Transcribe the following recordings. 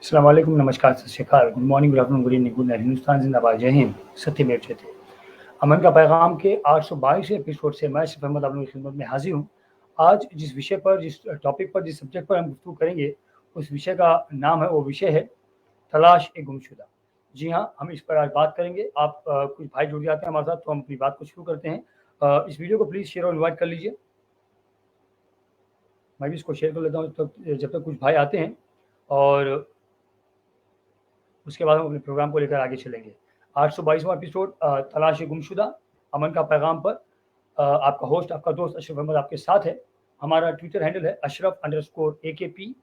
अस्सलाम वालेकुम, नमस्कार, सत श्री अकाल, good morning, good afternoon, good evening, good night, Hindustan ज़िंदाबाद, जय हिंद, सत्यमेव जयते। अमन का पैगाम के 822वें एपिसोड से मैं सिर्फ अहमद आप लोगों की खिदमत में हाज़िर हूँ। आज जिस विषय पर, जिस टॉपिक पर, जिस सब्जेक्ट पर हम गुफ्तगू करेंगे, उस विषय का नाम है, वो विषय है तलाश ए गुमशुदा। जी हाँ, हम इस पर आज बात करेंगे। आप कुछ भाई जुड़ जाते हैं हमारे साथ, तो हम अपनी बात को शुरू करते हैं। इस वीडियो को प्लीज़ शेयर और इनवाइट कर लीजिए। मैं भी इसको शेयर कर लेता हूँ जब तक कुछ भाई आते हैं, और उसके बाद हम अपने प्रोग्राम को लेकर आगे चलेंगे। 822वां एपिसोड तलाश गुमशुदा, अमन का पैगाम पर आपका होस्ट, आपका दोस्त अशरफ अहमद आपके साथ है। हमारा ट्विटर हैंडल है अशरफ_AKP।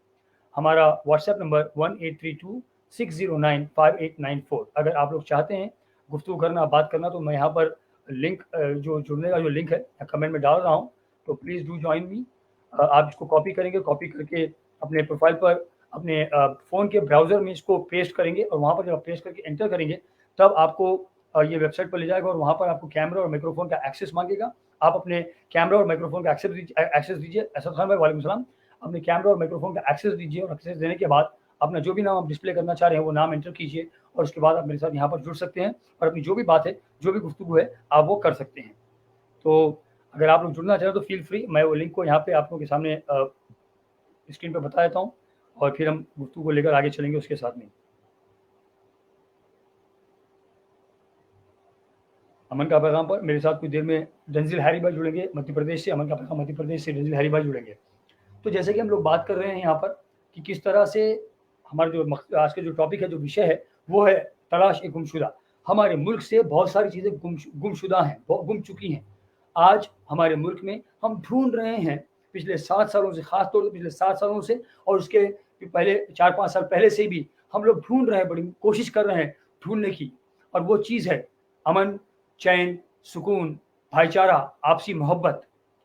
हमारा व्हाट्सएप नंबर 1832609584। अगर आप लोग चाहते हैं गुफ्तगू करना, बात करना, तो मैं यहाँ पर लिंक जो जुड़ने का जो लिंक है कमेंट में डाल रहा हूँ, तो प्लीज़ डू जॉइन मी। आप इसको कॉपी करेंगे, कॉपी करके अपने प्रोफाइल पर, अपने फ़ोन के ब्राउज़र में इसको पेस्ट करेंगे, और वहाँ पर जब आप पेस्ट करके एंटर करेंगे, तब आपको ये वेबसाइट पर ले जाएगा, और वहाँ पर आपको कैमरा और माइक्रोफ़ोन का एक्सेस मांगेगा। आप अपने कैमरा और माइक्रोफ़ोन का एक्सेस दीजिए। असद खान भाई, वालेकुम सलाम। अपने कैमरा और माइक्रोफ़ोन का एक्सेस दीजिए, और एक्सेस देने के बाद अपना जो भी नाम आप डिस्प्ले करना चाह रहे हैं, वो नाम एंटर कीजिए, और उसके बाद आप मेरे साथ यहाँ पर जुड़ सकते हैं, और अपनी जो भी बात है, जो भी गुफ्तगू है, आप वो कर सकते हैं। तो अगर आप लोग जुड़ना चाहें तो फ़ील फ्री। मैं वो लिंक को यहाँ पे आप लोगों के सामने स्क्रीन पे बता देता हूँ, और फिर हम गुफ्तगू को लेकर आगे चलेंगे उसके साथ में। अमन का पैगाम पर मेरे साथ कुछ देर में रंजील हैरी भाई जुड़ेंगे मध्य प्रदेश से। अमन का पैगाम मध्य प्रदेश से रंजील हैरी भाई जुड़ेंगे। तो जैसे कि हम लोग बात कर रहे हैं यहाँ पर कि किस तरह से हमारा जो आज का जो टॉपिक है, जो विषय है, वो है तलाश ए गुमशुदा। हमारे मुल्क से बहुत सारी चीज़ें गुमशुदा हैं, गुम चुकी हैं। आज हमारे मुल्क में हम ढूंढ रहे हैं, पिछले 7 सालों से, ख़ास तौर से पिछले 7 सालों से, और उसके पहले 4-5 साल पहले से भी हम लोग ढूंढ रहे हैं, बड़ी कोशिश कर रहे हैं ढूंढने की। और वो चीज़ है अमन, चैन, सुकून, भाईचारा, आपसी मोहब्बत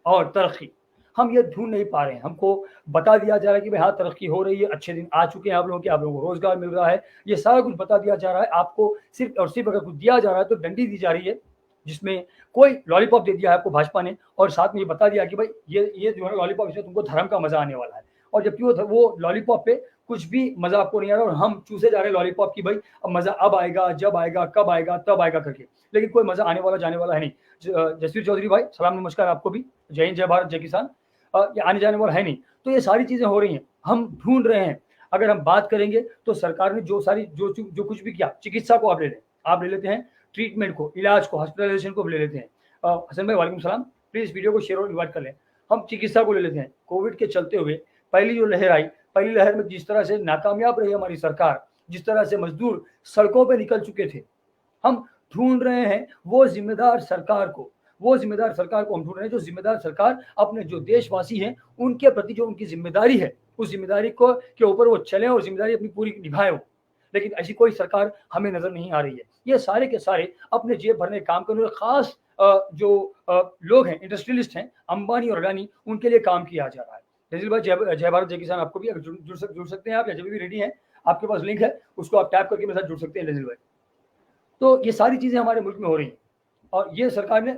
और तरक्की। हम ये ढूंढ नहीं पा रहे हैं। हमको बता दिया जा रहा है कि भाई हाँ, तरक्की हो रही है, अच्छे दिन आ चुके हैं आप लोगों के, आप लोगों को रोजगार मिल रहा है, ये सारा कुछ बता दिया जा रहा है आपको। सिर्फ और सिर्फ अगर कुछ दिया जा रहा है तो डंडी दी जा रही है, जिसमें कोई लॉलीपॉप दे दिया है आपको भाजपा ने, और साथ में ये बता दिया कि भाई ये जो है लॉलीपॉप, इसमें तुमको धर्म का मजा आने वाला है। और जबकि वो लॉलीपॉप पे कुछ भी मजा आपको नहीं आ रहा, और हम चूसे जा रहे हैं लॉलीपॉप की, भाई अब मजा अब आएगा, जब आएगा, कब आएगा, तब आएगा करके, लेकिन कोई मजा आने वाला जाने वाला है नहीं। जसवीर चौधरी भाई, सलाम नमस्कार आपको भी। जय हिंद, जय भारत, जय किसान। ये आने जाने वाला है नहीं। तो ये सारी चीजें हो रही हैं, हम ढूंढ रहे हैं। अगर हम बात करेंगे तो सरकार ने जो कुछ भी किया, चिकित्सा को आप ले लें, आप ले लेते हैं ट्रीटमेंट को, इलाज को, हॉस्पिटलाइजेशन को ले लेते हैं। हसन भाई, वालेकुम सलाम। प्लीज वीडियो को शेयर और इन्वाइट कर लें। हम चिकित्सा को ले लेते हैं। कोविड के चलते हुए पहली जो लहर आई, पहली लहर में जिस तरह से नाकामयाब रही हमारी सरकार, जिस तरह से मजदूर सड़कों पर निकल चुके थे, हम ढूंढ रहे हैं वो जिम्मेदार सरकार को। वो जिम्मेदार सरकार को हम ढूंढ रहे हैं, जो जिम्मेदार सरकार अपने जो देशवासी हैं उनके प्रति जो उनकी जिम्मेदारी है, उस जिम्मेदारी को के ऊपर वो चले और जिम्मेदारी अपनी पूरी निभाए वो। लेकिन ऐसी कोई सरकार हमें नजर नहीं आ रही है। ये सारे के सारे अपने जेब भरने काम करने वाले खास जो लोग हैं, इंडस्ट्रियलिस्ट हैं, अंबानी और अडानी, उनके लिए काम किया जा रहा है। रजील भाई, जय भारत, जय किसान। आपको भी अगर जुड़ सकते हैं आप, या जब भी रेडी हैं, आपके पास लिंक है, उसको आप टैप करके मेरे साथ जुड़ सकते हैं रजील भाई। तो ये सारी चीजें हमारे मुल्क में हो रही हैं, और ये सरकार ने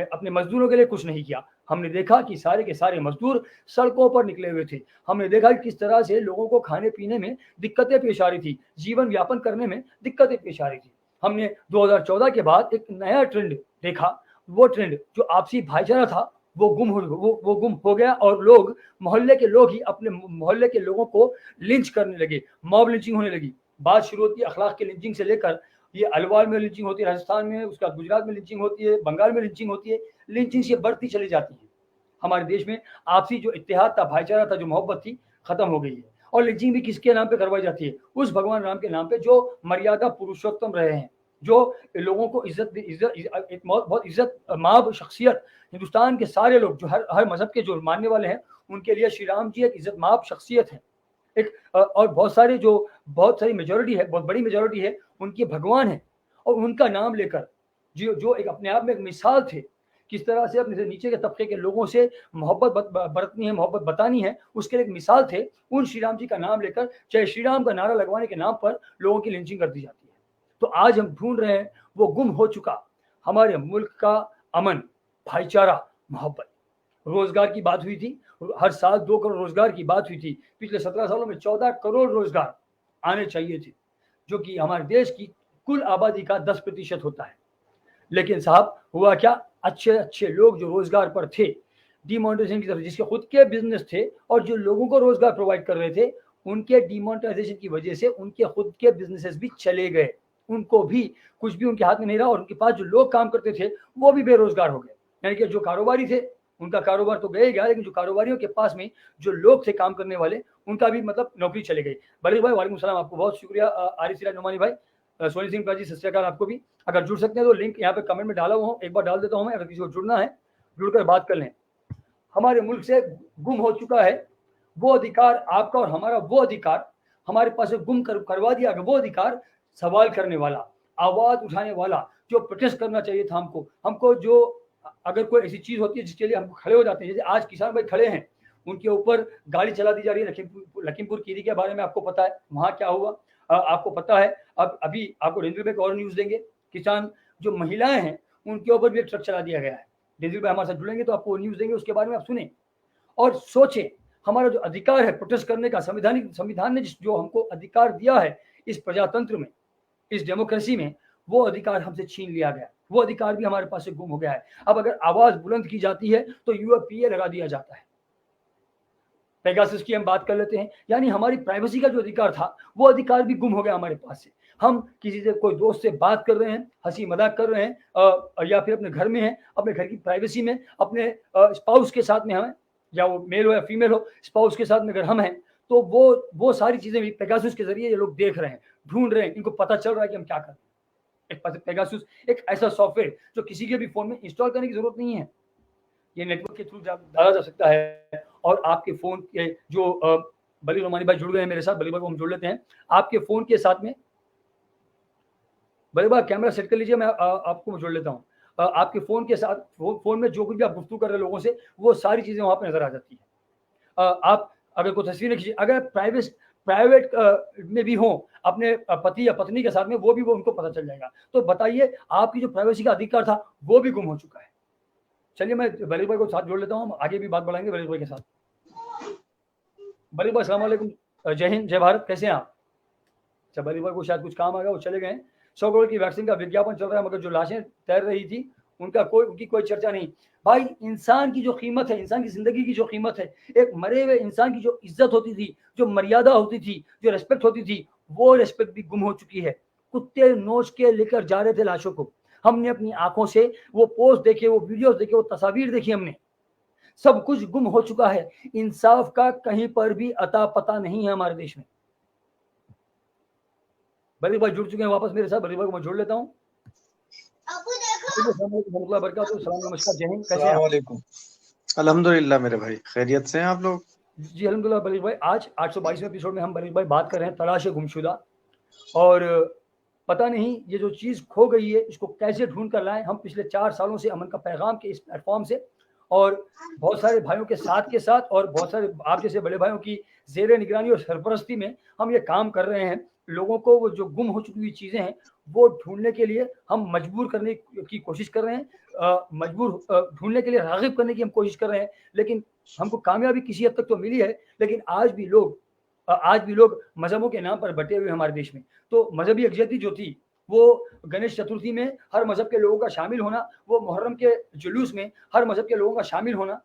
अपने मजदूरों के लिए कुछ नहीं किया। हमने देखा कि सारे के सारे मजदूर सड़कों पर निकले हुए थे। हमने देखा कि किस तरह से लोगों को खाने पीने में दिक्कतें पेश आ रही थी, जीवन यापन करने में दिक्कतें पेश आ रही थी। हमने 2014 के बाद एक नया ट्रेंड देखा। वो ट्रेंड जो आपसी भाईचारा था, वो गुम हो गया, और लोग, मोहल्ले के लोग ही अपने मोहल्ले के लोगों को लिंच करने लगे, मॉब लिंचिंग होने लगी। बात शुरू होती है अखलाक की लिंचिंग से लेकर, ये अलवार में लिंचिंग होती है, राजस्थान में, उसका गुजरात में लिंचिंग होती है, बंगाल में लिंचिंग होती है। लिंचिंग से बढ़ती चली जाती है। हमारे देश में आपसी जो इत्तेहाद था, भाईचारा था, जो मोहब्बत थी, खत्म हो गई है। और लिंचिंग भी किसके नाम पे करवाई जाती है? उस भगवान राम के नाम पे, जो मर्यादा पुरुषोत्तम रहे हैं, जो लोगों को एक बहुत इज्जत माब शख्सियत, हिंदुस्तान के सारे लोग जो हर मजहब के जो मानने वाले हैं, उनके लिए श्री राम जी एक इज्जत माब शख्सियत है। एक और बहुत सारी मेजोरिटी है, बहुत बड़ी मेजोरिटी है, उनके भगवान है। और उनका नाम लेकर जो एक अपने आप में एक मिसाल थे, किस तरह से अपने से नीचे के तबके के लोगों से मोहब्बत बरतनी है, मोहब्बत बतानी है, उसके लिए एक मिसाल थे। उन श्री राम जी का नाम लेकर, चाहे श्री राम का नारा लगवाने के नाम पर, लोगों की लिंचिंग कर दी जाती है। तो आज हम ढूंढ रहे हैं वो गुम हो चुका हमारे मुल्क का अमन, भाईचारा, मोहब्बत। रोजगार की बात हुई थी, हर साल 2 करोड़ रोजगार की बात हुई थी। पिछले 17 सालों में 14 करोड़ रोजगार आने चाहिए थे, जो कि हमारे देश की कुल आबादी का 10% होता है। लेकिन साहब हुआ क्या, अच्छे अच्छे लोग जो रोजगार पर थे, डिमोनेटाइजेशन की तरफ, जिसके खुद के बिजनेस थे और जो लोगों को रोजगार प्रोवाइड कर रहे थे, उनके डिमोनेटाइजेशन की वजह से उनके खुद के बिजनेसेस भी चले गए, उनको भी कुछ भी उनके हाथ में नहीं रहा, और उनके पास जो लोग काम करते थे वो भी बेरोजगार हो गए। यानी कि जो कारोबारी थे उनका कारोबार तो गए गया, लेकिन जो कारोबारियों के पास में जो लोग थे काम करने वाले, उनका भी मतलब नौकरी चले गई। बलवीर भाई वालेकुम सलाम, आपको बहुत शुक्रिया। आरिफ सिराज नुमानी भाई, सोनी सिंह जी, सत श्री अकाल आपको भी। अगर जुड़ सकते हैं तो लिंक यहाँ पे कमेंट में डाला हुआ हूँ, एक बार डाल देता हूँ मैं, अगर किसी को जुड़ना है जुड़कर बात कर लें। हमारे मुल्क से गुम हो चुका है वो अधिकार, आपका और हमारा वो अधिकार हमारे पास से गुम करवा दिया गया, वो अधिकार सवाल करने वाला, आवाज उठाने वाला, जो प्रोटेस्ट करना चाहिए था हमको जो अगर कोई ऐसी चीज होती है जिसके लिए हम खड़े हो जाते हैं, जैसे आज किसान भाई खड़े हैं, उनके ऊपर गाड़ी चला दी जा रही है। लखीमपुर खीरी के बारे में आपको पता है वहां क्या हुआ, आपको पता है। अब अभी आपको रेंजर में एक और न्यूज देंगे, किसान जो महिलाएं हैं उनके ऊपर भी एक ट्रक चला दिया गया है। रेंजर में हमारे साथ जुड़ेंगे तो आपको न्यूज देंगे, उसके बारे में आप सुने और सोचें। हमारा जो अधिकार है प्रोटेस्ट करने का, संविधान ने जो हमको अधिकार दिया है इस प्रजातंत्र में, इस डेमोक्रेसी में, वो अधिकार हमसे छीन लिया गया, वो अधिकार भी हमारे पास से गुम हो गया है। अब अगर आवाज बुलंद की जाती है तो यूएपीए लगा दिया जाता है। पेगासस की हम बात कर लेते हैं, यानी हमारी प्राइवेसी का जो अधिकार था वो अधिकार भी गुम हो गया हमारे पास से। हम किसी से, कोई दोस्त से बात कर रहे हैं, हंसी मजाक कर रहे हैं, या फिर अपने घर में हैं, अपने घर की प्राइवेसी में, अपने स्पाउस के साथ में हमें, या वो मेल हो या फीमेल हो, स्पाउस के साथ में अगर हम हैं तो वो सारी चीजें भी पेगासस के जरिए ये लोग देख रहे हैं, ढूंढ रहे हैं, इनको पता चल रहा है कि हम क्या कर रहे हैं। पेगासस एक ऐसा सॉफ्टवेयर जो किसी के भी फोन में इंस्टॉल करने की जरूरत नहीं है, ये नेटवर्क के थ्रू डाला जा सकता है। और आपके फोन के जो बलवीर नुमानी भाई जुड़ गए हैं मेरे साथ, बलवीर भाई को हम जोड़ लेते हैं। आपके फोन के साथ में बलवीर भाई कैमरा सेट कर लीजिए, मैं आपको जोड़ लेता हूँ। आपके फोन के साथ, फोन में जो कुछ भी आप गुफ्तगू कर रहे हैं लोगों से, वो सारी चीजें वहां पर नजर आ जाती है। आप अगर कोई तस्वीरें खींचिए, अगर प्राइवेट में भी हो अपने पति या पत्नी के साथ में, वो उनको पता चल जाएगा। तो बताइए, आपकी जो प्राइवेसी का अधिकार था वो भी गुम हो चुका है। चलिए मैं बलवीर भाई को साथ जोड़ लेता हूँ, हम आगे भी बात बढ़ाएंगे बलवीर भाई के साथ। बलवीर भाई अस्सलाम वालेकुम, जय हिंद जय भारत, कैसे हैं आप? अच्छा, बलवीर भाई को शायद कुछ काम आ गया, वो चले गए। 100 करोड़ की वैक्सीन का विज्ञापन चल रहा है, मगर जो लाशें तैर रही थी उनकी कोई चर्चा नहीं। भाई इंसान की जो कीमत है, इंसान की जिंदगी की जो कीमत है, एक मरे हुए इंसान की जो इज्जत होती थी, जो मर्यादा होती थी, जो रेस्पेक्ट होती थी, वो रेस्पेक्ट भी गुम हो चुकी है। कुत्ते नोच के लेकर जा रहे थे लाशों को, हमने अपनी आंखों से वो पोस्ट देखे, वो वीडियोस देखे, वो तस्वीर देखी हमने, सब कुछ गुम हो चुका है। इंसाफ का कहीं पर भी अता पता नहीं है हमारे देश में। बलवीर भाई जुड़ चुके हैं वापस मेरे साथ, बलवीर भाई को मैं जोड़ लेता हूँ। नमस्कार, जय हिंद, कैसे हैं? अल्हम्दुलिल्लाह मेरे भाई, खैरियत से हैं आप लोग? जी अल्हम्दुलिल्लाह बलवीर भाई। आज 822वें एपिसोड में हम बलवीर भाई बात कर रहे हैं तलाश गुमशुदा, और पता नहीं ये जो चीज़ खो गई है इसको कैसे ढूंढ कर लाएं। हम पिछले 4 सालों से अमन का पैगाम के इस प्लेटफॉर्म से और बहुत सारे भाइयों के साथ और बहुत सारे आप जैसे बड़े भाइयों की ज़ेर निगरानी और सरपरस्ती में हम ये काम कर रहे हैं। लोगों को वो जो गुम हो चुकी हुई चीज़ें हैं वो ढूंढने के लिए हम मजबूर करने की कोशिश कर रहे हैं, ढूंढने के लिए राग़िब करने की हम कोशिश कर रहे हैं। लेकिन हमको कामयाबी किसी हद तक तो मिली है, लेकिन आज भी लोग मजहबों के नाम पर बटे हुए हमारे देश में। तो मजहबी यकजहती जो थी, वो गणेश चतुर्थी में हर मजहब के लोगों का शामिल होना, वो मुहर्रम के जुलूस में हर मजहब के लोगों का शामिल होना,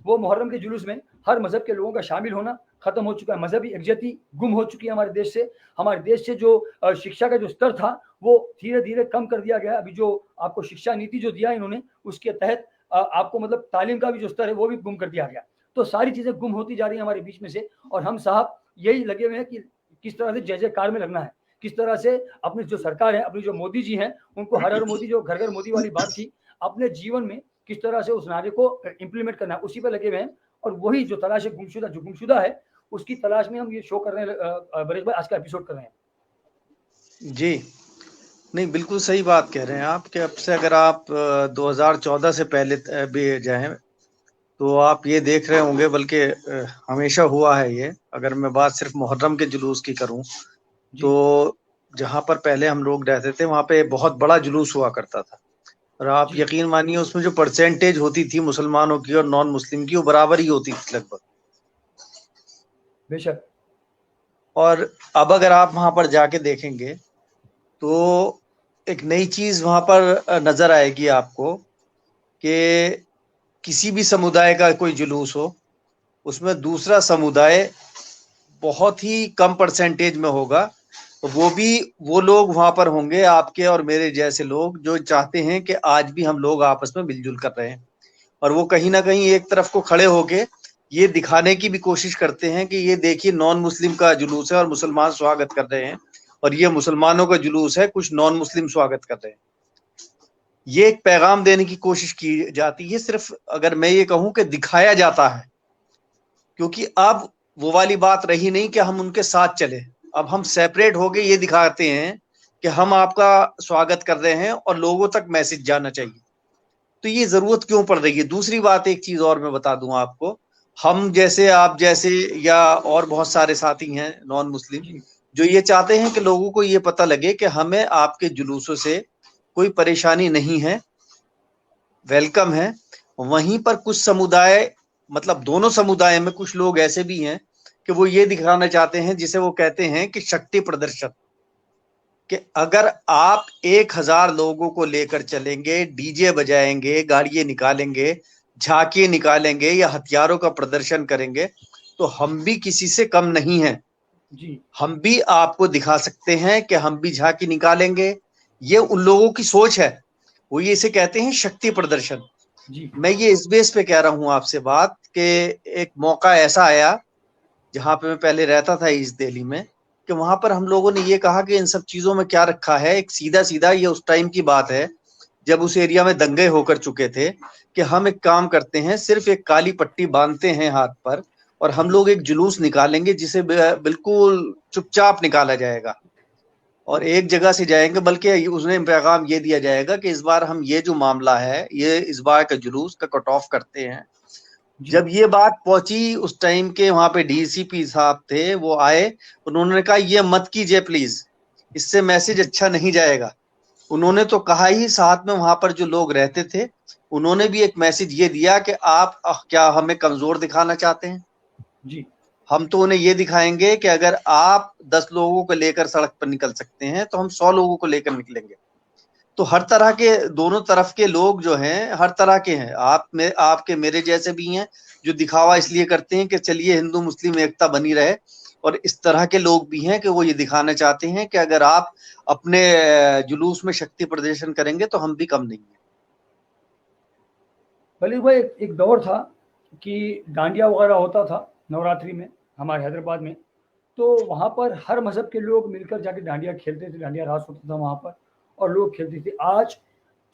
वो मुहर्रम के जुलूस में हर मजहब के लोगों का शामिल होना खत्म हो चुका है। मजहबी यकजहती गुम हो चुकी है हमारे देश से। हमारे देश से जो शिक्षा का जो स्तर था वो धीरे धीरे कम कर दिया गया। अभी जो आपको शिक्षा नीति जो दिया इन्होंने, उसके तहत आपको मतलब तालीम का भी जो स्तर है वो भी गुम कर दिया गया। तो सारी चीजें गुम होती जा रही है हमारे बीच में से, और हम साहब यही लगे हुए हैं कि किस तरह से जय जयकार में लगना है, किस तरह से अपनी जो सरकार है, अपनी जो मोदी जी हैं, उनको हर हर मोदी, जो घर घर मोदी वाली बात थी, अपने जीवन में किस तरह से उस नारे को इम्प्लीमेंट करना है, उसी पर लगे हुए हैं। और वही जो तलाश गुमशुदा, जो गुमशुदा है, उसकी तलाश में हम ये शो कर रहे हैं, बरेक भाई आज का एपिसोड कर रहे हैं। जी नहीं, बिल्कुल सही बात कह रहे हैं आप कि अब से अगर आप 2014 से पहले भी जाएं तो आप ये देख रहे होंगे, बल्कि हमेशा हुआ है ये। अगर मैं बात सिर्फ मुहर्रम के जुलूस की करूं तो जहां पर पहले हम लोग रहते थे वहां पे बहुत बड़ा जुलूस हुआ करता था, और आप यकीन मानिए उसमें जो परसेंटेज होती थी मुसलमानों की और नॉन मुस्लिम की, वो बराबर ही होती थी लगभग। बेशक और अब अगर आप वहां पर जाके देखेंगे तो एक नई चीज वहां पर नजर आएगी आपको कि किसी भी समुदाय का कोई जुलूस हो, उसमें दूसरा समुदाय बहुत ही कम परसेंटेज में होगा, वो भी वो लोग वहां पर होंगे आपके और मेरे जैसे लोग जो चाहते हैं कि आज भी हम लोग आपस में मिलजुल कर रहे हैं, और वो कहीं ना कहीं एक तरफ को खड़े होके ये दिखाने की भी कोशिश करते हैं कि ये देखिए नॉन मुस्लिम का जुलूस है और मुसलमान स्वागत कर रहे हैं, और ये मुसलमानों का जुलूस है, कुछ नॉन मुस्लिम स्वागत कर रहे हैं। ये एक पैगाम देने की कोशिश की जाती है, सिर्फ अगर मैं ये कहूं कि दिखाया जाता है, क्योंकि अब वो वाली बात रही नहीं कि हम उनके साथ चले, अब हम सेपरेट हो गए, ये दिखाते हैं कि हम आपका स्वागत कर रहे हैं और लोगों तक मैसेज जाना चाहिए। तो ये जरूरत क्यों पड़ रही है? दूसरी बात, एक चीज और मैं बता दूं आपको, हम जैसे, आप जैसे, या और बहुत सारे साथी हैं नॉन मुस्लिम जी जो ये चाहते हैं कि लोगों को ये पता लगे कि हमें आपके जुलूसों से कोई परेशानी नहीं है, वेलकम है। वहीं पर कुछ समुदाय, मतलब दोनों समुदाय में कुछ लोग ऐसे भी हैं कि वो ये दिखाना चाहते हैं, जिसे वो कहते हैं कि शक्ति प्रदर्शन, कि अगर आप 1000 लोगों को लेकर चलेंगे, डीजे बजाएंगे, गाड़ियां निकालेंगे, झांकी निकालेंगे या हथियारों का प्रदर्शन करेंगे, तो हम भी किसी से कम नहीं हैं, जी हम भी आपको दिखा सकते हैं कि हम भी झांकी निकालेंगे। ये उन लोगों की सोच है, वो ये इसे कहते हैं शक्ति प्रदर्शन। जी मैं ये इस बेस पे कह रहा हूं आपसे बात कि एक मौका ऐसा आया जहां पे मैं पहले रहता था ईस्ट दिल्ली में, कि वहां पर हम लोगों ने ये कहा कि इन सब चीजों में क्या रखा है। एक सीधा सीधा ये उस टाइम की बात है जब उस एरिया में दंगे होकर चुके थे, कि हम एक काम करते हैं, सिर्फ एक काली पट्टी बांधते हैं हाथ पर, और हम लोग एक जुलूस निकालेंगे जिसे बिल्कुल चुपचाप निकाला जाएगा, और एक जगह से जाएंगे, बल्कि उसने पैगाम ये दिया जाएगा कि इस बार हम ये जो मामला है, ये इस बार का जुलूस का कट ऑफ करते हैं। जी जब ये बात पहुंची, उस टाइम के वहां पे डीसीपी साहब थे, वो आए, उन्होंने कहा ये मत कीजिए प्लीज, इससे मैसेज अच्छा नहीं जाएगा। उन्होंने तो कहा ही, साथ में वहां पर जो लोग रहते थे उन्होंने भी एक मैसेज ये दिया कि आप क्या हमें कमजोर दिखाना चाहते हैं? जी हम तो उन्हें ये दिखाएंगे कि अगर आप 10 लोगों को लेकर सड़क पर निकल सकते हैं तो हम 100 लोगों को लेकर निकलेंगे। तो हर तरह के, दोनों तरफ के लोग जो हैं हर तरह के हैं, आप में आपके मेरे जैसे भी हैं जो दिखावा इसलिए करते हैं कि चलिए हिंदू मुस्लिम एकता बनी रहे, और इस तरह के लोग भी हैं कि वो ये दिखाना चाहते हैं कि अगर आप अपने जुलूस में शक्ति प्रदर्शन करेंगे तो हम भी कम नहीं है। पहले भाई एक दौर था कि डांडिया वगैरह होता था नवरात्रि में हमारे हैदराबाद में, तो वहाँ पर हर मज़हब के लोग मिलकर जाके डांडिया खेलते थे, डांडिया रास होता था वहाँ पर और लोग खेलते थे। आज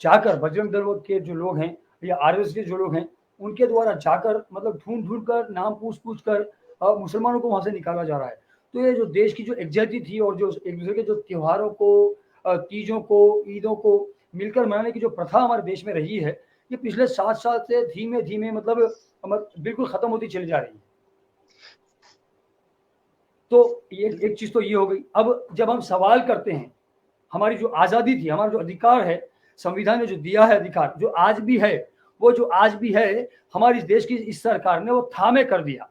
जाकर बजरंग दल के जो लोग हैं या आरएसएस के जो लोग हैं, उनके द्वारा जाकर मतलब ढूंढ कर नाम पूछ कर मुसलमानों को वहाँ से निकाला जा रहा है। तो ये जो देश की जो एकजुटता थी और जो एक दूसरे के जो त्योहारों को, तीजों को, ईदों को मिलकर मनाने की जो प्रथा हमारे देश में रही है, ये पिछले 7 साल से धीमे धीमे मतलब बिल्कुल खत्म होती चली जा रही है। तो ये एक चीज तो ये हो गई। अब जब हम सवाल करते हैं, हमारी जो आज़ादी थी, हमारा जो अधिकार है, संविधान ने जो दिया है अधिकार, जो आज भी है, वो जो आज भी है, हमारी देश की इस सरकार ने वो थामे कर दिया।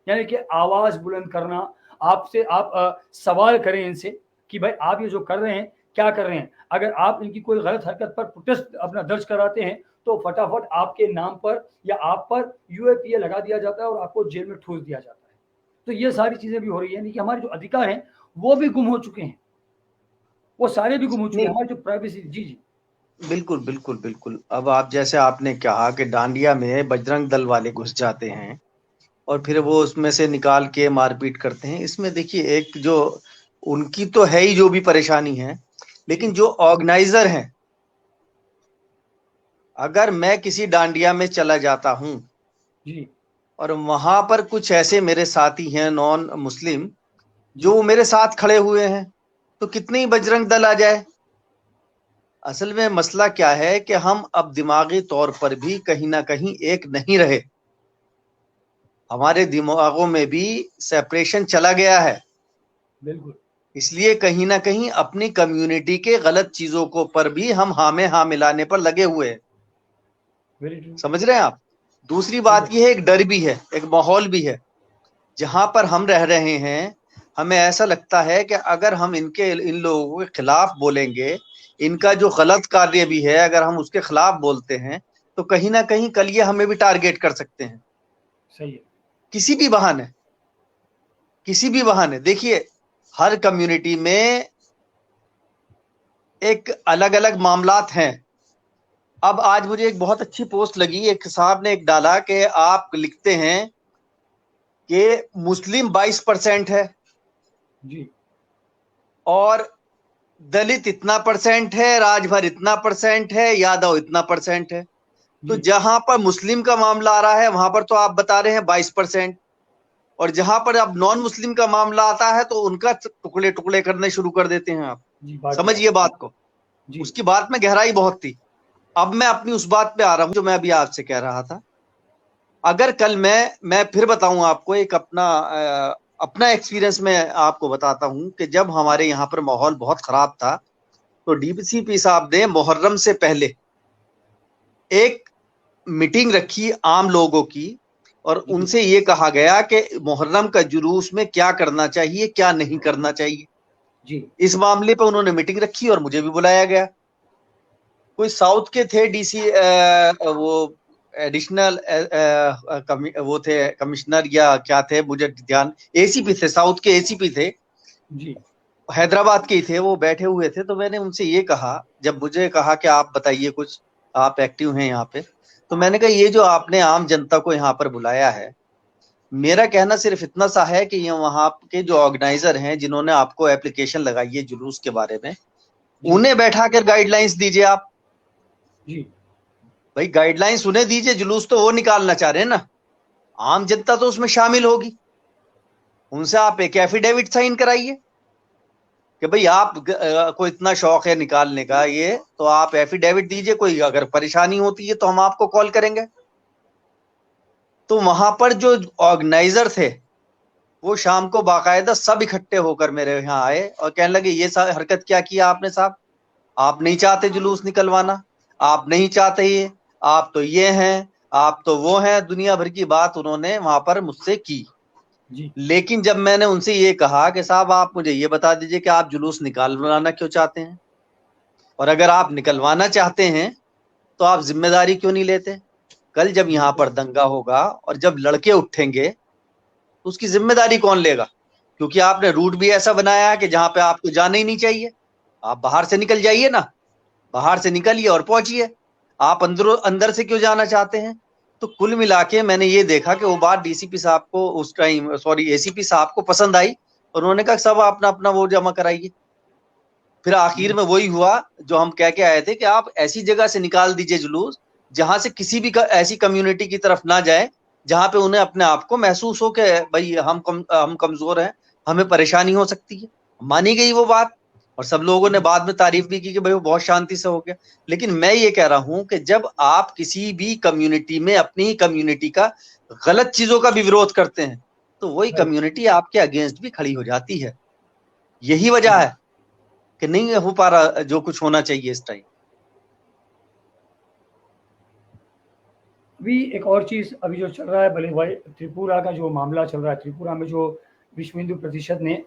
यानी कि आवाज़ बुलंद करना, आपसे आप सवाल करें इनसे कि भाई आप ये जो कर रहे हैं, क्या कर रहे हैं? अगर आप इनकी कोई गलत हरकत पर प्रोटेस्ट अपना दर्ज कराते हैं, तो फटाफट आपके नाम पर या आप पर यूएपीए लगा दिया जाता है और आपको जेल में ठूस दिया जाता है। तो ये सारी चीज़ें भी हो रही है, यानी कि हमारे जो अधिकार हैं, वो भी गुम हो चुके हैं। वो सारे भी गुम हो चुके हैं, नहीं, हमारी जो प्राइवेसी। जी, जी। बिल्कुल बिल्कुल बिल्कुल। अब आप जैसे आपने कहा कि डांडिया में बजरंग दल वाले घुस जाते हैं और फिर वो उसमें से निकाल के मारपीट करते हैं, इसमें देखिए एक जो उनकी तो है ही जो भी परेशानी है, लेकिन जी, जो ऑर्गेनाइजर हैं, अगर मैं किसी डांडिया में चला जाता हूं जी, और वहां पर कुछ ऐसे मेरे साथी हैं नॉन मुस्लिम जी, जो मेरे साथ खड़े हुए हैं, तो कितने ही बजरंग दल आ जाए, असल में मसला क्या है कि हम अब दिमागी तौर पर भी कहीं ना कहीं एक नहीं रहे, हमारे दिमागों में भी सेपरेशन चला गया है, बिल्कुल। इसलिए कहीं ना कहीं अपनी कम्युनिटी के गलत चीजों को पर भी हम हाँ में हाँ मिलाने पर लगे हुए हैं। Very true. समझ रहे हैं आप? दूसरी ठीक बात है। यह है, एक डर भी है, एक माहौल भी है, जहां पर हम रह रहे हैं, हमें ऐसा लगता है कि अगर हम इन लोगों के खिलाफ बोलेंगे, इनका जो गलत कार्य भी है अगर हम उसके खिलाफ बोलते हैं, तो कहीं ना कहीं कल ये हमें भी टारगेट कर सकते हैं। सही है। किसी भी बहाने, किसी भी बहाने। देखिए, हर कम्युनिटी में एक अलग अलग मामलात हैं। अब आज मुझे एक बहुत अच्छी पोस्ट लगी, एक साहब ने एक डाला कि आप लिखते हैं कि मुस्लिम 22% है जी और दलित इतना परसेंट है, राजभर इतना परसेंट है, यादव इतना परसेंट है। तो जी जहां पर मुस्लिम का मामला आ रहा है वहां पर तो आप बता रहे हैं 22%, और जहां पर अब नॉन मुस्लिम का मामला आता है तो उनका टुकड़े टुकड़े करने शुरू कर देते हैं आप। जी, बात दिया। समझिए बात को। जी उसकी बात में गहराई बहुत थी। अब मैं अपनी उस बात पे आ रहा हूं जो मैं अभी आपसे कह रहा था। अगर कल मैं फिर बताऊं आपको एक अपना एक्सपीरियंस में आपको बताता हूं कि जब हमारे यहाँ पर माहौल बहुत खराब था तो डीसीपी साहब ने मुहर्रम से पहले एक मीटिंग रखी आम लोगों की, और जी उनसे ये कहा गया कि मुहर्रम का जुलूस में क्या करना चाहिए क्या नहीं करना चाहिए। जी इस मामले पर उन्होंने मीटिंग रखी और मुझे भी बुलाया गया। कोई साउथ के थे डीसी, वो एडिशनल वो थे कमिश्नर या क्या थे, मुझे ध्यान, एसीपी थे, साउथ के एसीपी थे, जी हैदराबाद के ही थे, वो बैठे हुए थे। तो मैंने उनसे ये कहा, जब मुझे कहा कि आप बताइए कुछ, आप एक्टिव हैं यहाँ पे, तो मैंने कहा ये जो आपने आम जनता को यहाँ पर बुलाया है, मेरा कहना सिर्फ इतना सा है कि ये वहां के जो ऑर्गेनाइजर हैं जिन्होंने आपको एप्लीकेशन लगाई है जुलूस के बारे में, जी उन्हें बैठा कर गाइडलाइंस दीजिए आप। जी भाई गाइडलाइंस उन्हें दीजिए, जुलूस तो वो निकालना चाह रहे हैं ना, आम जनता तो उसमें शामिल होगी। उनसे आप एक एफिडेविट साइन कराइए कि भाई आप को इतना शौक है निकालने का, ये तो आप एफिडेविट दीजिए, कोई अगर परेशानी होती है तो हम आपको कॉल करेंगे। तो वहां पर जो ऑर्गेनाइजर थे वो शाम को बाकायदा सब इकट्ठे होकर मेरे यहाँ आए और कहने लगे ये हरकत क्या किया आपने साहब, आप नहीं चाहते जुलूस निकलवाना, आप नहीं चाहते ये, आप तो ये हैं, आप तो वो हैं, दुनिया भर की बात उन्होंने वहां पर मुझसे की। जी लेकिन जब मैंने उनसे ये कहा कि साहब आप मुझे ये बता दीजिए कि आप जुलूस निकालवाना क्यों चाहते हैं, और अगर आप निकलवाना चाहते हैं तो आप जिम्मेदारी क्यों नहीं लेते। कल जब यहाँ पर दंगा होगा और जब लड़के उठेंगे तो उसकी जिम्मेदारी कौन लेगा, क्योंकि आपने रूट भी ऐसा बनाया है कि जहां पे आपको जाना ही नहीं चाहिए। आप बाहर से निकल जाइए ना, बाहर से निकलिए और पहुंचिए, आप अंदर से क्यों जाना चाहते हैं। तो कुल मिला के मैंने ये देखा कि वो बात डीसीपी साहब को उस टाइम, सॉरी एसीपी साहब को पसंद आई, और उन्होंने कहा सब अपना अपना वो जमा कराइए। फिर आखिर में वही हुआ जो हम कह के आए थे कि आप ऐसी जगह से निकाल दीजिए जुलूस जहां से किसी भी ऐसी कम्युनिटी की तरफ ना जाए जहां पे उन्हें अपने आप को महसूस हो कि भाई हम कमजोर हैं, हमें परेशानी हो सकती है। मानी गई वो बात, और सब लोगों ने बाद में तारीफ भी की कि भाई वो बहुत शांति से हो गया। लेकिन मैं ये कह रहा हूं कि जब आप किसी भी कम्युनिटी में अपनी ही कम्युनिटी का गलत चीजों का भी विरोध करते हैं तो वही राइट। कम्युनिटी आपके अगेंस्ट भी खड़ी हो जाती है। यही वजह है कि नहीं हो पा रहा जो कुछ होना चाहिए इस टाइम। अभी एक और चीज़ अभी जो चल रहा है, भले भाई त्रिपुरा का जो मामला चल रहा है, त्रिपुरा में जो विश्व हिंदू परिषद ने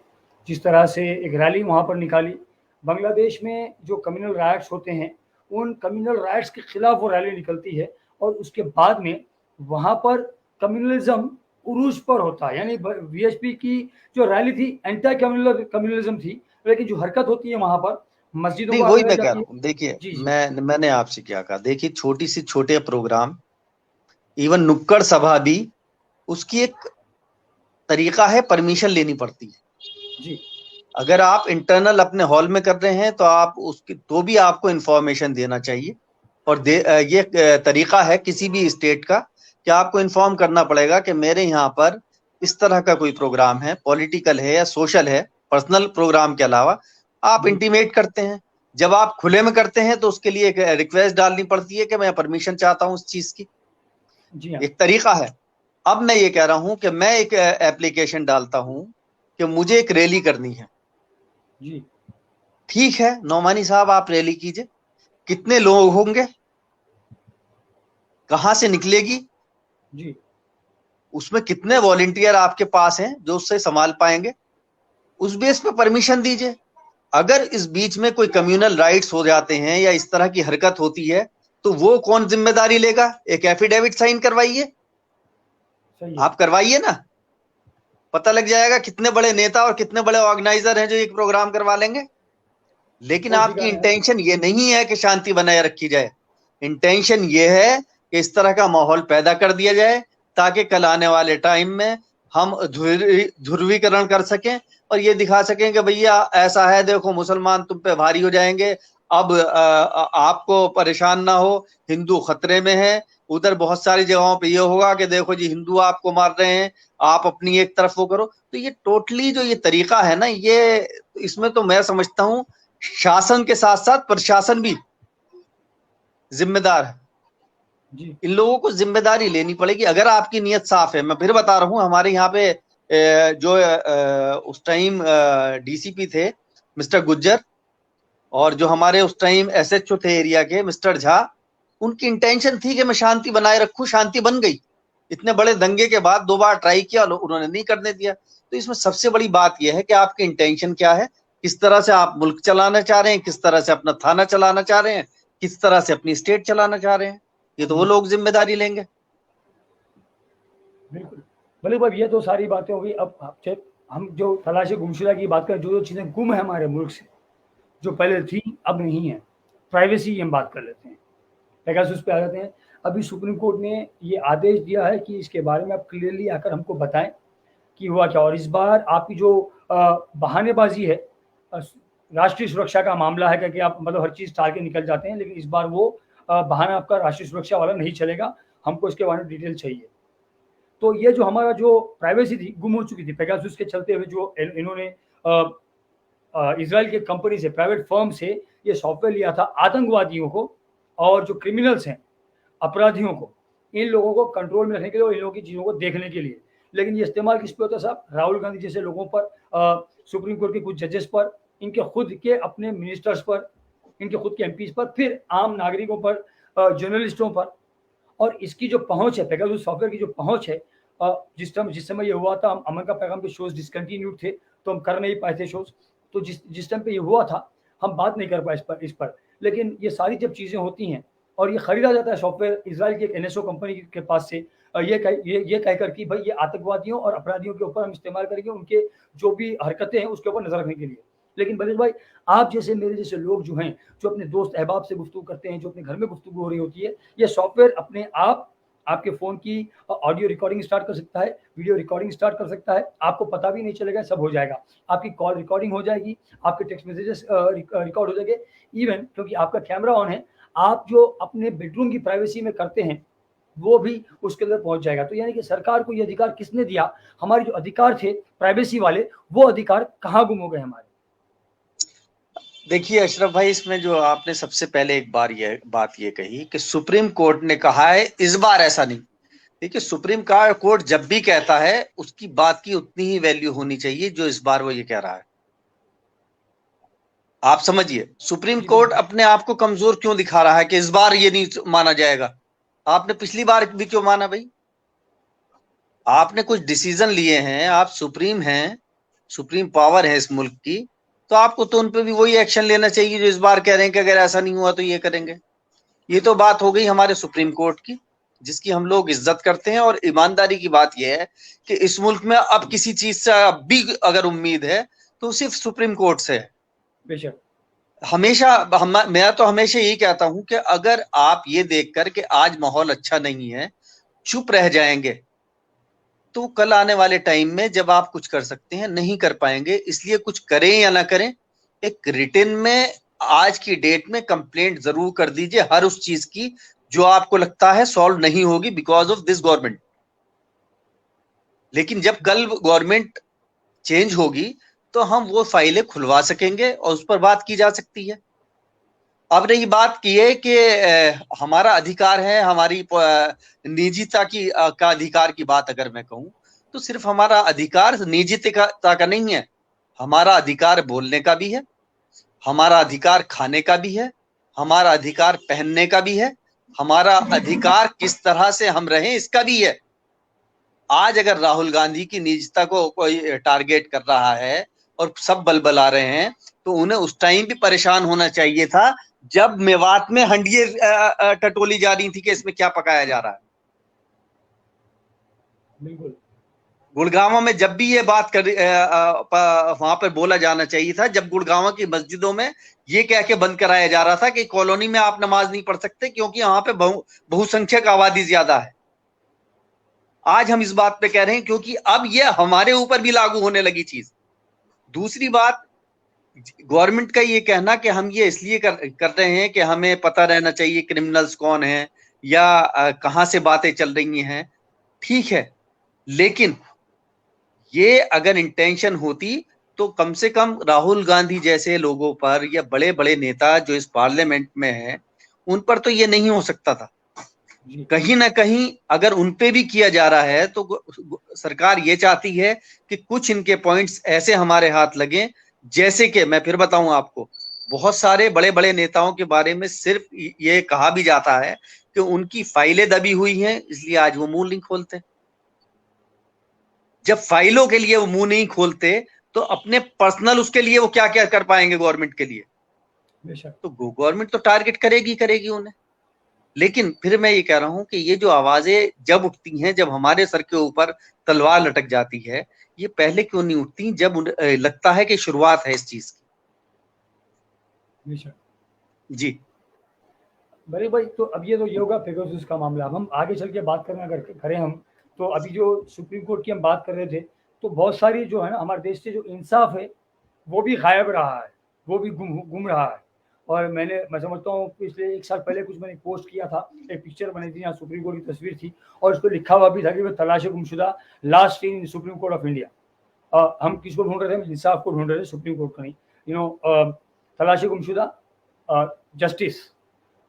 जिस तरह से एक रैली वहाँ पर निकाली, बांग्लादेश में जो कम्युनल राइट्स होते हैं, उन कम्युनल राइट्स के खिलाफ वो रैली निकलती है, और उसके बाद में वहाँ पर कम्युनलिज्म उरूज पर होता है। यानी वीएचपी की जो रैली थी एंटी कम्युनलिज्म थी, लेकिन जो हरकत होती है वहाँ पर मस्जिदों नहीं को आग वही लगाई मैं कह जाती रहा है। हूँ, देखिए जी जी मैंने आपसे क्या कहा, देखिए छोटी सी छोटे प्रोग्राम, इवन नुक्कड़ सभा भी, उसकी एक तरीका है, परमिशन लेनी पड़ती है। जी अगर आप इंटरनल अपने हॉल में कर रहे हैं तो आप उसकी तो भी आपको इंफॉर्मेशन देना चाहिए, और ये तरीका है किसी भी स्टेट का कि आपको इन्फॉर्म करना पड़ेगा कि मेरे यहाँ पर इस तरह का कोई प्रोग्राम है, पॉलिटिकल है या सोशल है, पर्सनल प्रोग्राम के अलावा आप जी इंटीमेट करते हैं। जब आप खुले में करते हैं तो उसके लिए एक रिक्वेस्ट डालनी पड़ती है कि मैं परमिशन चाहता हूँ उस चीज की, जी हाँ एक तरीका है। अब मैं ये कह रहा हूं कि मैं एक एप्लीकेशन डालता हूं कि मुझे एक रैली करनी है, जी ठीक है नौमानी साहब आप रैली कीजिए, कितने लोग होंगे, कहां से निकलेगी, जी उसमें कितने वॉलेंटियर आपके पास हैं जो उससे संभाल पाएंगे, उस बेस पे परमिशन दीजिए। अगर इस बीच में कोई कम्युनल राइट्स हो जाते हैं या इस तरह की हरकत होती है तो वो कौन जिम्मेदारी लेगा? एक एफिडेविट साइन करवाइए, सही है। आप करवाइए ना, पता लग जाएगा कितने बड़े नेता और कितने बड़े ऑर्गेनाइजर हैं जो एक प्रोग्राम करवा लेंगे। लेकिन वो आपकी ठिकाना है। इंटेंशन ये नहीं है कि शांति बनाए रखी जाए, इंटेंशन ये है कि इस तरह का माहौल पैदा कर दिया जाए ताकि कल आने वाले टाइम में हम ध्रुवीकरण कर सकें और ये दिखा सकें कि भैया ऐसा है, देखो मुसलमान तुम पे भारी हो जाएंगे, अब आपको परेशान ना हो, हिंदू खतरे में है। उधर बहुत सारी जगहों पे ये होगा कि देखो जी हिंदू आपको मार रहे हैं, आप अपनी एक तरफ वो करो। तो ये टोटली जो ये तरीका है ना, ये इसमें तो मैं समझता हूं शासन के साथ साथ प्रशासन भी जिम्मेदार है। जी। इन लोगों को जिम्मेदारी लेनी पड़ेगी अगर आपकी नीयत साफ है। मैं फिर बता रहा हूं, हमारे यहाँ पे जो उस टाइम डीसीपी थे मिस्टर गुज्जर, और जो हमारे उस टाइम एसएचओ थे एरिया के मिस्टर झा, उनकी इंटेंशन थी कि मैं शांति बनाए रखूं, शांति बन गई। इतने बड़े दंगे के बाद 2 बार ट्राई किया, उन्होंने नहीं करने दिया। तो इसमें सबसे बड़ी बात यह है कि आपकी इंटेंशन क्या है, किस तरह से आप मुल्क चलाना चाह रहे हैं, किस तरह से अपना थाना चलाना चाह रहे हैं, किस तरह से अपनी स्टेट चलाना चाह रहे हैं, ये तो वो लोग जिम्मेदारी लेंगे। बिल्कुल। भले भाई ये तो सारी बातें हो गई। अब हम जो तलाशी गुमशुदा की बात करें, जो चीज़ें गुम है हमारे मुल्क से, जो पहले थी अब नहीं है, प्राइवेसी की हम बात कर लेते हैं, पेगासस पे आ जाते हैं। अभी सुप्रीम कोर्ट ने ये आदेश दिया है कि इसके बारे में आप क्लियरली आकर हमको बताएं कि हुआ क्या। और इस बार आपकी जो बहानेबाजी है, राष्ट्रीय सुरक्षा का मामला है कि आप मतलब हर चीज़ टाल के निकल जाते हैं, लेकिन इस बार वो बहाना आपका राष्ट्रीय सुरक्षा वाला नहीं चलेगा, हमको इसके बारे में डिटेल चाहिए। तो ये जो हमारा जो प्राइवेसी थी गुम हो चुकी थी पेगासस के चलते हुए, जो इन्होंने इजराइल के कंपनी से, प्राइवेट फर्म से ये सॉफ्टवेयर लिया था आतंकवादियों को और जो क्रिमिनल्स हैं, अपराधियों को, इन लोगों को कंट्रोल में रखने के लिए और इन लोगों की चीज़ों को देखने के लिए। लेकिन ये इस्तेमाल किस पे होता है साहब? राहुल गांधी जैसे लोगों पर, सुप्रीम कोर्ट के कुछ जजेस पर, इनके खुद के अपने मिनिस्टर्स पर, इनके खुद के एमपीज पर, फिर आम नागरिकों पर, जर्नलिस्टों पर। और इसकी जो पहुंच है, पेगासस सॉफ्टवेयर की जो पहुंच है, जिस समय ये हुआ था, हम अमन का पैगाम के शोज डिसकंटिन्यूड थे तो हम कर नहीं पाए थे शोज। तो जिस टाइम पे ये हुआ था हम बात नहीं कर पाए इस पर। लेकिन ये सारी जब चीज़ें होती हैं और ये खरीदा जाता है सॉफ्टवेयर इजराइल की एक एनएसओ कंपनी के पास से, ये कहकर कि भाई ये आतंकवादियों और अपराधियों के ऊपर हम इस्तेमाल करेंगे, उनके जो भी हरकतें हैं उसके ऊपर नजर रखने के लिए। लेकिन बलदेव भाई, आप जैसे मेरे जैसे लोग जो हैं, जो अपने दोस्त अहबाब से गुफ्तगू करते हैं, जो अपने घर में गुफ्तगू हो रही होती है, ये सॉफ्टवेयर अपने आप आपके फ़ोन की ऑडियो रिकॉर्डिंग स्टार्ट कर सकता है, वीडियो रिकॉर्डिंग स्टार्ट कर सकता है, आपको पता भी नहीं चलेगा, सब हो जाएगा। आपकी कॉल रिकॉर्डिंग हो जाएगी, आपके टेक्स्ट मैसेजेस रिकॉर्ड हो जाएंगे। इवन क्योंकि आपका कैमरा ऑन है, आप जो अपने बेडरूम की प्राइवेसी में करते हैं वो भी उसके अंदर पहुंच जाएगा। तो यानी कि सरकार को ये अधिकार किसने दिया? हमारे जो अधिकार थे प्राइवेसी वाले, वो अधिकार कहाँ गुम हो गए हमारे? देखिए अशरफ भाई, इसमें जो आपने सबसे पहले एक बार ये बात ये कही कि सुप्रीम कोर्ट ने कहा है, इस बार ऐसा नहीं। देखिए सुप्रीम कोर्ट जब भी कहता है उसकी बात की उतनी ही वैल्यू होनी चाहिए जो इस बार वो ये कह रहा है। आप समझिए, सुप्रीम कोर्ट अपने आप को कमजोर क्यों दिखा रहा है कि इस बार ये नहीं माना जाएगा? आपने पिछली बार भी क्यों माना भाई? आपने कुछ डिसीजन लिए हैं, आप सुप्रीम हैं, सुप्रीम पावर है इस मुल्क की, तो आपको तो उन पे भी वही एक्शन लेना चाहिए जो इस बार कह रहे हैं कि अगर ऐसा नहीं हुआ तो ये करेंगे। ये तो बात हो गई हमारे सुप्रीम कोर्ट की, जिसकी हम लोग इज्जत करते हैं। और ईमानदारी की बात यह है कि इस मुल्क में अब किसी चीज से अब भी अगर उम्मीद है तो सिर्फ सुप्रीम कोर्ट से है। बेशक। हमेशा मैं तो हमेशा यही कहता हूं कि अगर आप ये देखकर कि आज माहौल अच्छा नहीं है चुप रह जाएंगे तो कल आने वाले टाइम में जब आप कुछ कर सकते हैं नहीं कर पाएंगे। इसलिए कुछ करें या ना करें, एक रिटन में आज की डेट में कंप्लेंट जरूर कर दीजिए हर उस चीज की जो आपको लगता है सॉल्व नहीं होगी बिकॉज ऑफ दिस गवर्नमेंट। लेकिन जब कल गवर्नमेंट चेंज होगी तो हम वो फाइलें खुलवा सकेंगे और उस पर बात की जा सकती है। अब रही बात की है कि हमारा अधिकार है, हमारी निजता की का अधिकार की बात अगर मैं कहूं तो सिर्फ हमारा अधिकार निजता का नहीं है, हमारा अधिकार बोलने का भी है, हमारा अधिकार खाने का भी है, हमारा अधिकार पहनने का भी है, हमारा अधिकार किस तरह से हम रहें इसका भी है। आज अगर राहुल गांधी की निजता को कोई टारगेट कर रहा है और सब बलबला रहे हैं, तो उन्हें उस टाइम भी परेशान होना चाहिए था जब मेवात में हंडिये टटोली जा रही थी कि इसमें क्या पकाया जा रहा है। बिल्कुल। गुड़गांव में जब भी ये बात कर वहां पर बोला जाना चाहिए था, जब गुड़गांव की मस्जिदों में ये कह के बंद कराया जा रहा था कि कॉलोनी में आप नमाज नहीं पढ़ सकते क्योंकि वहां पे बहुसंख्यक आबादी ज्यादा है। आज हम इस बात पे कह रहे हैं क्योंकि अब ये हमारे ऊपर भी लागू होने लगी चीज। दूसरी बात, गवर्नमेंट का ये कहना कि हम ये इसलिए कर रहे हैं कि हमें पता रहना चाहिए क्रिमिनल्स कौन है या कहां से बातें चल रही हैं, ठीक है, लेकिन ये अगर इंटेंशन होती तो कम से कम राहुल गांधी जैसे लोगों पर या बड़े बड़े नेता जो इस पार्लियामेंट में हैं उन पर तो ये नहीं हो सकता था। कहीं ना कहीं अगर उन पे भी किया जा रहा है तो सरकार ये चाहती है कि कुछ इनके पॉइंट्स ऐसे हमारे हाथ लगे, जैसे कि मैं फिर बताऊं आपको, बहुत सारे बड़े बड़े नेताओं के बारे में सिर्फ ये कहा भी जाता है कि उनकी फाइलें दबी हुई हैं इसलिए आज वो मुंह नहीं खोलते। जब फाइलों के लिए वो मुंह नहीं खोलते तो अपने पर्सनल उसके लिए वो क्या क्या कर पाएंगे गवर्नमेंट के लिए। तो गवर्नमेंट तो टारगेट करेगी उन्हें। लेकिन फिर मैं ये कह रहा हूं कि ये जो आवाजें जब उठती हैं, जब हमारे सर के ऊपर तलवार लटक जाती है, ये पहले क्यों नहीं उठती जब लगता है कि शुरुआत है इस चीज की। जी बड़े भाई, तो अब ये तो ये होगा पेगासस का मामला। अब हम आगे चल के बात करना अगर करें हम, तो अभी जो सुप्रीम कोर्ट की हम बात कर रहे थे, तो बहुत सारी जो है ना हमारे देश से जो इंसाफ है वो भी गायब रहा है, वो भी गुम रहा है। और मैं समझता हूँ पिछले 1 साल पहले कुछ मैंने पोस्ट किया था, एक पिक्चर बनी थी यहाँ सुप्रीम कोर्ट की तस्वीर थी और उस पर लिखा हुआ भी था कि तलाश गुमशुदा last seen in supreme court of India. हम किसको ढूंढ रहे थे? इंसाफ को ढूंढ रहे थे, सुप्रीम कोर्ट को नहीं। तलाश गुमशुदा जस्टिस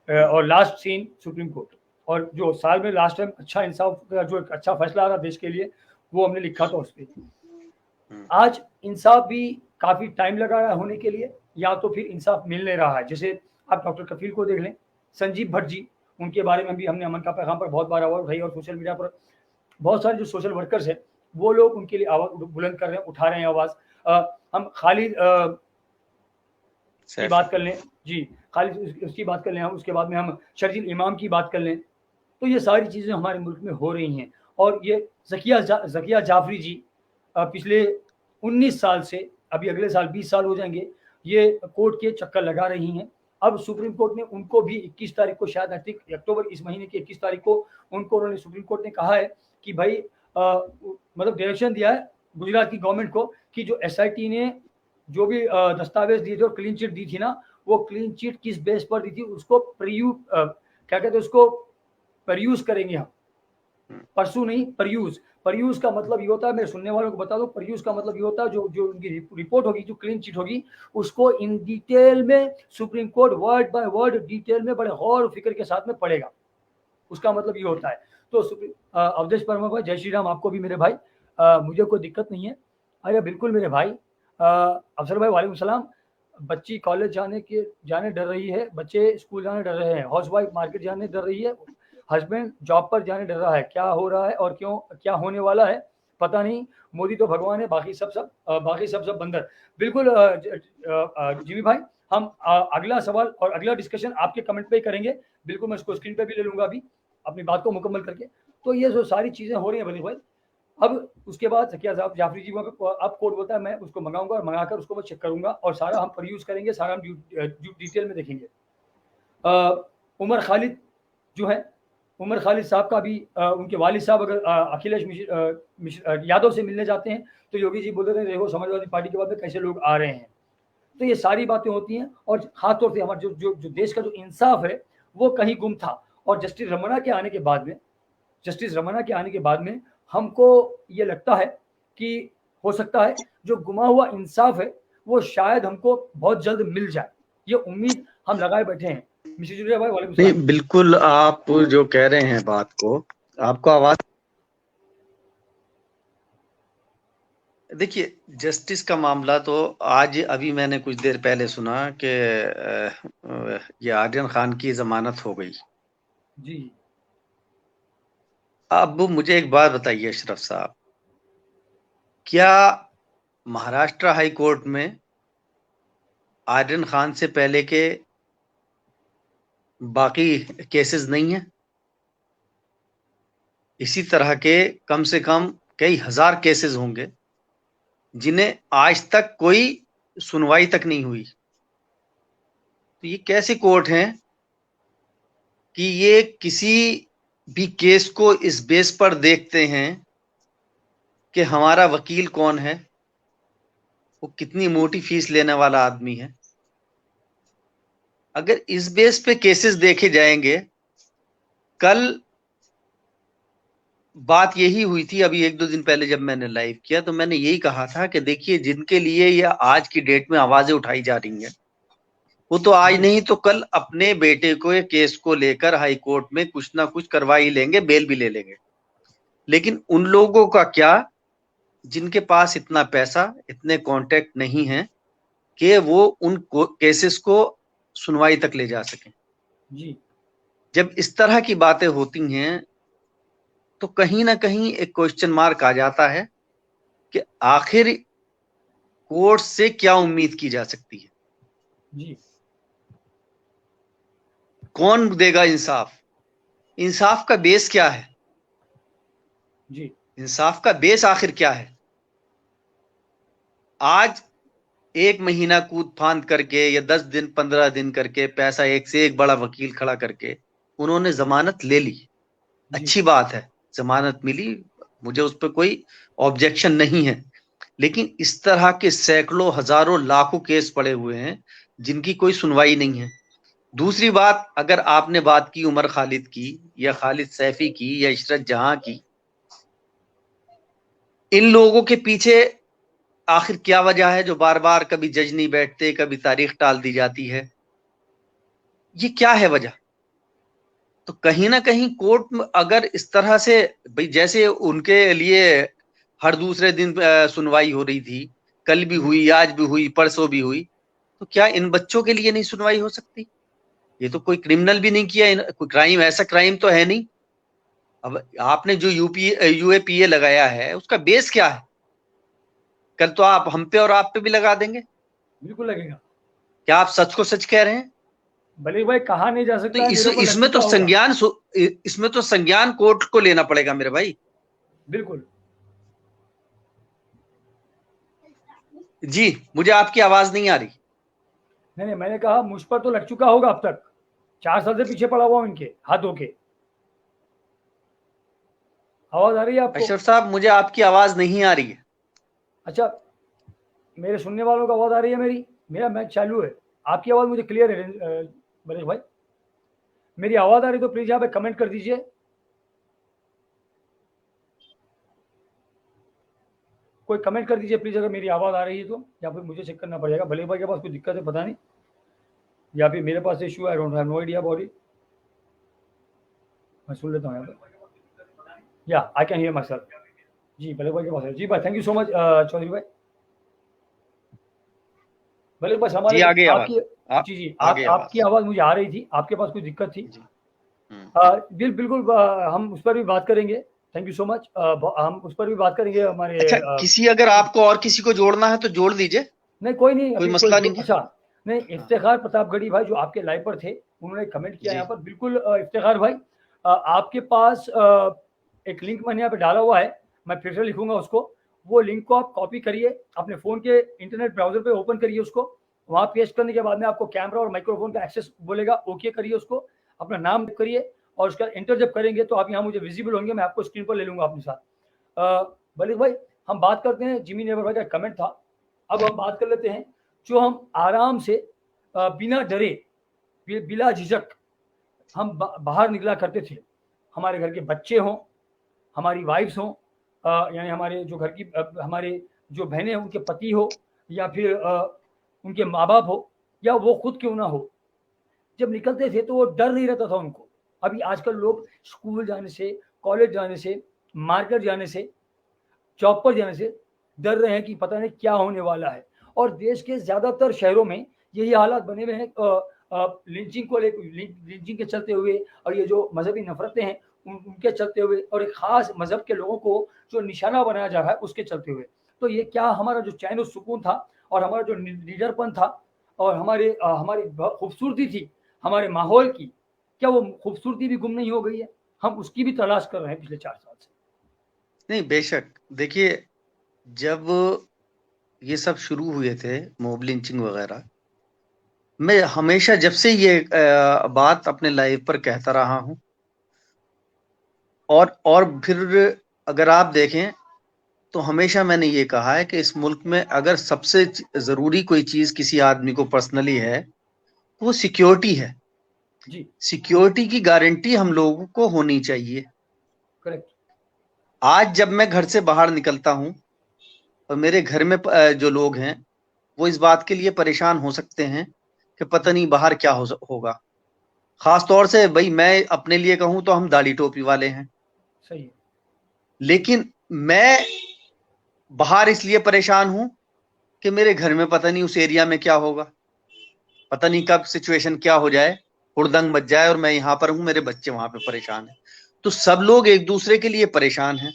और लास्ट सीन सुप्रीम कोर्ट। और जो साल में लास्ट टाइम अच्छा इंसाफ का जो एक अच्छा फैसला आ रहा देश के लिए, वो हमने लिखा था उस पर। आज इंसाफ भी काफी टाइम लगा रहा है होने के लिए, या तो फिर इंसाफ मिल नहीं रहा है। जैसे आप डॉक्टर कफील को देख लें, संजीव भट्ट जी, उनके बारे में भी हमने अमन का पैगाम पर बहुत बार आवाज उठाई और सोशल मीडिया पर बहुत सारे जो सोशल वर्कर्स हैं वो लोग उनके लिए आवाज बुलंद कर रहे हैं, उठा रहे हैं आवाज। हम खालिद की बात कर लें, जी खालिद उसकी बात कर लें, हम उसके बाद में हम शर्जील इमाम की बात कर लें, तो ये सारी चीज़ें हमारे मुल्क में हो रही हैं। और ये ज़किया जाफरी जी पिछले 19 साल से, अभी अगले साल 20 साल हो जाएंगे, ये कोर्ट के चक्कर लगा रही हैं। अब सुप्रीम कोर्ट ने उनको भी 21 तारीख को, शायद आई थिंक अक्टूबर इस महीने की 21 तारीख को, उन्होंने सुप्रीम कोर्ट ने कहा है कि भाई मतलब डायरेक्शन दिया है गुजरात की गवर्नमेंट को कि जो SIT ने जो भी दस्तावेज दिए थे और क्लीन चिट दी थी ना, वो क्लीन चिट किस बेस पर दी थी उसको क्या कहते हैं उसको परयूज करेंगे हम, परसू नहीं परयूज। परयूज का मतलब ये होता है, मेरे सुनने वालों को बता दो, परयूज का मतलब ये होता है जो जो उनकी रिपोर्ट होगी, जो क्लीन चिट होगी, उसको इन डिटेल में supreme court word by word detail में बड़े गौर फिक्र के साथ में पढ़ेगा। उसका मतलब ये होता है। तो अवधेश वर्मा भाई, जय श्री राम आपको भी मेरे भाई। मुझे कोई दिक्कत नहीं है। अरे बिल्कुल मेरे भाई। अफसर भाई वालेकुम सलाम। बच्ची कॉलेज जाने डर रही है, बच्चे स्कूल जाने डर रहे हैं, हाउस वाइफ मार्केट जाने डर रही है, हस्बैंड जॉब पर जाने डर रहा है। क्या हो रहा है और क्यों, क्या होने वाला है पता नहीं। मोदी तो भगवान है, बाकी सब बंदर। बिल्कुल जिमी भाई, हम अगला सवाल और अगला डिस्कशन आपके कमेंट पे ही करेंगे। बिल्कुल मैं उसको स्क्रीन पे भी ले लूंगा अभी अपनी बात को मुकम्मल करके। तो ये जो सारी चीजें हो रही हैं बनी भाई, अब उसके बाद ज़किया जाफरी जी वहाँ पे अब कोड बोलता है, मैं उसको मंगाऊंगा और मंगाकर उसको मैं चेक करूंगा और सारा हम पर यूज़ करेंगे, सारा हम डिटेल में देखेंगे। उमर खालिद जो है, उमर खालिद साहब का भी उनके वालिद साहब अगर अखिलेश यादव से मिलने जाते हैं तो योगी जी बोलते हैं देखो समाजवादी पार्टी के बाद में कैसे लोग आ रहे हैं। तो ये सारी बातें होती हैं और खासतौर से हमारे जो देश का जो इंसाफ है वो कहीं गुम था। और जस्टिस रमन्ना के आने के बाद में हमको ये लगता है कि हो सकता है जो गुमा हुआ इंसाफ है वो शायद हमको बहुत जल्द मिल जाए, ये उम्मीद हम लगाए बैठे हैं। मिस्टर जुड़िया भाई वालेकुम सलाम। नहीं, बिल्कुल आप जो कह रहे हैं बात को, आपको आवाज, देखिए जस्टिस का मामला तो आज अभी मैंने कुछ देर पहले सुना कि ये आर्यन खान की जमानत हो गई जी। अब मुझे एक बात बताइए अशरफ साहब, क्या महाराष्ट्र हाई कोर्ट में आर्यन खान से पहले के बाकी केसेस नहीं है? इसी तरह के कम से कम कई हजार केसेस होंगे जिन्हें आज तक कोई सुनवाई तक नहीं हुई। तो ये कैसी कोर्ट है कि ये किसी भी केस को इस बेस पर देखते हैं कि हमारा वकील कौन है, वो कितनी मोटी फीस लेने वाला आदमी है। अगर इस बेस पे केसेस देखे जाएंगे, कल बात यही हुई थी, अभी 1-2 दिन पहले जब मैंने लाइव किया तो मैंने यही कहा था कि देखिए, जिनके लिए ये आज की डेट में आवाजें उठाई जा रही हैं, वो तो आज नहीं तो कल अपने बेटे को केस को लेकर हाई कोर्ट में कुछ ना कुछ करवा ही लेंगे, बेल भी ले लेंगे। लेकिन उन लोगों का क्या जिनके पास इतना पैसा, इतने कॉन्टेक्ट नहीं है कि वो उन केसेस को सुनवाई तक ले जा सकें। जी। जब इस तरह की बातें होती हैं तो कहीं ना कहीं एक क्वेश्चन मार्क आ जाता है कि आखिर कोर्ट से क्या उम्मीद की जा सकती है? जी। कौन देगा इंसाफ? इंसाफ का बेस क्या है? जी। इंसाफ का बेस आखिर क्या है? आज 1 महीना कूद फांद करके या 10 दिन 15 दिन करके पैसा एक से एक बड़ा वकील खड़ा करके उन्होंने जमानत ले ली। अच्छी बात है, जमानत मिली, मुझे उस पर कोई ऑब्जेक्शन नहीं है। लेकिन इस तरह के सैकड़ों हजारों लाखों केस पड़े हुए हैं जिनकी कोई सुनवाई नहीं है। दूसरी बात, अगर आपने बात की उमर खालिद की या खालिद सैफी की या इशरत जहां की, इन लोगों के पीछे आखिर क्या वजह है जो बार बार कभी जज नहीं बैठते, कभी तारीख टाल दी जाती है? ये क्या है वजह? तो कहीं ना कहीं कोर्ट में अगर इस तरह से, भाई जैसे उनके लिए हर दूसरे दिन सुनवाई हो रही थी, कल भी हुई, आज भी हुई, परसों भी हुई, तो क्या इन बच्चों के लिए नहीं सुनवाई हो सकती? ये तो कोई क्रिमिनल भी नहीं किया, कोई क्राइम, ऐसा क्राइम तो है नहीं। अब आपने जो यूएपीए लगाया है उसका बेस क्या है? कल तो आप हम पे और आप पे भी लगा देंगे। बिल्कुल लगेगा। क्या आप सच को सच कह रहे हैं? भले भाई कहा नहीं जा तो सकता है, मेरे ऊपर लग चुका होगा। इसमें तो संज्ञान कोर्ट को लेना पड़ेगा मेरे भाई। बिल्कुल। जी, मुझे आपकी आवाज नहीं आ रही। नहीं, मैंने कहा मुझ पर तो लग चुका होगा अब तक। 4 साल से पीछे पड़ा हुआ हूं इनके हाथ धो के। आवाज आ रही है आपको? अशरफ साहब, मुझे आपकी आवाज नहीं आ रही है। अच्छा, मेरे सुनने वालों को आवाज आ रही है मेरी? मेरा मैच चालू है, आपकी आवाज मुझे क्लियर है। बलेश भाई, मेरी आवाज आ रही तो प्लीज यहाँ पे कमेंट कर दीजिए। कोई कमेंट कर दीजिए प्लीज अगर मेरी आवाज आ रही है तो, या फिर मुझे चेक करना पड़ेगा। भले भाई के पास कोई दिक्कत है पता नहीं, या फिर मेरे पास इशू है, I don't have no idea about it. मैं सुन लेता हूँ यहाँ पे। या I can hear myself. जी, भले भाई के पास है। जी भाई, thank you so much Chaudhary भाई। भले बस हमारे जी, आगे आवाज। आपकी जी जी आगे आपकी आवाज। आवाज़ मुझे आ रही थी, आपके पास कोई दिक्कत थी। जी। बिल्कुल हम उस पर भी बात करेंगे। Thank you so much. हम उस पर भी बात करेंगे हमारे अच्छा, किसी अगर आपको और किसी को जोड़ना है तो जोड़ दीजिए, नहीं कोई नहीं, कोई अभी मसला नहीं है। अच्छा नहीं, इफ्तिखार प्रतापगढ़ी भाई जो आपके लाइव पर थे, उन्होंने कमेंट किया यहाँ पर। बिल्कुल इफ्तिखार भाई, आपके पास एक लिंक मैंने यहाँ पे डाला हुआ है, मैं फिर से लिखूंगा उसको। वो लिंक को आप कॉपी करिए, अपने फ़ोन के इंटरनेट ब्राउज़र पे ओपन करिए उसको। वहाँ पेस्ट करने के बाद में आपको कैमरा और माइक्रोफोन का एक्सेस बोलेगा, ओके करिए उसको, अपना नाम करिए और उसका एंटर जब करेंगे तो आप यहाँ मुझे विजिबल होंगे, मैं आपको स्क्रीन पर ले लूँगा अपने साथ। बलिक भाई, हम बात करते हैं, जिमी नेवर भाई का कमेंट था, अब हम बात कर लेते हैं जो हम आराम से बिना डरे, बिला झिझक हम बाहर निकला करते थे। हमारे घर के बच्चे हों, हमारी वाइफ्स हों, यानी हमारे जो घर की हमारे जो बहनें उनके पति हो, या फिर उनके माँ बाप हो, या वो खुद क्यों ना हो, जब निकलते थे तो वो डर नहीं रहता था उनको। अभी आजकल लोग स्कूल जाने से, कॉलेज जाने से, मार्केट जाने से, जॉब पर जाने से डर रहे हैं कि पता नहीं क्या होने वाला है। और देश के ज़्यादातर शहरों में यही हालात बने हुए हैं, लिंचिंग को लिंचिंग के चलते हुए, और ये जो मजहबी नफरतें हैं उनके चलते हुए, और एक ख़ास मज़हब के लोगों को जो निशाना बनाया जा रहा है उसके चलते हुए। तो ये क्या हमारा जो चैन और सुकून था और हमारा जो लीडरपन था और हमारी खूबसूरती थी हमारे माहौल की, क्या वो खूबसूरती भी गुम नहीं हो गई है? हम उसकी भी तलाश कर रहे हैं पिछले 4 साल से। नहीं, बेशक देखिए, जब ये सब शुरू हुए थे मॉब लिंचिंग वगैरह, मैं हमेशा जब से ये बात अपने लाइव पर कहता रहा हूं, और फिर अगर आप देखें तो हमेशा मैंने ये कहा है कि इस मुल्क में अगर सबसे जरूरी कोई चीज किसी आदमी को पर्सनली है तो वो सिक्योरिटी है। जी, सिक्योरिटी की गारंटी हम लोगों को होनी चाहिए। करेक्ट। आज जब मैं घर से बाहर निकलता हूं और मेरे घर में जो लोग हैं वो इस बात के लिए परेशान हो सकते हैं कि पता नहीं बाहर क्या होगा। खास तौर से भाई मैं अपने लिए कहूं तो हम दाढ़ी टोपी वाले हैं, सही है। लेकिन मैं बाहर इसलिए परेशान हूं कि मेरे घर में पता नहीं उस एरिया में क्या होगा, पता नहीं कब सिचुएशन क्या हो जाए, हुड़दंग मच जाए और मैं यहां पर हूं, मेरे बच्चे वहां पे परेशान हैं। तो सब लोग एक दूसरे के लिए परेशान हैं।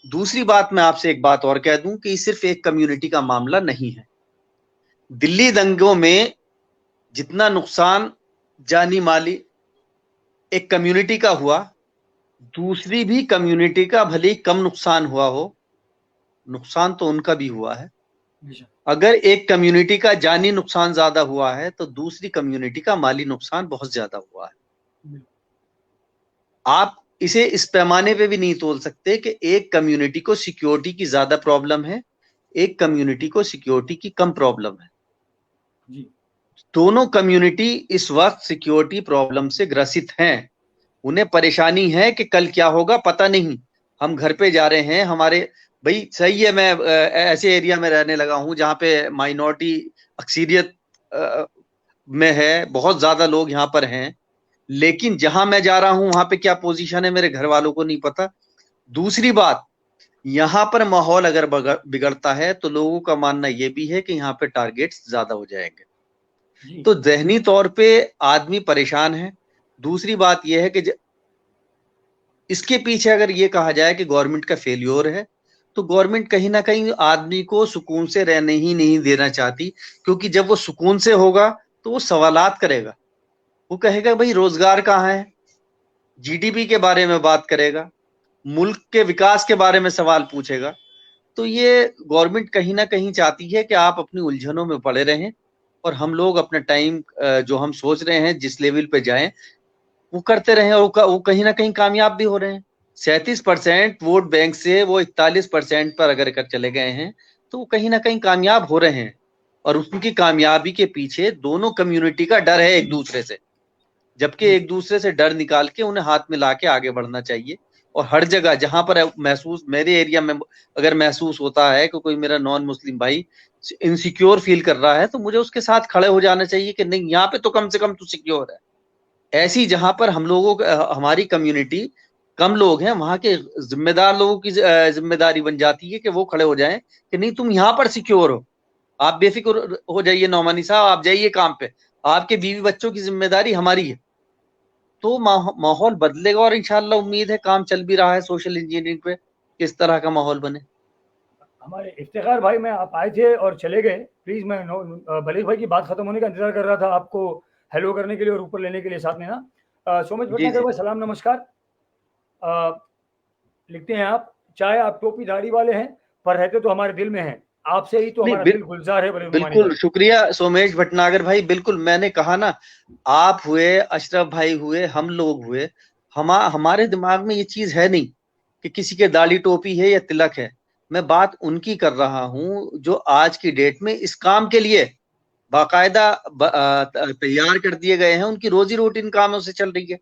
दूसरी बात, मैं आपसे एक बात और कह दूं कि ये सिर्फ एक कम्युनिटी का मामला नहीं है। दिल्ली दंगों में जितना नुकसान जानी माली एक कम्युनिटी का हुआ, दूसरी भी कम्युनिटी का भले ही कम नुकसान हुआ हो, नुकसान तो उनका भी हुआ है। अगर एक कम्युनिटी का जानी नुकसान ज्यादा हुआ है तो दूसरी कम्युनिटी का माली नुकसान बहुत ज्यादा हुआ है। आप इसे इस पैमाने पे भी नहीं तोल सकते कि एक कम्युनिटी को सिक्योरिटी की ज्यादा प्रॉब्लम है, एक कम्युनिटी को सिक्योरिटी की कम प्रॉब्लम है। जी, दोनों कम्युनिटी इस वक्त सिक्योरिटी प्रॉब्लम से ग्रसित हैं। उन्हें परेशानी है कि कल क्या होगा पता नहीं। हम घर पे जा रहे हैं, हमारे भाई सही है, मैं ऐसे एरिया में रहने लगा हूं जहां पे माइनॉरिटी अक्सरियत में है, बहुत ज्यादा लोग यहाँ पर हैं, लेकिन जहां मैं जा रहा हूं वहां पे क्या पोजीशन है मेरे घर वालों को नहीं पता। दूसरी बात, यहाँ पर माहौल अगर बिगड़ता है तो लोगों का मानना यह भी है कि यहाँ पे टारगेट्स ज्यादा हो जाएंगे। जी, तो जहनी तौर पे आदमी परेशान है। दूसरी बात यह है कि इसके पीछे अगर ये कहा जाए कि गवर्नमेंट का फेल्योर है, तो गवर्नमेंट कहीं ना कहीं आदमी को सुकून से रहने ही नहीं देना चाहती, क्योंकि जब वो सुकून से होगा तो वो सवालात करेगा। वो कहेगा भाई रोजगार कहाँ है, जीडीपी के बारे में बात करेगा, मुल्क के विकास के बारे में सवाल पूछेगा। तो ये गवर्नमेंट कहीं ना कहीं चाहती है कि आप अपनी उलझनों में पड़े रहें और हम लोग अपना टाइम जो हम सोच रहे हैं जिस लेवल पे जाएं वो करते रहे, और वो कहीं ना कहीं कामयाब भी हो रहे हैं। 37% वोट बैंक से वो 41% पर अगर कर चले गए हैं तो वो कहीं ना कहीं कामयाब हो रहे हैं। और उनकी कामयाबी के पीछे दोनों कम्युनिटी का डर है एक दूसरे से, जबकि जी, एक दूसरे से डर निकाल के उन्हें हाथ में ला के आगे बढ़ना चाहिए। और हर जगह जहां पर महसूस, मेरे एरिया में अगर महसूस होता है कि कोई मेरा नॉन मुस्लिम भाई इनसिक्योर फील कर रहा है तो मुझे उसके साथ खड़े हो जाना चाहिए कि नहीं, यहाँ पे तो कम से कम तू सिक्योर है। ऐसी जहां पर हम लोगों हमारी कम्युनिटी कम लोग हैं, वहां के जिम्मेदार लोगों की जिम्मेदारी बन जाती है कि वो खड़े हो जाएं कि नहीं तुम यहाँ पर सिक्योर हो, आप बेफिक्र हो जाइए, नौमानी साहब आप जाइए काम पे, आपके बीवी बच्चों की जिम्मेदारी हमारी है। तो माहौल बदलेगा और इंशाल्लाह उम्मीद है काम चल भी रहा है सोशल इंजीनियरिंग पे, किस तरह का माहौल बने। हमारे इफ्तिखार भाई, मैं आप आए थे और चले गए। प्लीज़, मैं बलीग भाई की बात खत्म होने का इंतज़ार कर रहा था आपको हेलो करने के लिए और ऊपर लेने के लिए साथ में ना। सोमेश जी भटनागर जी। भाई, सलाम नमस्कार। अ, लिखते हैं आप, चाहे आप टोपी दाढ़ी वाले हैं, पर रहते तो हमारे दिल में हैं। आपसे ही तो नहीं, हमारा दिल गुलज़ार है बड़े नुमानी बिल्कुल भाई। शुक्रिया सोमेश भटनागर भाई, बिल्कुल मैंने कहा ना, आप हुए, अशरफ भाई हुए, हम लोग हुए, हमारे दिमाग में ये चीज है नहीं कि किसी के दाढ़ी टोपी है या तिलक है। मैं बात उनकी कर रहा हूं जो आज की डेट में इस काम के लिए बाकायदा तैयार कर दिए गए हैं, उनकी रोजी रोटी इन कामों से चल रही है।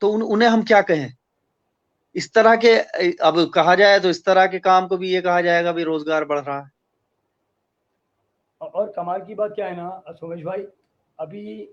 तो उन्हें हम क्या कहें। इस तरह के, अब कहा जाए तो इस तरह के काम को भी ये कहा जाएगा भी रोजगार बढ़ रहा है। और कमाल की बात क्या है ना सोमेश भाई, अभी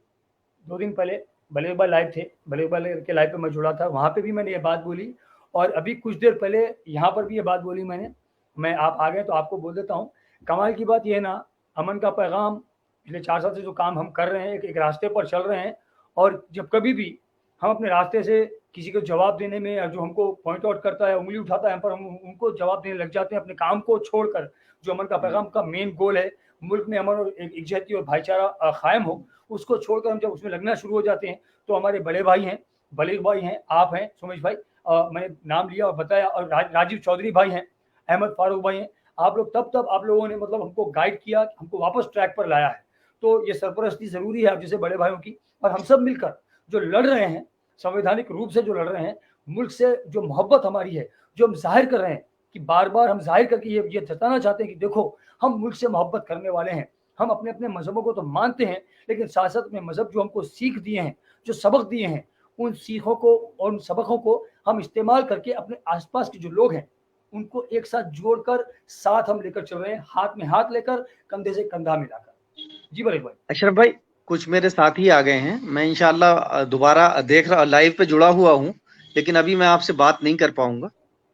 2 दिन पहले बलेग भाई लाइव थे, बलेग भाई के लाइव पे मैं जुड़ा था, वहाँ पे भी मैंने ये बात बोली और अभी कुछ देर पहले यहाँ पर भी ये बात बोली मैंने। मैं, आप आ गए तो आपको बोल देता हूँ। कमाल की बात ये है ना, अमन का पैगाम, पिछले 4 साल से जो काम हम कर रहे हैं, एक रास्ते पर चल रहे हैं और जब कभी भी हम अपने रास्ते से किसी को जवाब देने में, या जो हमको पॉइंट आउट करता है, उंगली उठाता है हम पर, हम उनको जवाब देने लग जाते हैं अपने काम को छोड़कर। जो अमन का पैगाम का मेन गोल है, मुल्क में अमन और एकजहती और भाईचारा कायम हो, उसको छोड़कर हम जब उसमें लगना शुरू हो जाते हैं, तो हमारे बड़े भाई हैं, बलीग भाई हैं, आप हैं सुमेश भाई, मैंने नाम लिया और बताया, और राजीव चौधरी भाई हैं, अहमद फारूक भाई हैं, आप लोग तब आप लोगों ने मतलब हमको गाइड किया, हमको वापस ट्रैक पर लाया है। तो ये सरपरस्ती ज़रूरी है आप जैसे बड़े भाइयों की, और हम सब मिलकर जो लड़ रहे हैं, संवैधानिक रूप से जो लड़ रहे हैं, मुल्क से जो मोहब्बत हमारी है, जो हम ज़ाहिर कर रहे हैं, कि बार-बार हम ज़ाहिर करके ये जताना चाहते हैं कि देखो, हम मुल्क से मोहब्बत करने वाले हैं। हम अपने-अपने मज़हबों को तो मानते हैं, लेकिन साथ-साथ अपने मज़हब जो हमको सीख दिए हैं, जो सबक दिए हैं, उन सीखों को और उन सबकों को हम इस्तेमाल करके अपने आस-पास के जो लोग हैं, उनको एक साथ जोड़कर साथ हम लेकर चल रहे हैं, हाथ में हाथ लेकर, कंधे से कंधा मिलाकर। जी बलीग भाई। अशरफ भाई, कुछ मेरे साथी आ गए हैं, मैं इंशाल्लाह दोबारा देख रहा, लाइव पे जुड़ा हुआ हूँ, लेकिन अभी मैं आपसे बात नहीं कर पाऊंगा,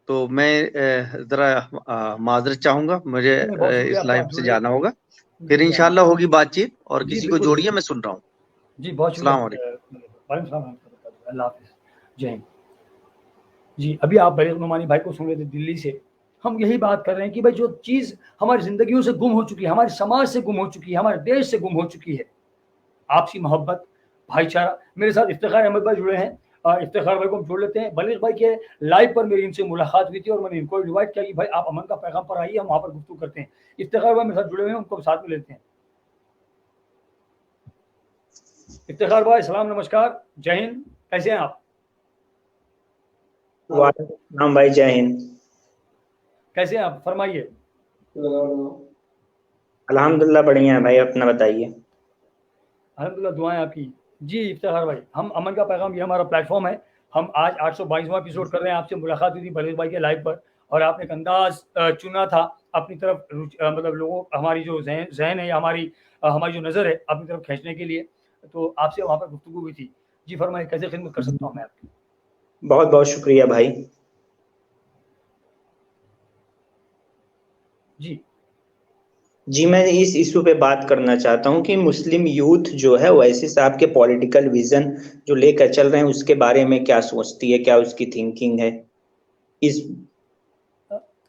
तो मैं जरा माजरत चाहूंगा, मुझे इस लाइव से जाना होगा। फिर इंशाल्लाह होगी बातचीत, और किसी को जोड़िए, मैं सुन रहा हूँ। जी बहुत शुक्रिया। अल्लाह हाफिज़, जय हिंद। जी, अभी आप बलीग नुमानी भाई को सुन रहे थे दिल्ली से। हम यही बात कर रहे हैं कि भाई जो चीज़ हमारी ज़िंदगियों से गुम हो चुकी है, हमारे समाज से गुम हो चुकी है, हमारे देश से गुम हो चुकी है, आपसी मोहब्बत, भाईचारा। मेरे साथ इफ्तिखार अहमद भाई जुड़े हैं, इफ्तिखार भाई को हम जोड़ लेते हैं। बलीग भाई के लाइव पर मेरी इनसे मुलाकात हुई थी, और मैंने इनको इनवाइट किया कि भाई आप अमन का पैगाम पर आइए, हम वहाँ पर गुफ्तगू करते हैं। इफ्तिखार भाई मेरे साथ जुड़े हुए हैं, उनको साथ में लेते हैं। इफ्तिखार भाई सलाम, नमस्कार, जय हिंद, कैसे हैं आप? वालेकुम भाई, जय हिंद। कैसे हैं आप, फरमाइए। अल्हम्दुलिल्लाह बढ़िया है भाई, अपना बताइए। अल्हम्दुलिल्लाह, दुआएं आपकी। जी इफ्तिखार भाई, हम अमन का पैगाम, ये हमारा प्लेटफॉर्म है। हम आज 822वां एपिसोड कर रहे हैं। आपसे मुलाकात हुई थी बलीग भाई के लाइव पर, और आपने एक अंदाज चुना था अपनी तरफ, मतलब लोगों, हमारी जो जहन है, या हमारी जो नज़र है, अपनी तरफ खींचने के लिए, तो आपसे वहाँ पर गुफ्तगू हुई थी। जी फरमाइए, कैसे खिदमत कर सकता हूँ मैं आपकी? बहुत बहुत शुक्रिया भाई। जी, मैं इस इशू पे बात करना चाहता हूँ कि मुस्लिम यूथ जो है, वैसे साहब के पॉलिटिकल विजन जो लेकर चल रहे हैं, उसके बारे में क्या सोचती है, क्या उसकी थिंकिंग है इस।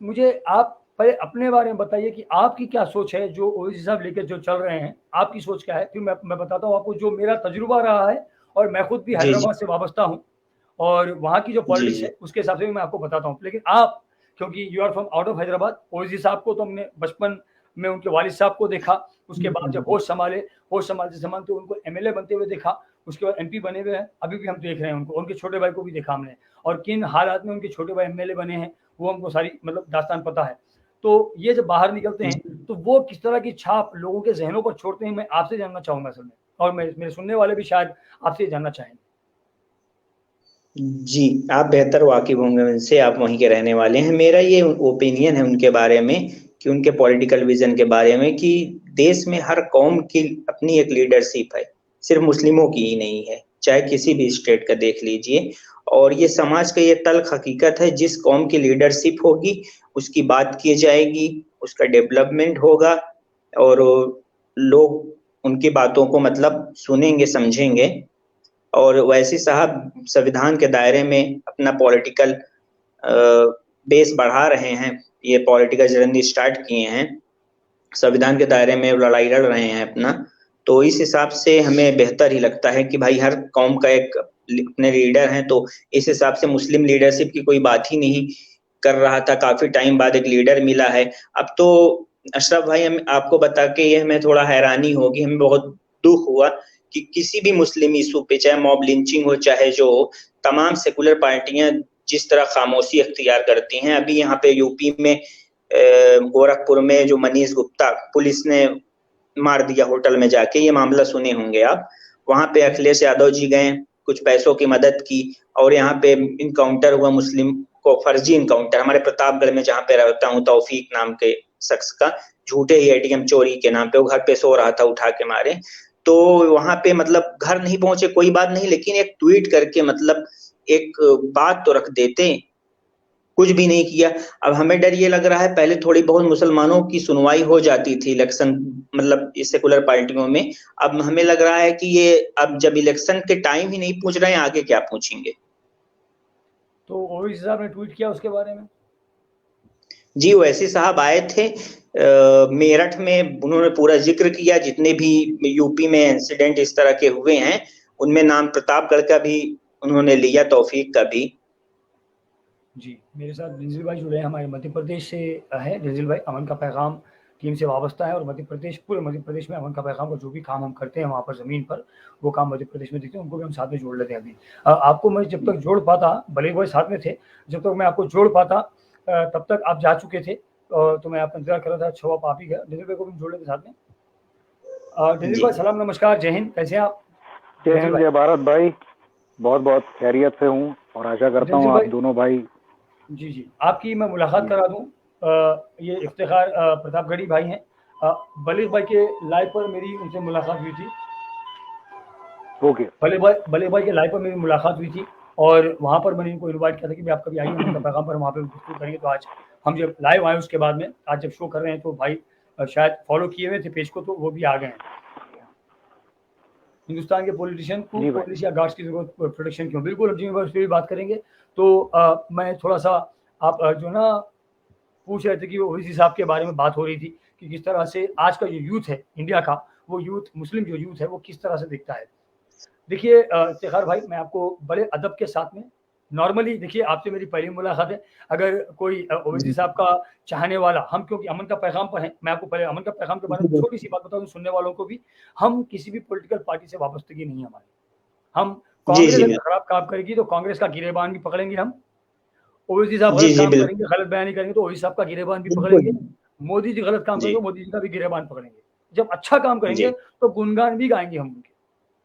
मुझे आप पहले अपने बारे में बताइए कि आपकी क्या सोच है, जो ओवैसी साहब लेकर जो चल रहे हैं, आपकी सोच क्या है? फिर मैं बताता हूँ आपको जो मेरा तजुर्बा रहा है, और मैं खुद भी हैदराबाद से वाबस्ता हूँ, और वहाँ की जो पॉलिटिक्स है उसके हिसाब से भी मैं आपको बताता हूँ। लेकिन आप, क्योंकि you are from out of Hyderabad, Owaisi साहब को तो हमने बचपन में उनके वालिद साहब को देखा, उसके बाद जब होश संभालते उनको एमएलए बनते हुए देखा, उसके बाद एमपी बने हुए हैं, अभी भी हम देख रहे हैं उनको, उनके छोटे भाई को भी देखा हमने, और किन हालात में उनके छोटे भाई एमएलए बने हैं, वो हमको सारी मतलब दास्तान पता है। तो ये जब बाहर निकलते हैं, तो वो किस तरह की छाप लोगों के जहनों पर छोड़ते हैं, मैं आपसे जानना चाहूँगा असल में, और मेरे सुनने वाले भी शायद आपसे जानना चाहेंगे। जी, आप बेहतर वाकिफ होंगे उनसे, आप वहीं के रहने वाले हैं। मेरा ये ओपिनियन है उनके बारे में, कि उनके पॉलिटिकल विजन के बारे में, कि देश में हर कौम की अपनी एक लीडरशिप है, सिर्फ मुस्लिमों की ही नहीं है, चाहे किसी भी स्टेट का देख लीजिए। और ये समाज का ये तल्ख हकीकत है, जिस कौम की लीडरशिप होगी उसकी बात की जाएगी, उसका डेवलपमेंट होगा, और लोग उनकी बातों को मतलब सुनेंगे, समझेंगे। और वैसी साहब संविधान के दायरे में अपना पॉलिटिकल बेस बढ़ा रहे हैं, ये पॉलिटिकल जर्नी स्टार्ट किए हैं, संविधान के दायरे में लड़ाई लड़ रहे हैं अपना। तो इस हिसाब से हमें बेहतर ही लगता है कि भाई हर कौम का एक अपने लीडर हैं, तो इस हिसाब से मुस्लिम लीडरशिप की कोई बात ही नहीं कर रहा था, काफी टाइम बाद एक लीडर मिला है। अब तो अशरफ भाई, हम आपको बता के ये हमें थोड़ा हैरानी होगी, हमें बहुत दुख हुआ कि किसी भी मुस्लिम इशू पे, चाहे मॉब लिंचिंग हो चाहे जो हो, तमाम सेकुलर पार्टियां जिस तरह खामोशी अख्तियार करती हैं। अभी यहाँ पे यूपी में गोरखपुर में जो मनीष गुप्ता पुलिस ने मार दिया होटल में जाके, ये मामला सुने होंगे आप। वहां पे अखिलेश यादव जी गए, कुछ पैसों की मदद की, और यहाँ पे इनकाउंटर हुआ मुस्लिम को, फर्जी इनकाउंटर, हमारे प्रतापगढ़ में जहाँ पे रहता हूँ, तौफीक नाम के शख्स का झूठे ही एटीएम चोरी के नाम पे, वो घर पे सो रहा था, उठा के मारे। तो वहां पे मतलब घर नहीं पहुंचे कोई बात नहीं, लेकिन एक ट्वीट करके मतलब एक बात तो रख देते, कुछ भी नहीं किया। अब हमें डर ये लग रहा है, पहले थोड़ी बहुत मुसलमानों की सुनवाई हो जाती थी इलेक्शन, मतलब इस सेकुलर पार्टियों में, अब हमें लग रहा है कि ये अब जब इलेक्शन के टाइम ही नहीं पूछ रहे हैं, आगे क्या पूछेंगे। तो ओवैसी साहब ने ट्वीट किया उसके बारे में। जी, ओवैसी साहब आए थे मेरठ में, उन्होंने पूरा जिक्र किया जितने भी यूपी में इंसिडेंट इस तरह के हुए हैं, उनमें नाम प्रतापगढ़ का भी उन्होंने लिया, तौफीक का भी। जी, मेरे साथ जंजील भाई जुड़े हैं, हमारे मध्य प्रदेश से हैं जंजील भाई, अमन का पैगाम टीम से वाबस्ता है और मध्य प्रदेश, पूरे मध्य प्रदेश में अमन का पैगाम का जो भी काम हम करते हैं वहाँ पर ज़मीन पर, वो काम मध्य प्रदेश में देखते हैं, उनको भी हम साथ में जोड़ लेते हैं अभी। आपको मैं जब तक जोड़ पाता, भले ही भाई साथ में थे, जब तक मैं आपको जोड़ पाता तब तक आप जा चुके थे, तो मैं आपका इंतजार कर रहा था, अच्छा आप ही गए। जंजील भाई को भी जोड़ लेते साथ में। जंजील भाई सलाम नमस्कार, जय हिंद, कैसे हैं आप? जय हिंद, जय भारत भाई, बहुत बहुत खैरियत से हूँ और आशा करता हूँ आप दोनों भाई। जी जी, आपकी मैं मुलाकात करा दूं। ये इफ्तिखार प्रतापगढ़ी भाई हैं, बलीग भाई के लाइव पर मेरी उनसे मुलाकात हुई थी। ओके, बलीग भाई के लाइव पर मेरी मुलाकात हुई थी और वहाँ पर मैंने इनको इनवाइट किया था कि आप कभी आइए उनका पैगाम पर, वहाँ पे गुफ्तगू करेंगे। तो आज हम जब लाइव आए उसके बाद में, आज जब शो कर रहे हैं तो भाई शायद फॉलो किए हुए थे पेज को, तो वो भी आ गए हैं। हिंदुस्तान के पॉलिटिशियन को पुलिस या गार्ड्स की जरूरत प्रोटेक्शन क्यों? बिल्कुल, अब जी उस पर भी बात करेंगे। तो मैं थोड़ा सा, आप जो ना पूछ रहे थे कि ओवैसी साहब के बारे में बात हो रही थी कि किस तरह से आज का जो यूथ है इंडिया का, वो यूथ, मुस्लिम जो यूथ है वो किस तरह से दिखता है। देखिए इफ्तिखार भाई, मैं आपको बड़े अदब के साथ में, नॉर्मली देखिए आपसे मेरी पहली मुलाकात है, अगर कोई ओवैसी साहब का चाहने वाला, हम क्योंकि अमन का पैगाम पर हैं, मैं आपको पहले अमन का पैगाम के बारे में छोटी सी बात बता दूं सुनने वालों को भी, हम किसी भी पॉलिटिकल पार्टी से वाबस्तगी नहीं है हमारी। हम कांग्रेस अगर खराब काम करेगी तो कांग्रेस का गिरेबान भी पकड़ेंगे हम, ओवैसी साहब गलत काम करेंगे, गलत बयानी करेंगे तो ओवैसी साहब का गिरेबान भी पकड़ेंगे, मोदी जी गलत काम करेंगे तो मोदी जी का भी गिरेबान पकड़ेंगे, जब अच्छा काम करेंगे तो गुणगान भी गाएंगे हम उनके,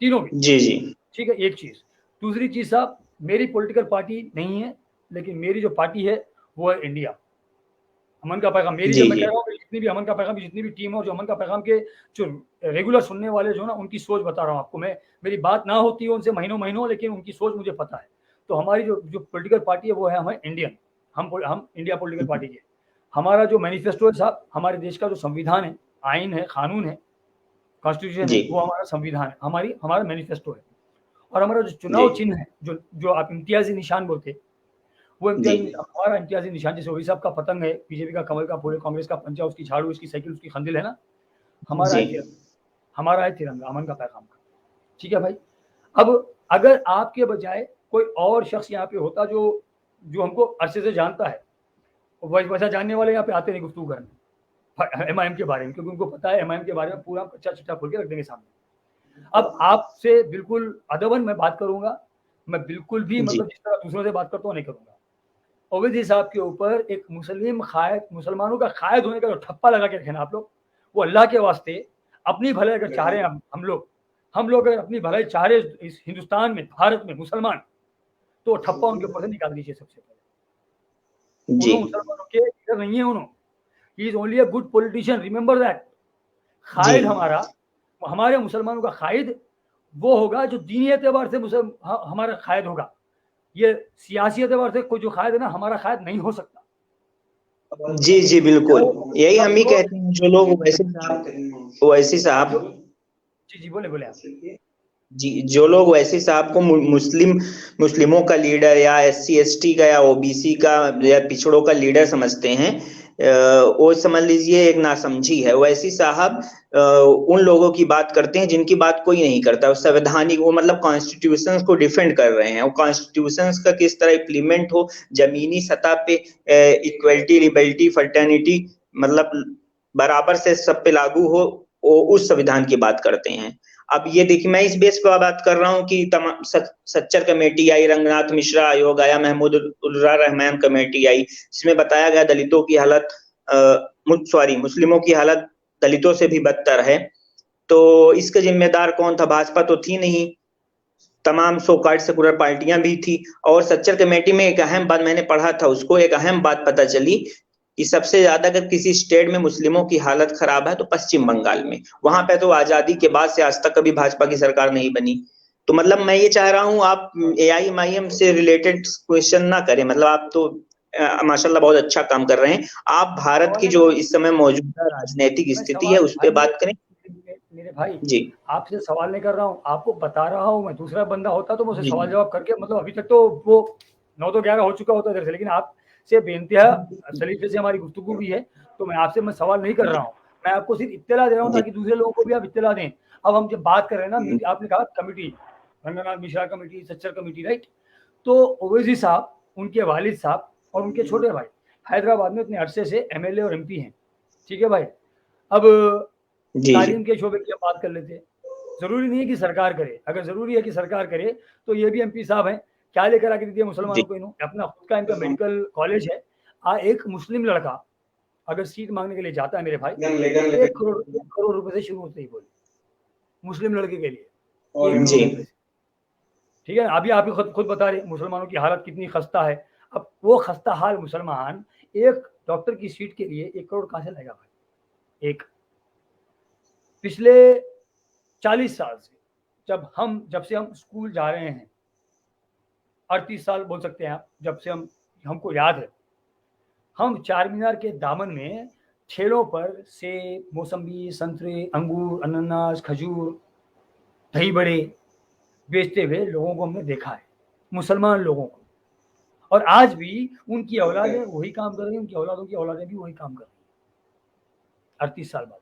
तीनों भी। जी जी, ठीक है, एक चीज। दूसरी चीज साहब, मेरी पॉलिटिकल पार्टी नहीं है, लेकिन मेरी जो पार्टी है वो है इंडिया, अमन का पैगाम। मेरी, जब मैं कह रहा हूँ जितनी भी अमन का पैगाम, जितनी भी टीम है, जो अमन का पैगाम के जो रेगुलर सुनने वाले जो ना, उनकी सोच बता रहा हूँ आपको मैं, मेरी बात ना होती है उनसे महीनों महीनों, लेकिन उनकी सोच मुझे पता है। तो हमारी जो पॉलिटिकल पार्टी है वो है हमारे इंडियन, हम इंडिया पॉलिटिकल पार्टी के। हमारा जो मैनिफेस्टो है साहब, हमारे देश का जो संविधान है, आइन है, कानून है, कॉन्स्टिट्यूशन है, वो हमारा संविधान है, हमारा मैनिफेस्टो है। और हमारा जो चुनाव चिन्ह है, जो आप इम्तियाजी निशान बोलते हैं, वो हमारा इम्तियाजी निशान, जैसे ओवैसी साहब का पतंग है, बीजेपी का कमल का फूल, कांग्रेस का पंजा, उसकी झाड़ू, उसकी साइकिल, उसकी खंदिल है ना, हमारा है तिरंगा, अमन का पैगाम का। ठीक है भाई। अब अगर आपके बजाय कोई और शख्स यहाँ पे होता जो हमको अरसे से जानता है, वैसा जानने वाले यहाँ पे आते नहीं गुफ्तगू करने एमआईएम के बारे में, क्योंकि उनको पता है एमआईएम के बारे में पूरा कच्चा चिट्ठा खोल के रख देंगे सामने। अब आपसे बिल्कुल अदबन मैं बात करूंगा, मैं बिल्कुल भी मतलब जिस तरह दूसरों से बात करता हूँ नहीं करूंगा। ओवैसी साहब के ऊपर एक मुसलमानों का कायद होने का जो ठप्पा लगा के रखे ना आप लोग, वो अल्लाह के वास्ते अपनी भलाई अगर चाह रहे हैं, हम लोग अगर अपनी भलाई चाह रहे इस हिंदुस्तान में, भारत में मुसलमान, तो ठप्पा उनके ऊपर से निकाल दीजिए सबसे पहले। मुसलमानों के लीडर नहीं है उन्होंने, he is only a good politician, remember that. कायद हमारे मुसलमानों का कायद वो होगा जो दीनी एतबार से हमारा कायद होगा। ये सियासी एतबार से कोई जो कायद है ना, हमारा कायद नहीं हो सकता। जी जी बिल्कुल, यही हम ही कहते हैं। जो लोग ओवैसी साहब जी बोले आप। जी, जो लोग ओवैसी साहब को मुस्लिमों का लीडर या SC ST का या OBC का या पिछड़ों का लीडर समझते हैं, वो समझ लीजिए एक नासमझी है। ओवैसी साहब उन लोगों की बात करते हैं जिनकी बात कोई नहीं करता। संवैधानिक, वो मतलब कॉन्स्टिट्यूशन को डिफेंड कर रहे हैं। वो कॉन्स्टिट्यूशन का किस तरह इम्प्लीमेंट हो जमीनी सतह पे, इक्वलिटी, लिबर्टी, फ्रेटर्निटी, मतलब बराबर से सब पे लागू हो, वो उस संविधान की बात करते हैं। अब ये देखिए, मैं इस बेस पर बात कर रहा हूँ कि तमाम सच्चर कमेटी आई, रंगनाथ मिश्रा आयोग आया, महमूद उल रहमान कमेटी आई, जिसमें बताया गया दलितों की हालत, मुस्लिमों की हालत दलितों से भी बदतर है। तो इसका जिम्मेदार कौन था? भाजपा तो थी नहीं, तमाम सो कॉल्ड सेकुलर पार्टियां भी थी। और सच्चर कमेटी में एक अहम बात मैंने पढ़ा था, उसको एक अहम बात पता चली कि सबसे ज्यादा अगर किसी स्टेट में मुस्लिमों की हालत खराब है तो पश्चिम बंगाल में। वहां पे तो आजादी के बाद से आज तक कभी भाजपा की सरकार नहीं बनी। तो मतलब मैं ये चाह रहा हूँ आप AIMIM से रिलेटेड क्वेश्चन ना करें, मतलब आप तो माशाल्लाह बहुत अच्छा काम कर रहे हैं। आप भारत की जो इस समय मौजूदा राजनीतिक स्थिति है उस पर बात करें। मेरे भाई जी, आपसे सवाल नहीं कर रहा हूँ, आपको बता रहा हूँ। मैं दूसरा बंदा होता तो मुझे सवाल जवाब करके, मतलब अभी तक तो वो 9 तो 11 हो चुका होता इधर से, लेकिन आपसे बेइंतहा सलीके से हमारी गुफ्तगू भी है, तो मैं आपसे सवाल नहीं कर रहा हूँ, मैं आपको सिर्फ इत्तला दे रहा हूँ ताकि दूसरे लोगों को भी आप इत्तला दें। अब हम जब बात कर रहे हैं ना, आपने कहा committee, Ranganath Mishra committee, Sachar committee, right? तो ओवैसी साहब, उनके वालिद साहब और उनके छोटे भाई हैदराबाद में इतने अरसे से एमएलए और एमपी हैं, ठीक है भाई। अब तालीम के शोबे की बात कर लेते हैं, जरूरी नहीं है कि सरकार करे, अगर जरूरी है कि सरकार करे तो ये भी एमपी साहब हैं, क्या लेकर आके दिया मुसलमानों को इन्होंने, अपना खुद का इनका मेडिकल कॉलेज है। एक मुस्लिम लड़का अगर सीट मांगने के लिए जाता है मेरे भाई, 1 करोड़ रुपए से शुरू होते ही, बोले मुस्लिम लड़के के लिए 1 करोड़ रुपए, ठीक है। अभी आप ही खुद बता रहे मुसलमानों की हालत कितनी खस्ता है। अब वो खस्ता हाल मुसलमान एक डॉक्टर की सीट के लिए 1 करोड़ कहां से लाएगा भाई? पिछले 40 साल से जब से हम स्कूल जा रहे हैं, 38 साल बोल सकते हैं आप, जब से हमको याद है, हम चार मीनार के दामन में ठेलों पर सेब, मौसम्बी, संतरे, अंगूर, अनानास, खजूर, दही बड़े बेचते हुए लोगों को हमने देखा है, मुसलमान लोगों को। और आज भी उनकी औलादें वही काम कर रही हैं, उनकी औलादों की औलादें भी वही काम कर रही हैं 38 साल बाद।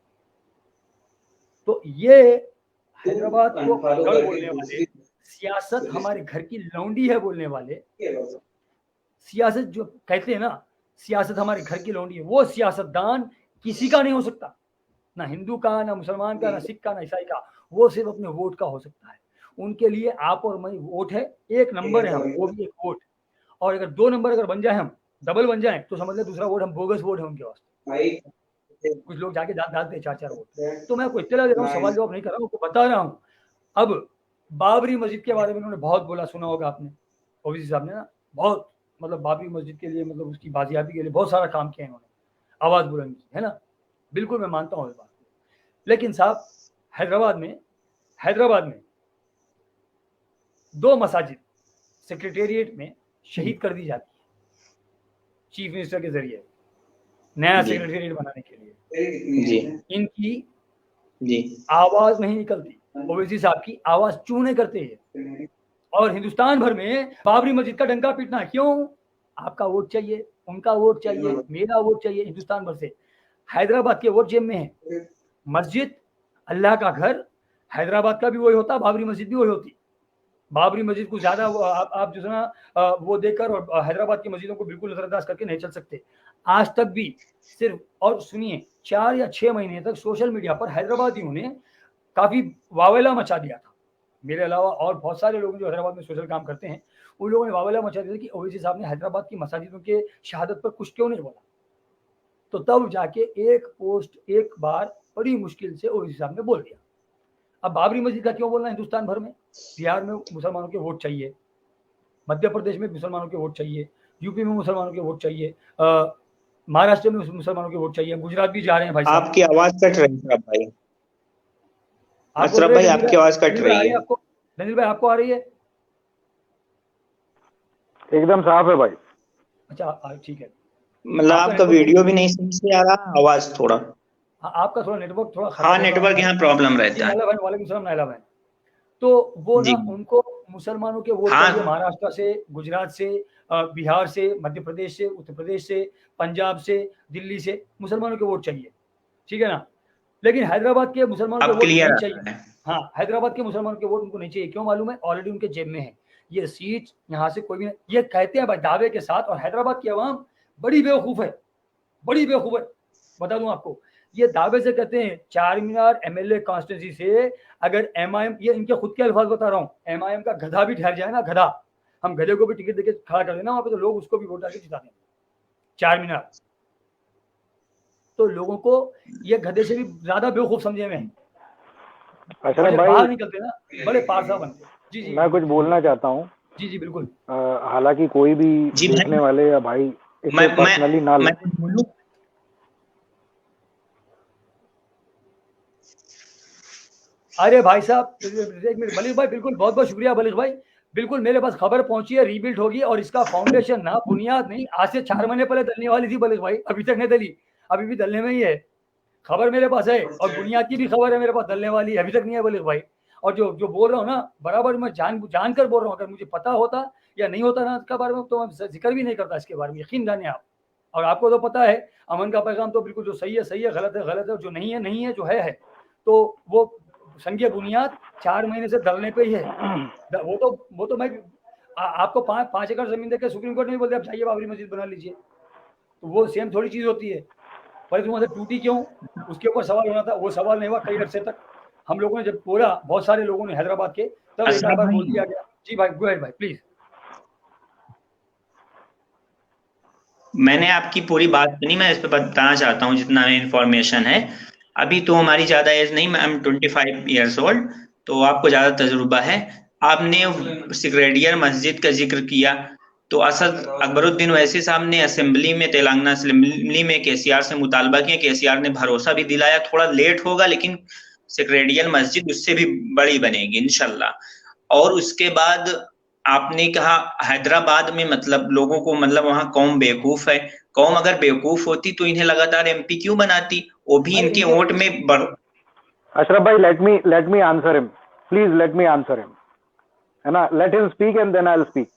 तो ये हैदराबाद को गढ़ बोलने वाले, सियासत हमारे घर की लौंडी है बोलने वाले, सियासत जो कहते हैं ना, सियासत हमारे घर की लौंडी है, वो सियासतदान किसी का नहीं हो सकता, ना हिंदू का, ना मुसलमान का, ना सिख का, ना ईसाई का, वो सिर्फ अपने वोट का हो सकता है। उनके लिए आप और मैं वोट है, 1 नंबर है हम, वो भी 1 वोट। और अगर 2 नंबर अगर बन जाए, हम डबल बन जाए, तो समझ ले दूसरा वोट हम बोगस वोट है उनके वास्ते। कुछ लोग जाके डालते हैं 4-4 वोट। तो मैं आपको इत्तला दे रहा हूँ, सवाल जवाब नहीं कर रहा हूँ, आपको बता रहा हूँ। अब बाबरी मस्जिद के बारे में उन्होंने बहुत बोला, सुना होगा आपने, ओवैसी साहब ने ना, बहुत, मतलब बाबरी मस्जिद के लिए, मतलब उसकी बाजियाबी के लिए बहुत सारा काम किया इन्होंने, आवाज बुलंद की है ना, बिल्कुल मैं मानता हूँ इस बात को। लेकिन साहब हैदराबाद में 2 मसाजिद सेक्रेटेरिएट में शहीद कर दी जाती है चीफ मिनिस्टर के जरिए, नया सेक्रेटेरिएट बनाने के लिए। इनकी आवाज नहीं निकलती, ओवैसी साहब की आवाज चूने करते हैं। और हिंदुस्तान भर में बाबरी मस्जिद का डंका पीटना, क्यों? आपका वोट चाहिए, उनका वोट चाहिए, मेरा वोट चाहिए, हिंदुस्तान भर से। हैदराबाद के वोट जेब में है। मस्जिद अल्लाह का घर, हैदराबाद का भी वही होता, बाबरी मस्जिद भी वही होती। बाबरी मस्जिद को ज्यादा आप जो है ना वो देखकर, और हैदराबाद की मस्जिदों को बिल्कुल नजरअंदाज करके नहीं चल सकते। आज तक भी सिर्फ, और सुनिए, 4 या 6 महीने तक सोशल मीडिया पर हैदराबादियों ने काफी वावेला मचा दिया था। मेरे अलावा और बहुत सारे लोग जो हैदराबाद में सोशल काम करते हैं, उन लोगों ने वावेला मचा दिया कि ओवैसी साहब ने हैदराबाद की मसाजिदों के शहादत पर कुछ क्यों नहीं बोला। तो तब जाके एक पोस्ट एक बार बड़ी मुश्किल से ओवैसी साहब ने बोल दिया। अब बाबरी मस्जिद का क्यों बोलना? हिंदुस्तान भर में, बिहार में मुसलमानों के वोट चाहिए, मध्य प्रदेश में मुसलमानों के वोट चाहिए, यूपी में मुसलमानों के वोट चाहिए, महाराष्ट्र में मुसलमानों के वोट चाहिए, गुजरात भी जा रहे हैं भाई साहब। आपकी आवाज कट रही है भाई, अशरफ भाई आपकी आवाज कट रही है। आपको दनिल भाई आपको आ रही है? एकदम साफ है भाई। अच्छा ठीक है, मतलब आपका वीडियो भी नहीं सही से आ रहा, आवाज थोड़ा, आपका थोड़ा नेटवर्क थोड़ा, हाँ नेटवर्क यहाँ प्रॉब्लम रहता है। वालेकुम सलाम नायला भाई। तो वो ना, उनको मुसलमानों के वोट चाहिए, महाराष्ट्र से, गुजरात से, बिहार से, मध्य प्रदेश से, उत्तर प्रदेश से, पंजाब से, दिल्ली से मुसलमानों के वोट चाहिए, ठीक है ना। लेकिन हैदराबाद के मुसलमानों के वोट नहीं चाहिए। हाँ, हैदराबाद के मुसलमानों के वोट उनको नहीं चाहिए। क्यों मालूम है? ऑलरेडी उनके जेब में है ये सीट, यहाँ से कोई भी नहीं, ये कहते हैं भाई दावे के साथ। और हैदराबाद की आवाम बड़ी बेवकूफ है, बड़ी बेवकूफ है, बता दूं आपको। ये दावे से कहते हैं चार मीनार एमएलए कॉन्स्टिट्यूंसी से अगर एमआईएम, ये इनके खुद के अल्फाज बता रहा हूँ, एमआईएम का गधा भी ठहर जाए ना, गधा, हम गधे को भी टिकट देके खड़ा कर देना वहां पे, तो लोग उसको भी वोट डाल के जिता दें चार मीनार। तो लोगों को ये गधे से भी ज्यादा बेवकूफ समझे में अशरफ भाई बाहर निकलते ना, बड़े पारसा बनते। जी जी, मैं कुछ बोलना चाहता हूँ। जी जी बिल्कुल। हालांकि कोई भी देखने वाले या भाई इसे पर्सनली ना ले। अरे भाई साहब, एक मिनट, बलिश भाई बिल्कुल, बहुत बहुत शुक्रिया बलिश भाई। बिल्कुल मेरे पास खबर पहुंची है, रीबिल्ड होगी, और इसका फाउंडेशन ना, बुनियाद नहीं, आज से 4 महीने पहले डलने वाली थी बलिश भाई, अभी तक नहीं डली, अभी भी डलने में ही है। खबर मेरे पास है, और बुनियाद की भी खबर है मेरे पास, डलने वाली है, अभी तक नहीं है बलिश भाई। और जो बोल रहा हूँ ना, बराबर मैं जानकर बोल रहा हूँ। अगर मुझे पता होता या नहीं होता ना इसके बारे में तो मैं जिक्र भी नहीं करता इसके बारे में, यकीन जानिए आप। और आपको तो पता है अमन का पैगाम तो बिल्कुल जो सही है सही है, गलत है गलत है, जो नहीं है नहीं है, जो है। तो वो संघीय बुनियाद 4 महीने से धरने पे ही है। वो तो मैं आपको 5 एकड़ जमीन देकर सुप्रीम कोर्ट में बोल दिया आप जाइए बाबरी मस्जिद बना लीजिए, तो वो सेम थोड़ी चीज होती है। पर तुम वहां से टूटी क्यों, उसके ऊपर सवाल होना था, वो सवाल नहीं हुआ कई अरसे तक। हम लोगों ने जब बोला, बहुत सारे लोगों ने हैदराबाद के, तब एक बार बोल दिया गया। जी भाई, गो अहेड भाई प्लीज। मैंने आपकी पूरी बात सुनी, मैं इस पे बताना चाहता हूँ जितना इंफॉर्मेशन है। अभी तो हमारी ज्यादा एज नहीं, आई एम 25 ईयर्स ओल्ड, तो आपको ज्यादा तजुर्बा है। आपने सिकरेडियर मस्जिद का जिक्र किया, तो असद अकबरुद्दीन ओवैसी साहब ने असेंबली में, तेलंगाना असेंबली में केसीआर से मुतालबा किया। केसीआर ने भरोसा भी दिलाया, थोड़ा लेट होगा लेकिन सिकरेडियर मस्जिद उससे भी बड़ी बनेगी इंशाल्लाह। और उसके बाद आपने कहा हैदराबाद में मतलब लोगों को, मतलब वहां कौम बेवकूफ है। कौम अगर बेवकूफ होती तो इन्हें लगातार एमपी क्यों बनाती, वो भी इनके वोट में अशरफ भाई, let me answer him please, let me answer him, है ना, let him speak and then I will speak.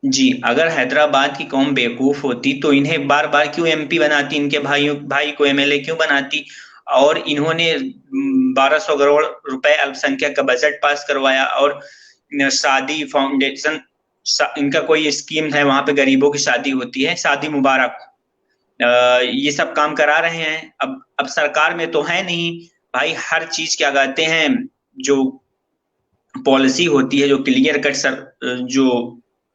जी, अगर हैदराबाद की कौम बेवकूफ होती तो इन्हें बार बार क्यों एमपी बनाती, इनके भाई को एमएलए क्यों बनाती। और इन्होंने 1200 करोड़ रुपए अल्पसंख्यक का बजट पास करवाया, और शादी फाउंडेशन, इनका कोई स्कीम है, वहां पे गरीबों की शादी होती है, शादी मुबारक, ये सब काम करा रहे हैं। अब सरकार में तो है नहीं भाई, हर चीज क्या कहते हैं, जो पॉलिसी होती है, जो क्लियर कट जो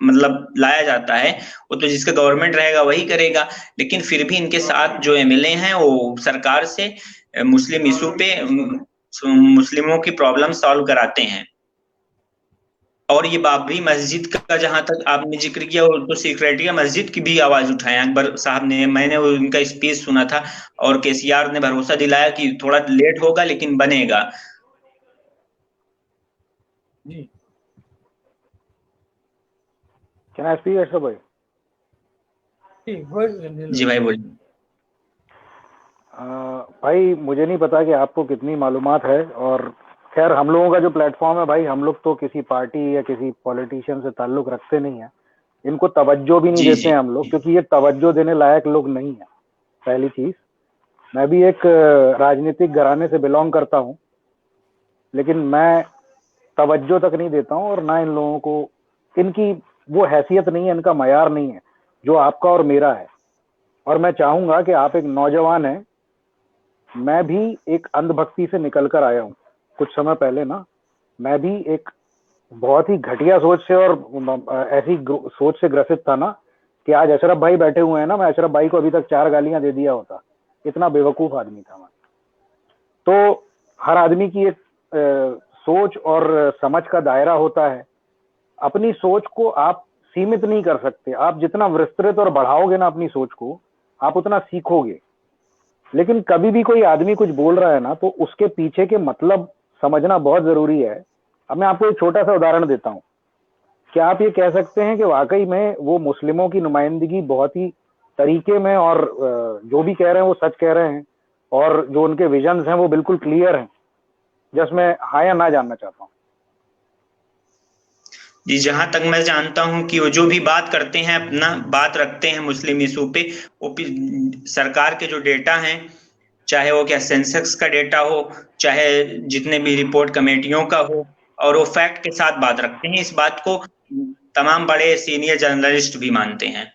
मतलब लाया जाता है, वो तो जिसका गवर्नमेंट रहेगा वही करेगा। लेकिन फिर भी इनके साथ जो एमएलए हैं वो सरकार से मुस्लिम इशू पे मुस्लिमों की प्रॉब्लम सॉल्व कराते हैं। और ये बाबरी मस्जिद का जहां तक आपने जिक्र किया, तो सेक्रेटरी मस्जिद की भी आवाज उठाए अकबर साहब ने, मैंने उनका स्पीच सुना था, और केसीआर ने भरोसा दिलाया कि थोड़ा लेट होगा लेकिन बनेगा। जी, कैन आई स्पीक अशरफ भाई? जी भाई बोलिए। भाई मुझे नहीं पता कि आपको कितनी मालूमात है, और खैर हम लोगों का जो प्लेटफॉर्म है भाई, हम लोग तो किसी पार्टी या किसी पॉलिटिशियन से ताल्लुक रखते नहीं है, इनको तवज्जो भी नहीं देते हैं हम लोग, क्योंकि ये तवज्जो देने लायक लोग नहीं है। पहली चीज, मैं भी एक राजनीतिक घराने से बिलोंग करता हूँ, लेकिन मैं तवज्जो तक नहीं देता हूँ, और ना इन लोगों को, इनकी वो हैसियत नहीं है, इनका मयार नहीं है जो आपका और मेरा है। और मैं चाहूंगा कि आप एक नौजवान हैं, मैं भी एक अंधभक्ति से निकल कर आया हूँ कुछ समय पहले ना। मैं भी एक बहुत ही घटिया सोच से और ऐसी सोच से ग्रसित था ना, कि आज अशरफ भाई बैठे हुए हैं ना, मैं अशरफ भाई को अभी तक 4 गालियां दे दिया होता, इतना बेवकूफ आदमी था मैं। तो हर आदमी की एक सोच और समझ का दायरा होता है। अपनी सोच को आप सीमित नहीं कर सकते, आप जितना विस्तृत और बढ़ाओगे ना अपनी सोच को, आप उतना सीखोगे। लेकिन कभी भी कोई आदमी कुछ बोल रहा है ना, तो उसके पीछे के मतलब समझना बहुत जरूरी है। अब मैं आपको एक छोटा सा उदाहरण देता हूँ। क्या आप ये कह सकते हैं कि वाकई में वो मुस्लिमों की नुमाइंदगी बहुत ही तरीके में, और जो भी कह रहे हैं वो सच कह रहे हैं, और जो उनके विजन्स हैं वो बिल्कुल क्लियर हैं? जिसमें हाँ या ना जानना चाहता हूँ। जी, जहां तक मैं जानता हूं कि वो जो भी बात करते हैं, अपना बात रखते हैं मुस्लिम इशू पे, वो सरकार के जो डेटा हैं, चाहे वो क्या सेंसस का डेटा हो, चाहे जितने भी रिपोर्ट कमेटियों का हो, और वो फैक्ट के साथ बात रखते हैं। इस बात को तमाम बड़े सीनियर जर्नलिस्ट भी मानते हैं।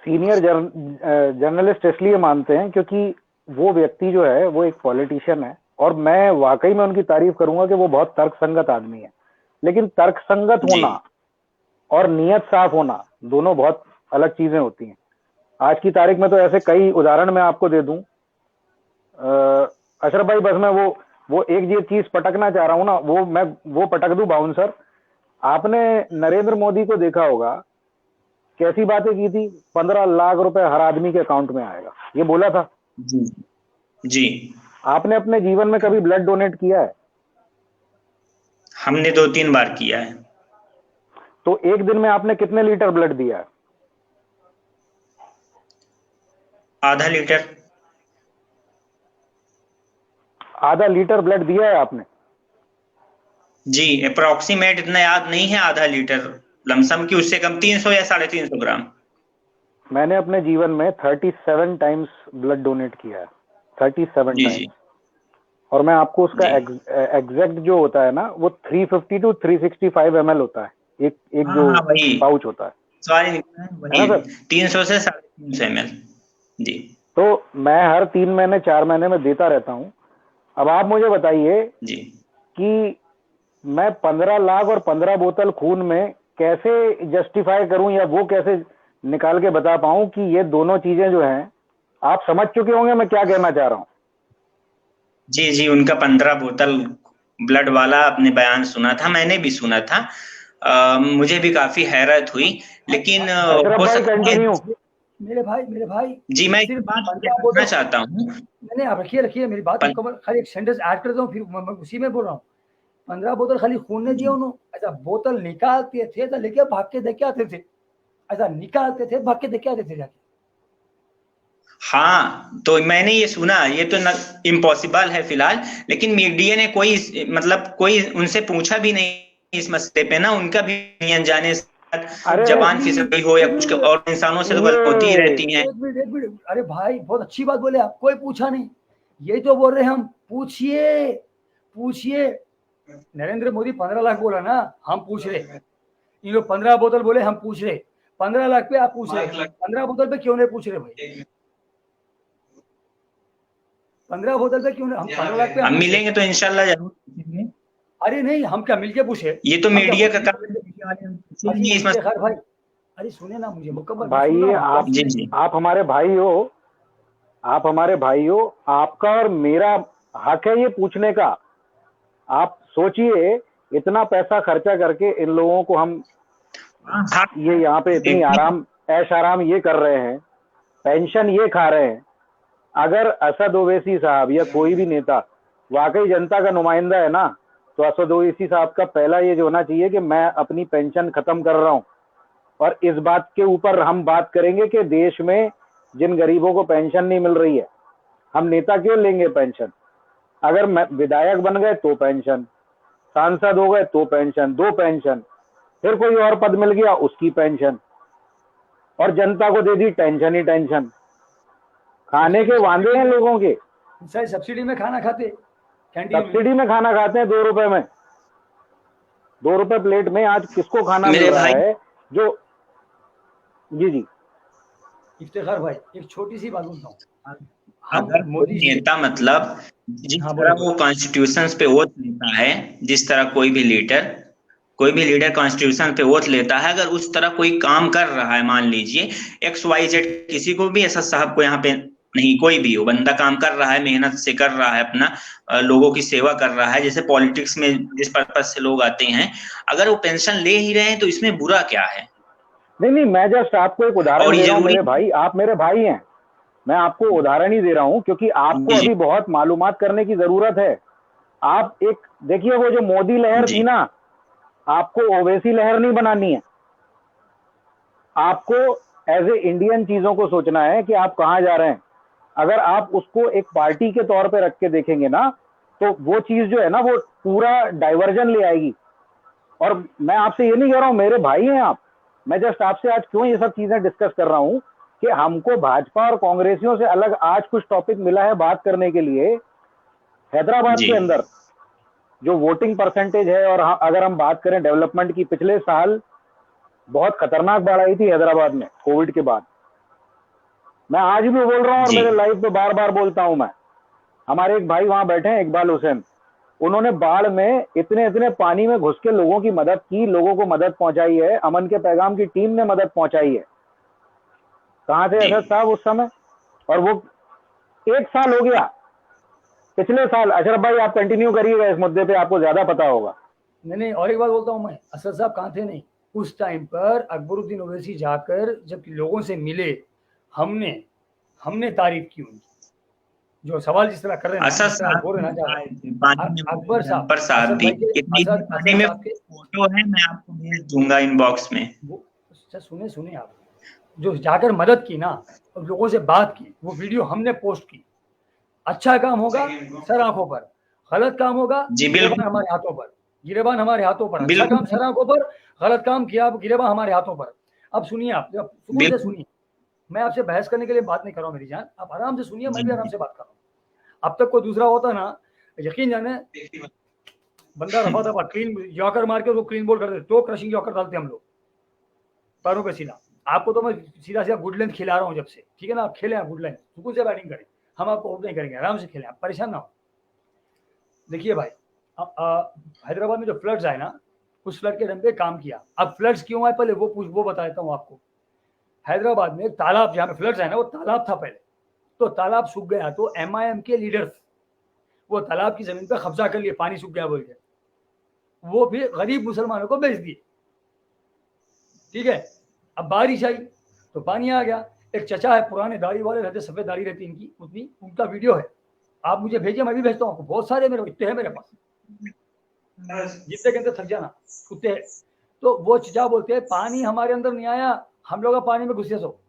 सीनियर जर्नलिस्ट इसलिए मानते हैं क्योंकि वो व्यक्ति जो है वो एक पॉलिटिशियन है, और मैं वाकई में उनकी तारीफ करूंगा कि वो बहुत तर्कसंगत आदमी है। लेकिन तर्कसंगत होना और नियत साफ होना दोनों बहुत अलग चीजें होती हैं। आज की तारीख में तो ऐसे कई उदाहरण मैं आपको दे दूं। अशरफ भाई, बस मैं वो एक ये चीज पटकना चाह रहा हूं ना, वो पटक दूं बाउंसर। आपने नरेंद्र मोदी को देखा होगा, कैसी बातें की थी, 15 लाख रुपए हर आदमी के अकाउंट में आएगा, ये बोला था। जी। आपने अपने जीवन में कभी ब्लड डोनेट किया है? हमने 2-3 बार किया है। तो एक दिन में आपने कितने लीटर ब्लड दिया है? आधा लीटर। आधा लीटर ब्लड दिया है आपने? जी, अप्रोक्सीमेट इतना याद नहीं है, आधा लीटर लमसम की, उससे कम 300 या 350 ग्राम। मैंने अपने जीवन में 37 टाइम्स ब्लड डोनेट किया है, 37 जी टाइम्स। और मैं आपको उसका एग्जैक्ट जो होता है ना, वो 350 to 365 ml होता है, एक जो पाउच होता है, सॉरी, है ना सर? 300 से 350 ml। जी, तो मैं हर 3 महीने 4 महीने में देता रहता हूँ। अब आप मुझे बताइए जी, कि मैं 15 लाख और 15 बोतल खून में कैसे जस्टिफाई करूं, या वो कैसे निकाल के बता पाऊं कि ये दोनों चीजें जो हैं, आप समझ चुके होंगे मैं क्या कहना चाह रहा हूं। जी, जी, उनका 15 बोतल ब्लड वाला आपने बयान सुना था, मैंने भी सुना था। मुझे भी काफी हैरत हुई, लेकिन अशरफ हो भाई सकता है। कंटिन्यू। मेरे भाई जी, मैं एक सिर्फ बात 15 कहना बोतल, चाहता हूँ। नहीं आप रखिए मेरी बात मुकम्मल, खाली एक सेंटेंस ऐड कर दूं, फिर मैं उसी में बोल रहा हूँ। 15 बोतल खाली खून ने दिया उन्होंने, ऐसा बोतल निकालते थे तो लेके भाग के देके आते थे, ऐसा निकालते थे भाग के देके आते थे जाके। हाँ, तो मैंने ये सुना, ये तो इम्पॉसिबल है फिलहाल, लेकिन मीडिया ने कोई उनसे पूछा भी नहीं इस मसले पे ना, उनका भी नहीं अनजाने अरे जबान फिसली हो या कुछ, और इंसानों से तो गलती होती ही रहती है। एक मिनट, अरे भाई बहुत अच्छी बात बोले आप, कोई पूछा नहीं, यही तो बोल रहे हम, पूछिए पूछिए। नरेंद्र मोदी 15 लाख बोला ना, हम पूछ रहे, इन लोग 15 बोतल बोले, हम पूछ रहे, 15 लाख पे आप पूछ रहे, 15 बोतल पे क्यों नहीं पूछ रहे भाई? 15 बोतल पे क्यों नहीं, हम 15 लाख पे हम हम मिलेंगे तो इंशाल्लाह जरूर पूछेंगे। अरे नहीं, हम क्या मिलके पूछे? ये तो मीडिया का काम अरे है। इफ्तिखार भाई, अरे सुने ना मुझे मुकम्मल, भाई आप हमारे भाई हो, आप हमारे भाई हो, आपका और मेरा हक है ये पूछने का। आप सोचिए, इतना पैसा खर्चा करके इन लोगों को हम ये यहाँ पे इतनी ऐश आराम ये कर रहे हैं, पेंशन ये खा रहे हैं। अगर असद ओवैसी साहब या कोई भी नेता वाकई जनता का नुमाइंदा है ना, तो असद ओवैसी साहब का पहला ये जो होना चाहिए कि मैं अपनी पेंशन खत्म कर रहा हूँ, और इस बात के ऊपर हम बात करेंगे कि देश में जिन गरीबों को पेंशन नहीं मिल रही है, हम नेता क्यों लेंगे पेंशन? अगर विधायक बन गए तो पेंशन, सांसद हो गए तो पेंशन, 2 पेंशन, फिर कोई और पद मिल गया उसकी पेंशन, और जनता को दे दी टेंशन ही टेंशन। खाने के वांदे हैं लोगों के। सर सब्सिडी में खाना खाते, सब्सिडी में खाना खाते हैं 2 रुपए में, 2 रुपए प्लेट में आज किसको खाना मिल रहा है? जो जी इफ्तिखार भाई, एक छोटी सी बात बोलता हूँ, अगर मोदी नेता मतलब जिस तरह वो कॉन्स्टिट्यूशन पे वोट लेता है, जिस तरह कोई भी लीडर कॉन्स्टिट्यूशन पे वोट लेता है, अगर उस तरह कोई काम कर रहा है, मान लीजिए XYZ, किसी को भी असद साहब को यहाँ पे नहीं, कोई भी हो, बंदा काम कर रहा है, मेहनत से कर रहा है अपना, लोगों की सेवा कर रहा है, जैसे पॉलिटिक्स में जिस पर्पज से लोग आते हैं, अगर वो पेंशन ले ही रहे हैं तो इसमें बुरा क्या है? नहीं, मैं जस्ट आपको एक उदाहरण दे रहा हूँ मेरे भाई, आप मेरे भाई हैं, मैं आपको उदाहरण ही दे रहा हूँ, क्योंकि आपको अभी बहुत मालूमात करने की जरूरत है। आप एक देखिए, वो जो मोदी लहर थी ना, आपको ओवैसी लहर नहीं बनानी है। आपको एज ए इंडियन चीजों को सोचना है कि आप कहाँ जा रहे हैं। अगर आप उसको एक पार्टी के तौर पे रख के देखेंगे ना, तो वो चीज जो है ना, वो पूरा डाइवर्जन ले आएगी। और मैं आपसे ये नहीं कह रहा हूँ, मेरे भाई हैं आप, मैं जस्ट आपसे आज क्यों ये सब चीजें डिस्कस कर रहा हूँ कि हमको भाजपा और कांग्रेसियों से अलग आज कुछ टॉपिक मिला है बात करने के लिए। हैदराबाद के अंदर जो वोटिंग परसेंटेज है, और अगर हम बात करें डेवलपमेंट की, पिछले साल बहुत खतरनाक बाढ़ आई थी हैदराबाद में कोविड के बाद। मैं आज भी बोल रहा हूँ और मेरे लाइव पे बार बार बोलता हूं मैं। हमारे एक भाई वहां बैठे हैं, इकबाल हुसैन, उन्होंने बाढ़ में इतने पानी में घुस के लोगों की मदद की, लोगों को मदद पहुंचाई है। अमन के पैगाम की टीम ने मदद पहुंचाई है। कहां थे असद साहब उस समय? और वो 1 साल हो गया, पिछले साल। अशरफ भाई आप कंटिन्यू करिएगा इस मुद्दे पे, आपको ज्यादा पता होगा। नहीं, और एक बात बोलता हूँ मैं, असद साहब कहाँ थे? नहीं, उस टाइम पर अकबरुद्दीन ओवैसी जाकर जब लोगों से मिले, हमने तारीफ की उनकी। जो सवाल जिस तरह कर रहे हैं अकबर साहब भी, फोटो है, मैं आपको भेज दूंगा इनबॉक्स में। सुने आप, जो जाकर मदद की ना, और लोगों से बात की, वो वीडियो हमने पोस्ट की। अच्छा काम होगा सर आंखों पर, गलत काम होगा जी बिल्कुल हमारे हाथों पर। गिरेबान हमारे हाथों पर, अच्छा काम सर आंखों पर, गलत काम किया, अब गिरेबान हमारे हाथों पर। अब सुनिए, आप सुकून से सुनिए, मैं आपसे बहस करने के लिए बात नहीं कर रहा हूँ मेरी जान, आप आराम से सुनिए, मैं भी आराम से बात कर रहा हूँ। अब तक कोई दूसरा होता ना, यकीन जाने बंदा रफा दफा क्लीन यॉर्कर मार के उसको क्लीन बॉल कर देते, तो क्रशिंग यॉर्कर डालते हम लोग पैरों पे सीधा। आपको तो मैं सीधा सीधा गुड लेंथ खिला रहा हूँ जब से, ठीक है ना, आप खेलें, आप गुड लेंथ सुकून से बैटिंग करें, हम आपको आउट नहीं करेंगे, आराम से खेलें, आप परेशान ना हो। देखिए भाई, हैदराबाद में जो फ्लड्स आए ना, उस फ्लड के दम पे काम किया। अब फ्लड्स क्यों आए पहले वो बता देता हूँ आपको। हैदराबाद में एक तालाब, जहाँ पे फ्लड्स आए ना, वो तालाब था पहले, तो तालाब सूख गया, तो MIM के लीडर्स वो तालाब की जमीन पे कब्जा कर लिए, पानी सूख गया बोल के, वो भी गरीब मुसलमानों को बेच दिए, ठीक है। अब बारिश आई तो पानी आ गया। एक चचा है, पुराने दाढ़ी वाले रहते, सफेद दाढ़ी रहती इनकी उतनी, उनका वीडियो है, आप मुझे भेजिए, मैं भी भेजता हूँ आपको, बहुत सारे मेरे इतने हैं मेरे पास, जितने के अंदर थक जाना उतने है। तो वो चचा बोलते हैं पानी हमारे अंदर नहीं आया, हम लोग पानी में घुसे, सो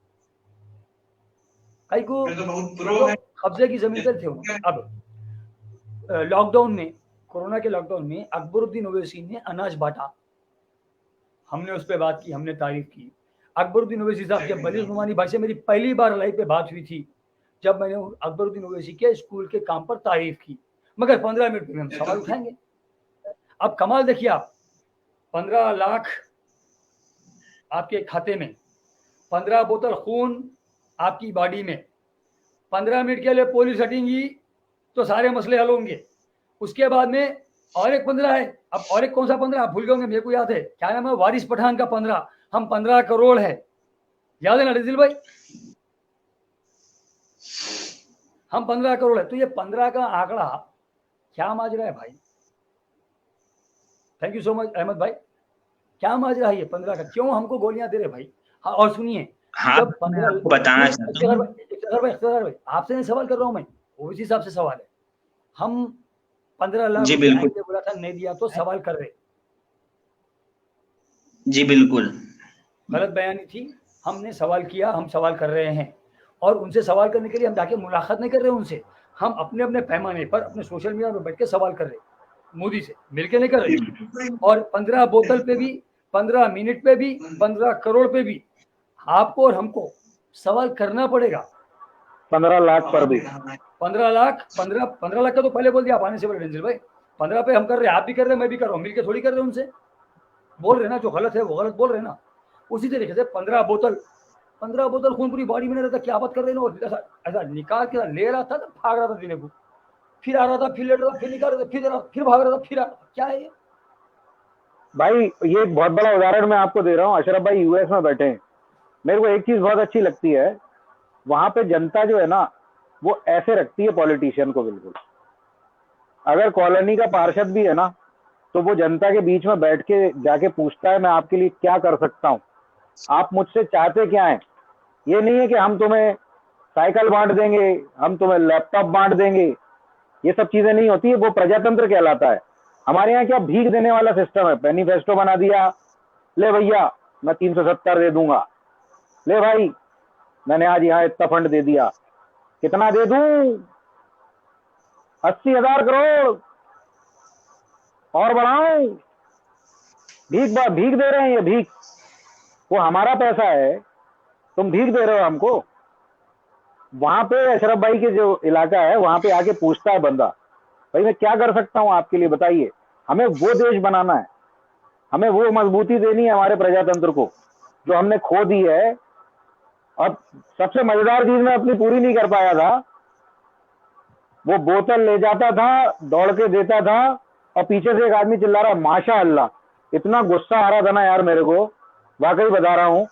कई को कब्जे की जमीन पर थे। अब लॉकडाउन में, कोरोना के लॉकडाउन में अकबरुद्दीन ओवैसी ने अनाज बांटा, हमने उस पर बात की, हमने तारीफ की। अकबरुद्दीन ओवैसी साहब, जब बलीग नुमानी भाई से मेरी पहली बार लाइव पे बात हुई थी, जब मैंने अकबरुद्दीन ओवैसी के स्कूल के काम पर तारीफ की, मगर 15 मिनट में हम सवाल उठाएंगे। अब कमाल देखिए आप, 15 लाख आपके खाते में, 15 बोतल खून आपकी बॉडी में, 15 मिनट के लिए पुलिस हटेंगी तो सारे मसले हल होंगे। उसके बाद में और एक 15 है, अब और एक कौन सा 15 आप भूल गए होंगे, मेरे को याद है, क्या नाम है, वारिस पठान का 15, हम 15 करोड़ है, याद है ना रिजिल भाई, हम 15 करोड़ है। तो ये 15 का आंकड़ा क्या माजरा है भाई? Thank you so much Ahmed भाई, क्या माजरा है ये 15 का, क्यों हमको गोलियां दे रहे भाई? हाँ, और सुनिए, जब 15 बताना चाहता हूं भाई, आपसे नहीं सवाल कर रहा हूं मैं, ओवैसी साहब से सवाल है। हम 15 लाख जी बिल्कुल, बोला था, नहीं दिया तो सवाल कर रहे, जी बिल्कुल, गलत बयानी थी, हमने सवाल किया, हम सवाल कर रहे हैं, और उनसे सवाल करने के लिए हम जाके मुलाकात नहीं कर रहे उनसे, हम अपने अपने पैमाने पर अपने सोशल मीडिया पर बैठ के सवाल कर रहे, मोदी से मिलके नहीं कर रहे। और 15 बोतल पे भी, 15 मिनट पे भी, 15 करोड़ पे भी आपको और हमको सवाल करना पड़ेगा। 15 लाख पर भी, 15 लाख का तो पहले बोल दिया आप आने से पहले रंजिल भाई, 15 पे हम कर रहे हैं, आप भी कर रहे हैं, मैं भी कर रहा हूँ, मिलके थोड़ी कर रहे हैं, उनसे बोल रहे ना, जो गलत है वो गलत बोल रहे ना। उसी तरीके से 15 बोतल खून पूरी बॉडी में नहीं रहता, क्या बात कर रहे हैं, ऐसा निकाल के ले रहा था, भाग रहा था जीने को, फिर आ रहा था, फिर लेट रहा था, फिर निकाल रहा था, फिर भाग रहा था, फिर आ रहा था, क्या है ये भाई? ये एक बहुत बड़ा उदाहरण मैं आपको दे रहा हूँ। अशरफ भाई यूएस में बैठे हैं, मेरे को एक चीज बहुत अच्छी लगती है, वहां पे जनता जो है ना, वो ऐसे रखती है पॉलिटिशियन को बिल्कुल। अगर कॉलोनी का पार्षद भी है ना, तो वो जनता के बीच में बैठ के जाके पूछता है मैं आपके लिए क्या कर सकता हूँ, आप मुझसे चाहते क्या हैं। ये नहीं है कि हम तुम्हें साइकिल बांट देंगे, हम तुम्हें लैपटॉप बांट देंगे, ये सब चीजें नहीं होती है, वो प्रजातंत्र कहलाता है। हमारे यहाँ क्या भीख देने वाला सिस्टम है, मैनिफेस्टो बना दिया, ले भैया मैं 370 दे दूंगा, ले भाई मैंने आज यहाँ इतना फंड दे दिया, कितना दे दूं, 80,000 करोड़ और बढ़ाऊं, भीख दे रहे हैं, ये भीख, वो हमारा पैसा है, तुम भीख दे रहे हो हमको। वहां पे अशरफ भाई के जो इलाका है, वहां पे आके पूछता है बंदा, भाई मैं क्या कर सकता हूं आपके लिए, बताइए। हमें वो देश बनाना है, हमें वो मजबूती देनी है हमारे प्रजातंत्र को जो हमने खो दी है। अब सबसे मजेदार चीज मैं अपनी पूरी नहीं कर पाया था, वो बोतल ले जाता था, दौड़ के देता था, और पीछे से एक आदमी चिल्ला रहा माशा अल्लाह। इतना गुस्सा आ रहा था ना यार मेरे को, वाकई बता रहा हूं,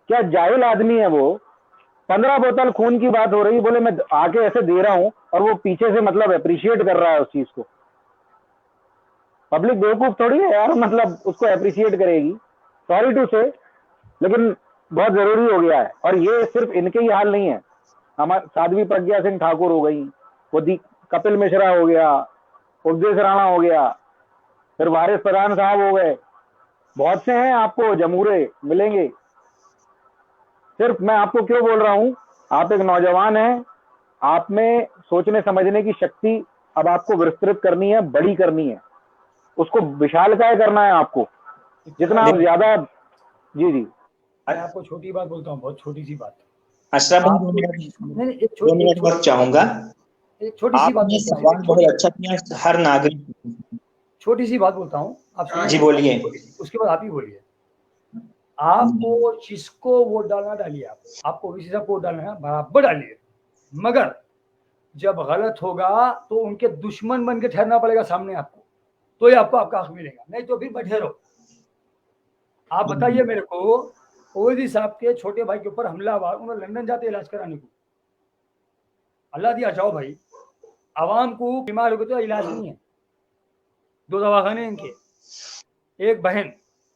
क्या जाहिल आदमी है वो। 15 बोतल खून की बात हो रही, बोले मैं आके ऐसे दे रहा हूं, और वो पीछे से मतलब अप्रिशिएट कर रहा है उस चीज को। पब्लिक बेवकूफ थोड़ी है यार, मतलब उसको अप्रिशिएट करेगी, सॉरी टू से, लेकिन बहुत जरूरी हो गया है। और ये सिर्फ इनके ही हाल नहीं है, हमारे साध्वी प्रज्ञा सिंह ठाकुर हो गई, वो कपिल मिश्रा हो गया, उपदेश राणा हो गया, फिर वारिस प्रधान साहब हो गए, बहुत से हैं, आपको जमूरे मिलेंगे। सिर्फ मैं आपको क्यों बोल रहा हूं, आप एक नौजवान हैं, आप में सोचने समझने की शक्ति अब आपको विस्तृत करनी है, बड़ी करनी है। उसको विशालकाय करना है आपको, जितना आप ज्यादा। जी जी, मैं आपको छोटी बात बोलता हूँ, बहुत छोटी सी बात। अशरफ भाई, नहीं नहीं, एक 2 मिनट वक्त चाहूंगा। एक छोटी सी बात आपने बोलता हूँ, सवाल एक बहुत अच्छा किया, हर नागरिक। छोटी सी बात बोलता हूँ, आप जी सुनिए, बोलिए। उसके बाद आप ही बोलिए। आपको जिसको वोट डालना डालिए, आपको ओबीसी साहब को वोट डालना है बराबर डालिए, मगर जब गलत होगा तो उनके दुश्मन बन के ठहरना पड़ेगा सामने आपको, तो ही आपको आपका हक मिलेगा, नहीं तो फिर बैठे रहो। आप बताइए मेरे को, ओवैसी साहब के छोटे भाई के ऊपर हमला हुआ, उन्होंने लंदन जाते इलाज कराने को, अल्लाह दिया जाओ भाई, आवाम को बीमार हो गए तो इलाज नहीं है, 2 दवाखाने इनके। एक बहन,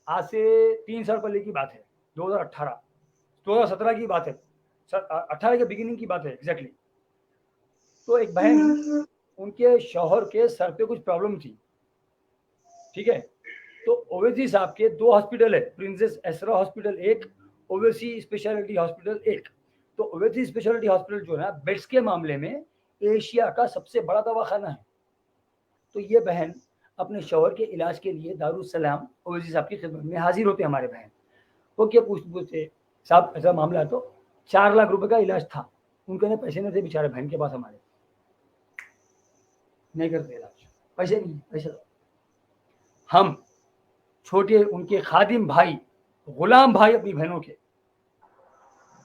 आज से 3 साल पहले की बात है, 2017 की बात है, 18 के बिगिनिंग की बात है एग्जैक्टली। तो एक बहन, उनके शौहर के सर पे कुछ प्रॉब्लम थी, ठीक है, तो ओवैसी साहब के 2 हॉस्पिटल है, प्रिंसेस एसरा हॉस्पिटल एक, ओवैसी स्पेशलिटी हॉस्पिटल एक। तो ओवैसी स्पेशलिटी हॉस्पिटल जो है ना, बेड्स के मामले में एशिया का सबसे बड़ा दवाखाना है। तो ये बहन अपने शौहर के इलाज के लिए दारुसलाम ओवैसी साहब की खिदमत में हाजिर होते हमारे बहन। वो क्या पूछते, साहब ऐसा मामला है, तो 4 लाख रुपए का इलाज था, उनके ने पैसे नहीं थे बेचारे बहन के पास, हमारे नहीं करते इलाज, पैसे नहीं, पैसे दो। हम छोटे उनके खादिम भाई, गुलाम भाई अपनी बहनों के,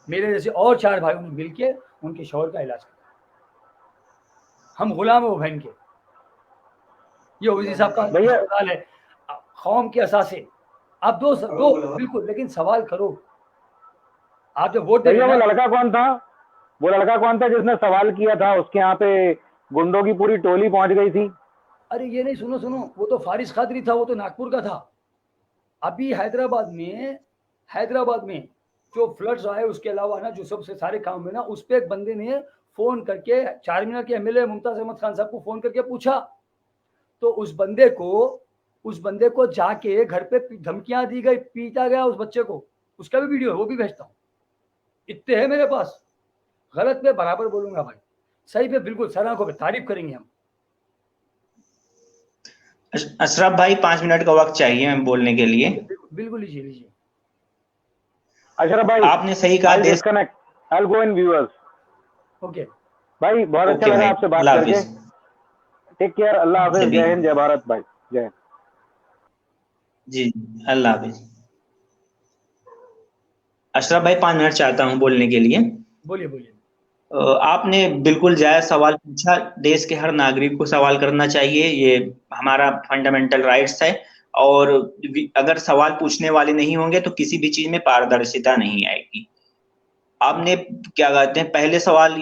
मेरे जैसे और 4 भाइयों ने मिलके उनके शौहर का इलाज किया, हम गुलाम है वो बहन के। ये ओवैसी साहब का अस्पताल है, कौम के असासे। आप दो बिल्कुल, लेकिन सवाल करो, आप जब वोट दे भैया वो लड़का कौन था, वो लड़का कौन था जिसने सवाल किया था, उसके यहाँ पे गुंडों की पूरी टोली पहुंच गई थी। अरे ये नहीं, सुनो सुनो, वो तो फारिस खादरी था, वो तो नागपुर का था। अभी हैदराबाद में जो फ्लड्स आए, उसके अलावा ना जो सबसे सारे काम में ना, उस पर एक बंदे ने फोन करके चारमीनार के एमएलए मुमताज अहमद खान साहब को फोन करके पूछा, तो उस बंदे को जाके घर पे धमकियां दी गई, पीटा गया उस बच्चे को, उसका भी वीडियो है, वो भी भेजता हूँ, इतने है मेरे पास। गलत पे बराबर बोलूंगा भाई, सही पे बिल्कुल सर आंखों पे तारीफ करेंगे हम। अशरफ भाई 5 मिनट का वक्त चाहिए हमें बोलने के लिए। बिल्कुल लीजिए लीजिए। अशरफ भाई, आपने सही कहा, I'll disconnect, I'll go in viewers। Okay भाई बहुत अच्छा लगा आपसे बात करके, टेक केयर, अल्लाह हाफिज, जय हिंद, जय भारत भाई, जय हिंद। जी अल्लाह हाफिज। अशरफ भाई 5 मिनट चाहता हूं बोलने के लिए। बोलिए बोलिए। आपने बिल्कुल जायज सवाल पूछा, देश के हर नागरिक को सवाल करना चाहिए, ये हमारा फंडामेंटल राइट्स है। और अगर सवाल पूछने वाले नहीं होंगे तो किसी भी चीज में पारदर्शिता नहीं आएगी। आपने क्या कहते हैं पहले सवाल,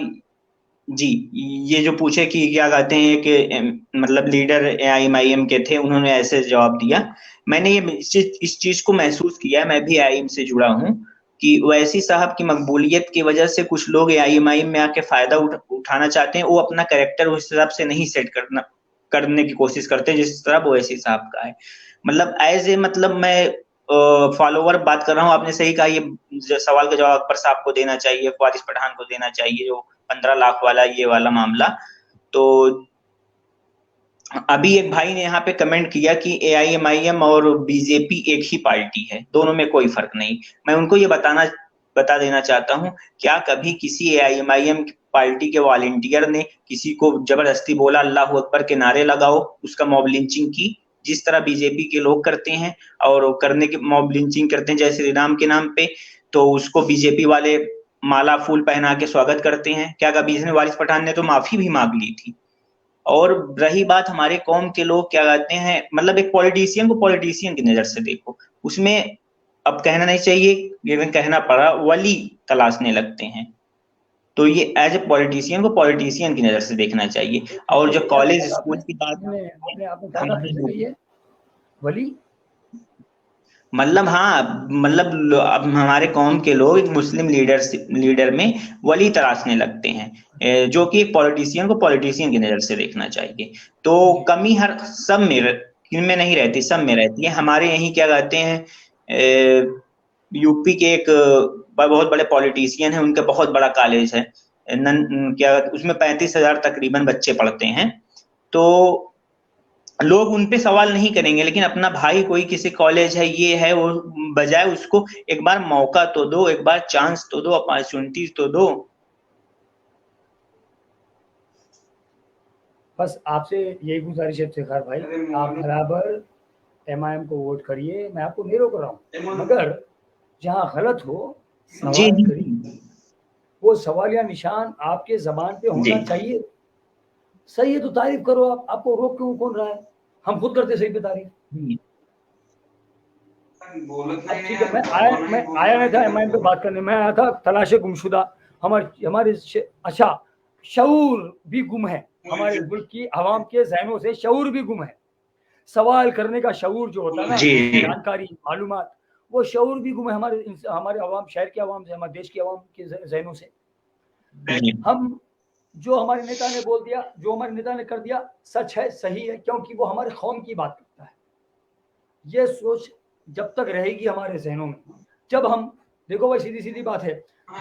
जी ये जो पूछे कि क्या कहते हैं कि मतलब लीडर एआईएमआईएम के थे, उन्होंने ऐसे जवाब दिया। मैंने ये इस चीज को महसूस किया, मैं भी एआईएम से जुड़ा हूँ, कि ओवैसी साहब की मकबूलियत की वजह से कुछ लोग एआईएमआईएम में आके फायदा उठाना चाहते हैं। वो अपना कैरेक्टर उस हिसाब से नहीं सेट करने की कोशिश करते जिस तरह ओवैसी साहब का है। मतलब एज ए, मतलब मैं फॉलोवर बात कर रहा हूँ। आपने सही कहा, ये सवाल का जवाब अकबर साहब को देना चाहिए, वारिस पठान को देना चाहिए, जो 15 लाख वाला ये वाला मामला। तो अभी एक भाई ने यहाँ पे कमेंट किया कि एआईएमआईएम और बीजेपी एक ही पार्टी है, दोनों में कोई फर्क नहीं। मैं उनको ये बता देना चाहता हूँ, क्या कभी किसी एआईएमआईएम पार्टी के वॉलंटियर ने किसी को जबरदस्ती बोला अल्लाह अकबर के नारे लगाओ, उसका मॉब लिंचिंग की, जिस तरह बीजेपी के लोग करते हैं और करने के मॉब लिंचिंग करते हैं जय श्री राम के नाम पे, तो उसको बीजेपी वाले माला फूल पहना के स्वागत करते हैं? क्या कभी इसने, वारिस पठान ने तो माफी भी मांग ली थी। और रही बात हमारे कौम के लोग क्या कहते हैं, मतलब एक पॉलिटिशियन को पॉलिटिशियन की नजर से देखो, उसमें अब कहना नहीं चाहिए लेकिन कहना पड़ा, वली तलाशने लगते हैं। तो ये एज ए पॉलिटिशियन को पॉलिटिशियन की नजर से देखना चाहिए। और जो कॉलेज स्कूल की बात वली, मतलब हाँ, मतलब अब हमारे कौम के लोग एक मुस्लिम लीडर में वली तलाशने लगते हैं, जो कि एक पॉलिटिशियन को पॉलिटिशियन की नजर से देखना चाहिए। तो कमी हर सब में इनमें नहीं रहती, सब में रहती है। हमारे यहीं क्या कहते हैं, यूपी के एक बहुत बड़े पॉलिटिशियन है, उनका बहुत बड़ा कॉलेज है, क्या उसमें 35,000 तकरीबन बच्चे पढ़ते हैं। तो लोग उन पे सवाल नहीं करेंगे, लेकिन अपना भाई कोई किसी कॉलेज है, ये है वो, बजाय उसको एक बार मौका तो दो, एक बार चांस तो दो, अपॉर्चुनिटी तो दो। बस आपसे यही गुजारिश है इफ्तिखार भाई, आप बराबर एमआईएम को वोट करिए, मैं आपको नहीं रोक रहा हूँ, मगर जहाँ गलत हो जी सवाल जी करिए, वो सवालिया निशान आपके जबान पे होना जी चाहिए। सही है तो तारीफ करो, आप, आपको रोक क्यों कौन रहा है? हम खुद करते सही पे तारीफ। जी। अब ठीक है, मैं आया नहीं था एमआईएम पे बात करने, मैं आया था तलाशे गुमशुदा। हमारे अच्छा शऊर भी गुम है, हमारे मुल्क की आवाम के जहनों से शऊर भी गुम है। सवाल करने का शऊर जो होता है ना, जी जानकारी मालूमात, वो शऊर भी गुम है हमारे आवाम, शहर के आवाम से, हमारे देश की आवाम के जहनों से। जी हम जो हमारे नेता ने बोल दिया, जो हमारे नेता ने कर दिया, सच है, सही है, क्योंकि वो हमारे कौम की बात करता है। ये सोच जब तक रहेगी हमारे जहनों में, जब हम, देखो भाई सीधी सीधी बात है,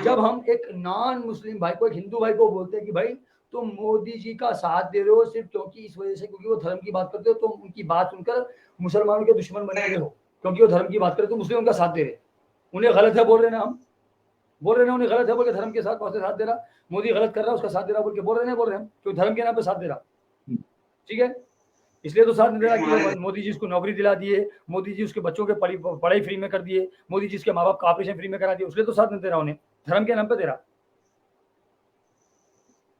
जब हम एक नॉन मुस्लिम भाई को, एक हिंदू भाई को बोलते हैं कि भाई तुम मोदी जी का साथ दे रहे हो सिर्फ क्योंकि इस वजह से, क्योंकि वो धर्म की बात करते हो, तुम उनकी बात सुनकर मुसलमानों के दुश्मन बने हुए हो, क्योंकि वो धर्म की बात करते हो, मुस्लिम उनका साथ दे रहे, उन्हें गलत है बोल रहे ना, हम बोल रहे ना उन्हें गलत है बोल के धर्म के साथ दे रहा, मोदी गलत कर रहा है उसका साथ दे रहा बोल के बोल रहे हम, क्यों धर्म के नाम पे साथ दे रहा, ठीक है, इसलिए तो साथ नहीं दे रहा कि मोदी जी उसको नौकरी दिला दिए, मोदी जी उसके बच्चों के पढ़ाई फ्री में कर दिए, मोदी जी उसके माँ बाप का ऑपरेशन फ्री में करा दिए, उसलिए तो साथ नहीं दे रहा उन्हें, धर्म के नाम पे दे रहा,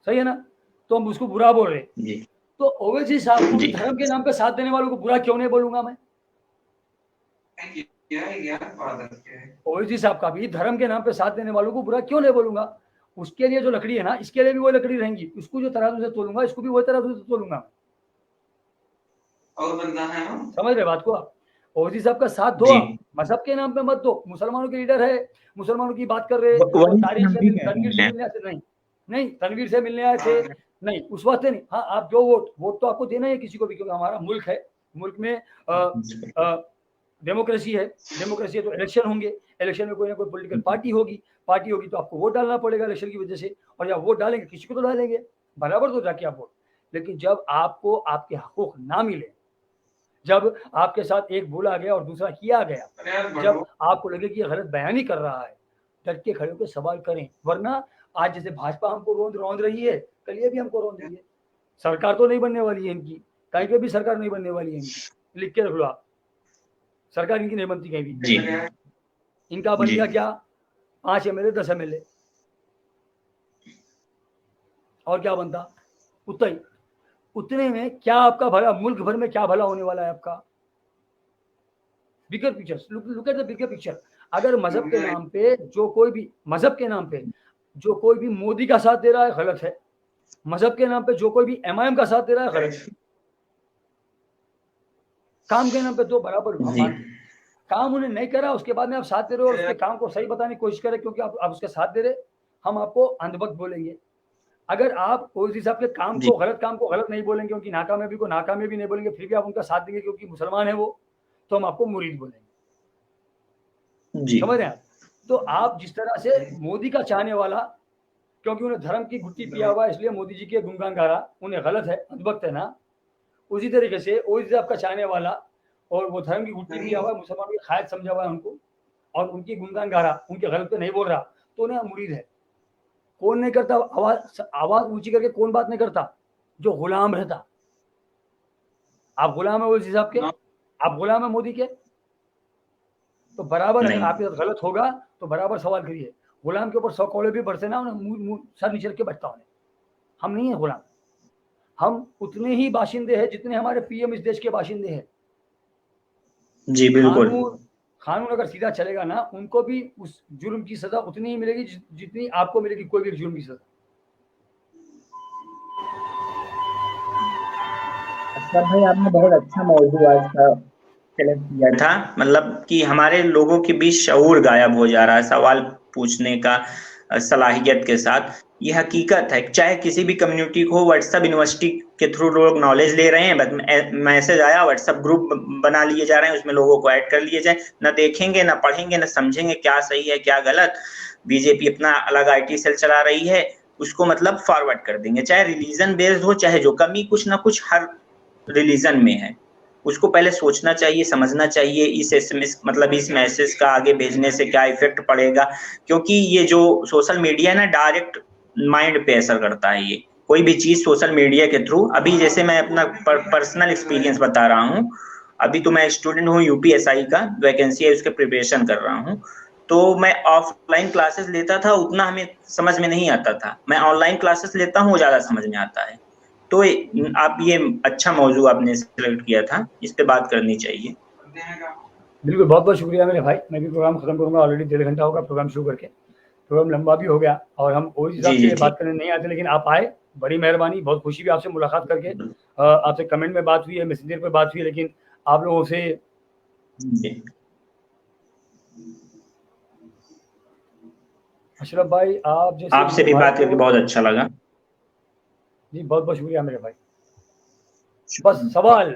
सही है ना? तो हम उसको बुरा बोल रहे, जी तो ओवैसी साहब को भी धर्म के नाम पे साथ देने वालों को बुरा क्यों नहीं बोलूंगा मैं? ओवैसी साहब का भी धर्म के नाम पे साथ देने वालों को बुरा क्यों नहीं बोलूंगा? उसके लिए जो लकड़ी है ना, इसके लिए भी वो लकड़ी रहेंगी, उसको जो तराजू से तोलूंगा, इसको भी वही तराजू से तोलूंगा। और बंदा है समझ रहे बात को आप? ओवैसी साहब का साथ दो, मजहब के नाम पे मत दो, मुसलमानों के लीडर है, मुसलमानों की बात कर रहे, तारीख से तनवीर से मिलने आए थे, नहीं तनवीर से मिलने आए थे, नहीं उस वास्ते नहीं। हाँ, आप जो वोट तो आपको देना है किसी को भी, क्योंकि हमारा मुल्क है, मुल्क में डेमोक्रेसी है तो इलेक्शन होंगे, इलेक्शन में कोई ना कोई पॉलिटिकल पार्टी होगी तो आपको वोट डालना पड़ेगा इलेक्शन की वजह से, और जब वोट डालेंगे किसी को तो डालेंगे, बराबर तो जाके आप वोट। लेकिन जब आपको आपके हकूक ना मिले, जब आपके साथ एक बोला गया और दूसरा किया गया, जब आपको लगे कि ये गलत बयानी कर रहा है, डट के खड़े होकर सवाल करें, वरना आज जैसे भाजपा हमको रौंद रही है, कल ये भी हमको रौंद रही है। सरकार तो नहीं बनने वाली है इनकी, कहीं पे भी सरकार नहीं बनने वाली है इनकी, लिख के रख लो आप, सरकार इनकी नहीं बनती कहीं भी। इनका बन गया क्या, 5 MLA 10 MLA, और क्या बनता? उतना ही, उतने में क्या आपका भला, मुल्क भर में क्या भला होने वाला है आपका? Bigger picture, look at the bigger picture. अगर मजहब के नाम पे जो कोई भी, मजहब के नाम पे जो कोई भी मोदी का साथ दे रहा है गलत है, मजहब के नाम पे जो कोई भी एमआईएम का साथ दे रहा है गलत है। काम के नाम पे तो बराबर काम उन्हें नहीं करा, उसके बाद में आप साथ दे रहे हो और उसके काम को सही बताने की कोशिश करें, क्योंकि आप उसके साथ दे रहे, हम आपको अंधभक्त बोलेंगे। अगर आप ओवैसी साहब के काम को, गलत काम को गलत नहीं बोलेंगे, उनकी नाकामयाबी को नाकामयाबी नहीं बोलेंगे, फिर भी आप उनका साथ देंगे क्योंकि मुसलमान है वो, तो हम आपको मुरीद बोलेंगे। समझ रहे हैं आप? तो आप जिस तरह से मोदी का चाहने वाला, क्योंकि उन्हें धर्म की घुट्टी पिया हुआ इसलिए मोदी जी के गुणगान गा रहा, उन्हें गलत है, अंधभक्त है ना, उसी तरीके से ओवैसी साहब का चाहने वाला और वो धर्म की घुट्टी पिया हुआ, मुसलमानों की खायद समझा हुआ है उनको, और उनकी गुणगान गा रहा, उनके गलत पे नहीं बोल रहा, तो उन्हें मुरीद है। कौन नहीं करता आवाज ऊंची करके, कौन बात नहीं करता? जो गुलाम रहता। आप गुलाम है ओवैसी साहब के, आप गुलाम है मोदी के, तो बराबर अगर आपके साथ गलत होगा तो बराबर सवाल करिए। गुलाम के ऊपर 100 कौड़े भी बरसे ना, उन्हें सर नीचे के बैठता उन्हें। हम नहीं है गुलाम, हम उतने ही बाशिंदे हैं जितने हमारे पीएम इस देश के बाशिंदे हैं। जी बिल्कुल। कानून अगर सीधा चलेगा ना, उनको भी उस जुर्म की सजा उतनी ही मिलेगी जितनी आपको मिलेगी कोई भी जुर्म की सजा। अच्छा भाई, आपने बहुत अच्छा मौजू आज का सेलेक्ट किया था, मतलब कि हमारे लोगों के बीच शऊर गायब हो जा रहा है सवाल पूछने का सलाहियत के साथ। ये हकीकत है, चाहे किसी भी कम्युनिटी को, व्हाट्सएप यूनिवर्सिटी के थ्रू लोग नॉलेज ले रहे हैं, बस मैसेज आया, व्हाट्सएप ग्रुप बना लिए जा रहे हैं, उसमें लोगों को ऐड कर लिए जाए, ना देखेंगे ना पढ़ेंगे ना समझेंगे क्या सही है क्या गलत। बीजेपी अपना अलग IT सेल चला रही है, उसको मतलब फॉरवर्ड कर देंगे, चाहे रिलीजन बेस्ड हो चाहे जो, कमी कुछ ना कुछ हर रिलीजन में है, उसको पहले सोचना चाहिए, समझना चाहिए इस एसएमएस मतलब इस मैसेज का आगे भेजने से क्या इफेक्ट पड़ेगा, क्योंकि ये जो सोशल मीडिया है ना डायरेक्ट माइंड पे असर करता है। ये कोई भी चीज सोशल मीडिया के थ्रू, अभी जैसे मैं अपना पर्सनल एक्सपीरियंस बता रहा हूँ, अभी तो मैं स्टूडेंट हूँ यूपीएसआई का, वैकेंसी है उसके प्रिपरेशन कर रहा हूँ, तो मैं ऑफलाइन क्लासेस लेता था, उतना हमें समझ में नहीं आता था, मैं ऑनलाइन क्लासेस लेता हूँ, ज्यादा समझ में आता है। तो आप ये अच्छा मौजू आपने सिलेक्ट किया था, इस पे बात करनी चाहिए। बिल्कुल, बहुत बहुत शुक्रिया मेरे भाई। मैं भी प्रोग्राम खत्म करूंगा, ऑलरेडी 1.5 घंटा होगा प्रोग्राम शुरू करके, प्रोग्राम लंबा भी हो गया और हम उस हिसाब से बात करने नहीं आते, लेकिन आप आए, बड़ी मेहरबानी, बहुत खुशी भी आपसे मुलाकात करके। आपसे कमेंट में बात हुई है, मैसेंजर पे बात हुई है, लेकिन आप लोगों से अशरफ भाई आप जैसे आपसे भी बात करके बहुत अच्छा लगा जी, बहुत बहुत शुक्रिया मेरे भाई। बस सवाल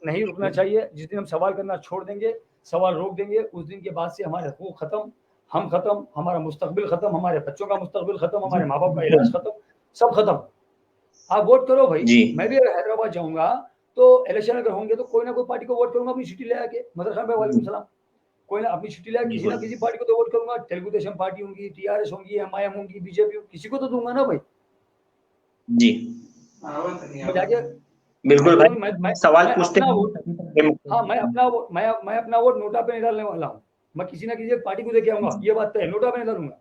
नहीं रुकना चाहिए। जिस दिन हम सवाल करना छोड़ देंगे, सवाल रोक देंगे, उस दिन के बाद से हमारे हकूक खत्म, हम खत्म, हमारा मुस्तकबिल खत्म, हमारे बच्चों का मुस्तकबिल खत्म, हमारे माँ बाप का इलाज खत्म, सब खत्म। आप वोट करो भाई। मैं भी अगर हैदराबाद जाऊंगा तो इलेक्शन अगर होंगे तो कोई ना कोई पार्टी को वोट करूंगा, अपनी छुट्टी ले आके। मदर खान भाई वालेकुम सलाम। कोई ना अपनी छुट्टी ले किसी ना किसी पार्टी को तो वोट करूंगा। तेलुगु देशम पार्टी होंगी, टीआरएस होंगी, एमआईएम होंगी, बीजेपी, किसी को तो दूंगा ना भाई जी। जाके बिल्कुल भाई, मैं सवाल पूछते हैं। हाँ, मैं अपना वोट नोटा पे नहीं डालने वाला हूँ। मैं किसी ना किसी पार्टी को देके आऊंगा, ये बात तो है, नोटा पे नहीं डालूंगा।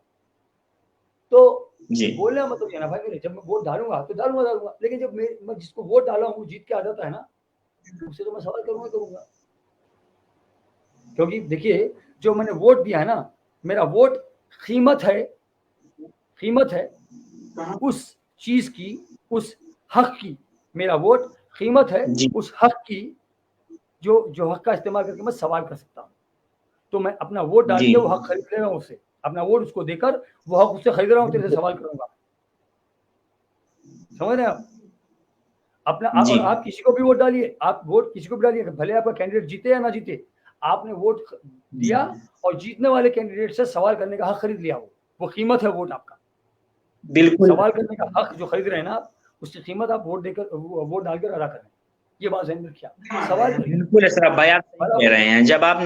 तो बोलने का मतलब ये ना भाई, मेरे जब मैं वोट डालूंगा तो डालूंगा, लेकिन जब मैं जिसको वोट डाला हूँ जीत के आ जाता है ना, उससे तो मैं सवाल करूंगा। क्योंकि देखिए, जो मैंने वोट दिया है ना, मेरा वोट कीमत है उस चीज की, उस हक की। मेरा वोट कीमत है उस हक की जो हक का इस्तेमाल करके मैं सवाल कर सकता हूँ। तो मैं अपना वोट डाल के वो हक खरीद ले रहा हूँ उससे, अपना वोट उसको देकर वो हक उससे खरीद रहा हूँ, तेरे से सवाल करूंगा। समझ रहे हैं आप? अपना और आप किसी को भी वोट डालिए, आप वोट किसी को भी डालिए, भले आपका कैंडिडेट जीते या ना जीते, आपने वोट दिया और जीतने वाले कैंडिडेट से सवाल करने का हक खरीद लिया। वो कीमत है वोट आपका। बिल्कुल, सवाल करने का हक जो खरीद रहे हैं ना आप, उसकी कीमत आप वोट डालकर अदा करें। ये बात ध्यान रखिए। सवाल बिल्कुल अशरफ भाई आप सही कह रहे हैं। जब आप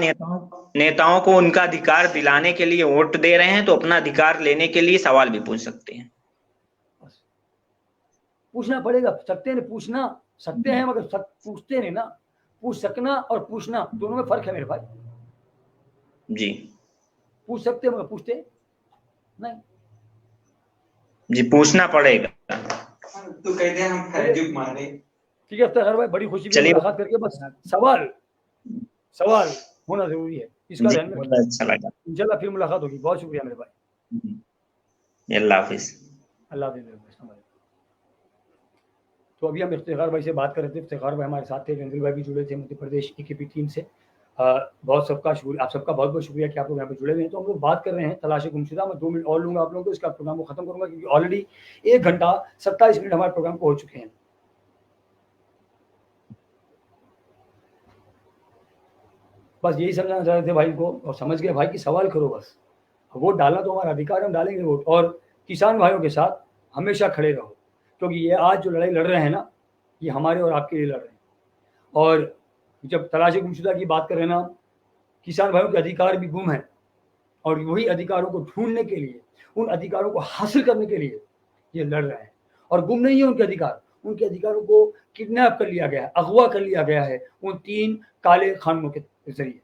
नेताओं को उनका अधिकार दिलाने के लिए वोट दे रहे हैं तो अपना अधिकार लेने के लिए सवाल भी पूछ सकते हैं। पूछना पड़ेगा, पूछना सकते हैं मगर पूछते नहीं ना। पूछ सकना और पूछना दोनों में फर्क है मेरे भाई। जी, पूछ सकते हैं मगर पूछते नहीं। जी, पूछना पड़ेगा। तो कहते हैं हम फैजुक मारे। ठीक है अफ्तार भाई, बड़ी खुशी हुई मुलाकात करके। बस सवाल होना जरूरी है, इसका ध्यान में रखिए। अच्छा लगा। इंशाल्लाह फिर मुलाकात होगी। बहुत शुक्रिया मेरे भाई। अल्लाह हाफिज। अल्लाह हाफिज। तो अभी हम इफ्तिखार भाई से बात कर रहे थे। इफ्तिखार भाई हमारे साथ थे, जंजिल भाई भी जुड़े थे मध्य प्रदेश एकेपी टीम से। बहुत सबका शुक्रिया, आप सबका बहुत बहुत शुक्रिया कि आप लोग यहाँ पे जुड़े हुए हैं। तो हम लोग बात कर रहे हैं तलाश गुमशुदा। मैं 2 मिनट और लूंगा आप लोगों को, इसका प्रोग्राम को खत्म करूंगा, क्योंकि ऑलरेडी 1 घंटा 27 मिनट हमारे प्रोग्राम को हो चुके हैं। बस यही समझाना चाह रहे थे भाई को, और समझ गए भाई कि सवाल करो बस। वोट डालना तो हमारा अधिकार, हम डालेंगे वोट। और किसान भाइयों के साथ हमेशा खड़े रहो, क्योंकि ये आज जो लड़ाई लड़ रहे हैं ना, ये हमारे और आपके लिए लड़ रहे हैं। और जब तलाश गुमशुदा की बात करें ना, किसान भाइयों के अधिकार भी गुम है, और वही अधिकारों को ढूंढने के लिए, उन अधिकारों को हासिल करने के लिए ये लड़ रहे हैं। और गुम नहीं है उनके अधिकार, उनके अधिकारों को किडनैप कर लिया गया है, अगवा कर लिया गया है उन 3 काले खानों के जरिए।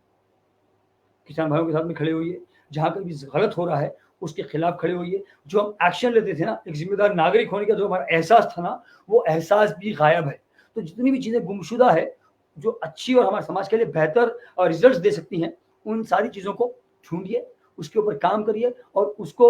किसान भाइयों के साथ में खड़े हुई है, जहाँ कहीं भी गलत हो रहा है उसके खिलाफ खड़े हुई है। जो हम एक्शन लेते थे ना, एक जिम्मेदार नागरिक होने का जो हमारा एहसास था ना, वो एहसास भी गायब है। तो जितनी भी चीज़ें गुमशुदा है, जो अच्छी और हमारे समाज के लिए बेहतर रिजल्ट्स दे सकती हैं, उन सारी चीज़ों को ढूंढिए, उसके ऊपर काम करिए और उसको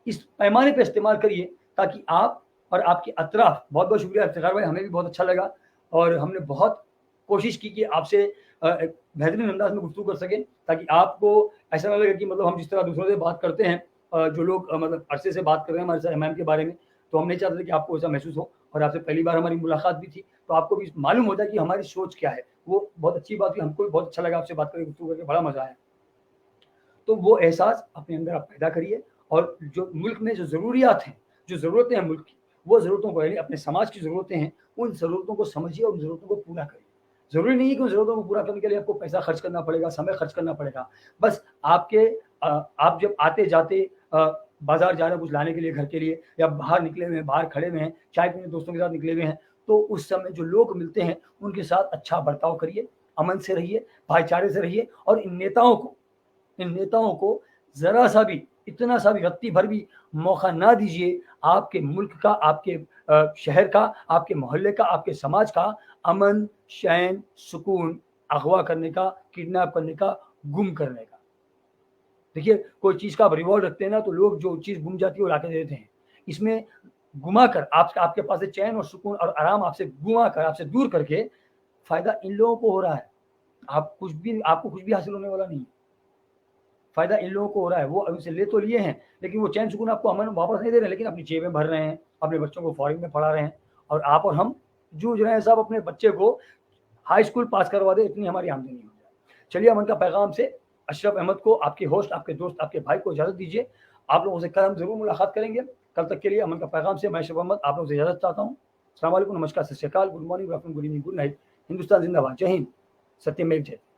इस पैमाने पर इस्तेमाल करिए ताकि आप और आपके अतराफ। बहुत बहुत शुक्रिया इफ्तिखार भाई, हमें भी बहुत अच्छा लगा और हमने बहुत कोशिश की कि आपसे बेहतरीन अंदाज में गुफ्तगू कर सकें, ताकि आपको ऐसा ना लगे कि मतलब हम जिस तरह दूसरों से बात करते हैं, जो लोग मतलब अरसे से बात कर रहे हैं हमारे साथ एमएम के बारे में, तो हम नहीं चाहते थे कि आपको ऐसा महसूस हो। और आपसे पहली बार हमारी मुलाकात भी थी, तो आपको भी मालूम होता है कि हमारी सोच क्या है। वो बहुत अच्छी बात हुई, हमको भी बहुत अच्छा लगा आपसे बात करके, गुफ्तगू करके बड़ा मजा आया। तो वो एहसास अपने अंदर आप पैदा करिए, और जो मुल्क में जो ज़रूरियात हैं, जो ज़रूरतें हैं मुल्क की, वो ज़रूरतों को, यानी अपने समाज की ज़रूरतें हैं, उन ज़रूरतों को समझिए और उन ज़रूरतों को पूरा करिए। ज़रूरी नहीं है कि उन ज़रूरतों को पूरा करने के लिए आपको पैसा खर्च करना पड़ेगा, समय खर्च करना पड़ेगा। बस आप जब आते-जाते बाज़ार जा रहे हैं कुछ लाने के लिए घर के लिए, या बाहर निकले हुए हैं, बाहर खड़े हुए हैं, चाय पीने दोस्तों के साथ निकले हुए हैं, तो उस समय जो लोग मिलते हैं, उनके साथ अच्छा बर्ताव करिए, अमन से रहिए, भाईचारे से रहिए, और इन नेताओं को ज़रा-सा भी, इतना सा भी, रत्ती भर भी मौका ना दीजिए आपके मुल्क का, आपके शहर का, आपके मोहल्ले का, आपके समाज का अमन, चैन, सुकून अगवा करने का, किडनैप करने का, गुम करने का। देखिए, कोई चीज़ का आप रिवॉर्ड रखते हैं ना, तो लोग जो चीज़ गुम जाती है वो लाके दे देते हैं। इसमें घुमा कर आपके पास से चैन और सुकून और आराम आपसे घुमा कर, आपसे दूर करके फ़ायदा इन लोगों को हो रहा है। आपको कुछ भी हासिल होने वाला नहीं है। फ़ायदा इन लोगों को हो रहा है। वो उनसे ले तो लिए हैं, लेकिन वो चैन सुकून आपको अमन वापस नहीं दे रहे हैं, लेकिन अपनी जेबें भर रहे हैं, अपने बच्चों को फ़ॉरेन में पढ़ा रहे हैं, और आप और हम जूझ रहे हैं साहब अपने बच्चे को हाई स्कूल पास करवा दें, इतनी हमारी आमदनी हो जाए। चलिए, अमन का पैगाम से अशरफ अहमद को, आपके होस्ट, आपके दोस्त, आपके भाई को इजाज़त दीजिए। आप लोगों से कल हम ज़रूर मुलाकात करेंगे। कल तक के लिए अमन का पैगाम से मैं अशरफ अहमद आप लोगों से इजाज़त चाहता हूँ। अस्सलाम वालेकुम, नमस्कार, सत श्री अकाल, good morning, good afternoon, good evening, good night. Hindustan ज़िंदाबाद, जय हिंद, सत्यमेव जयते।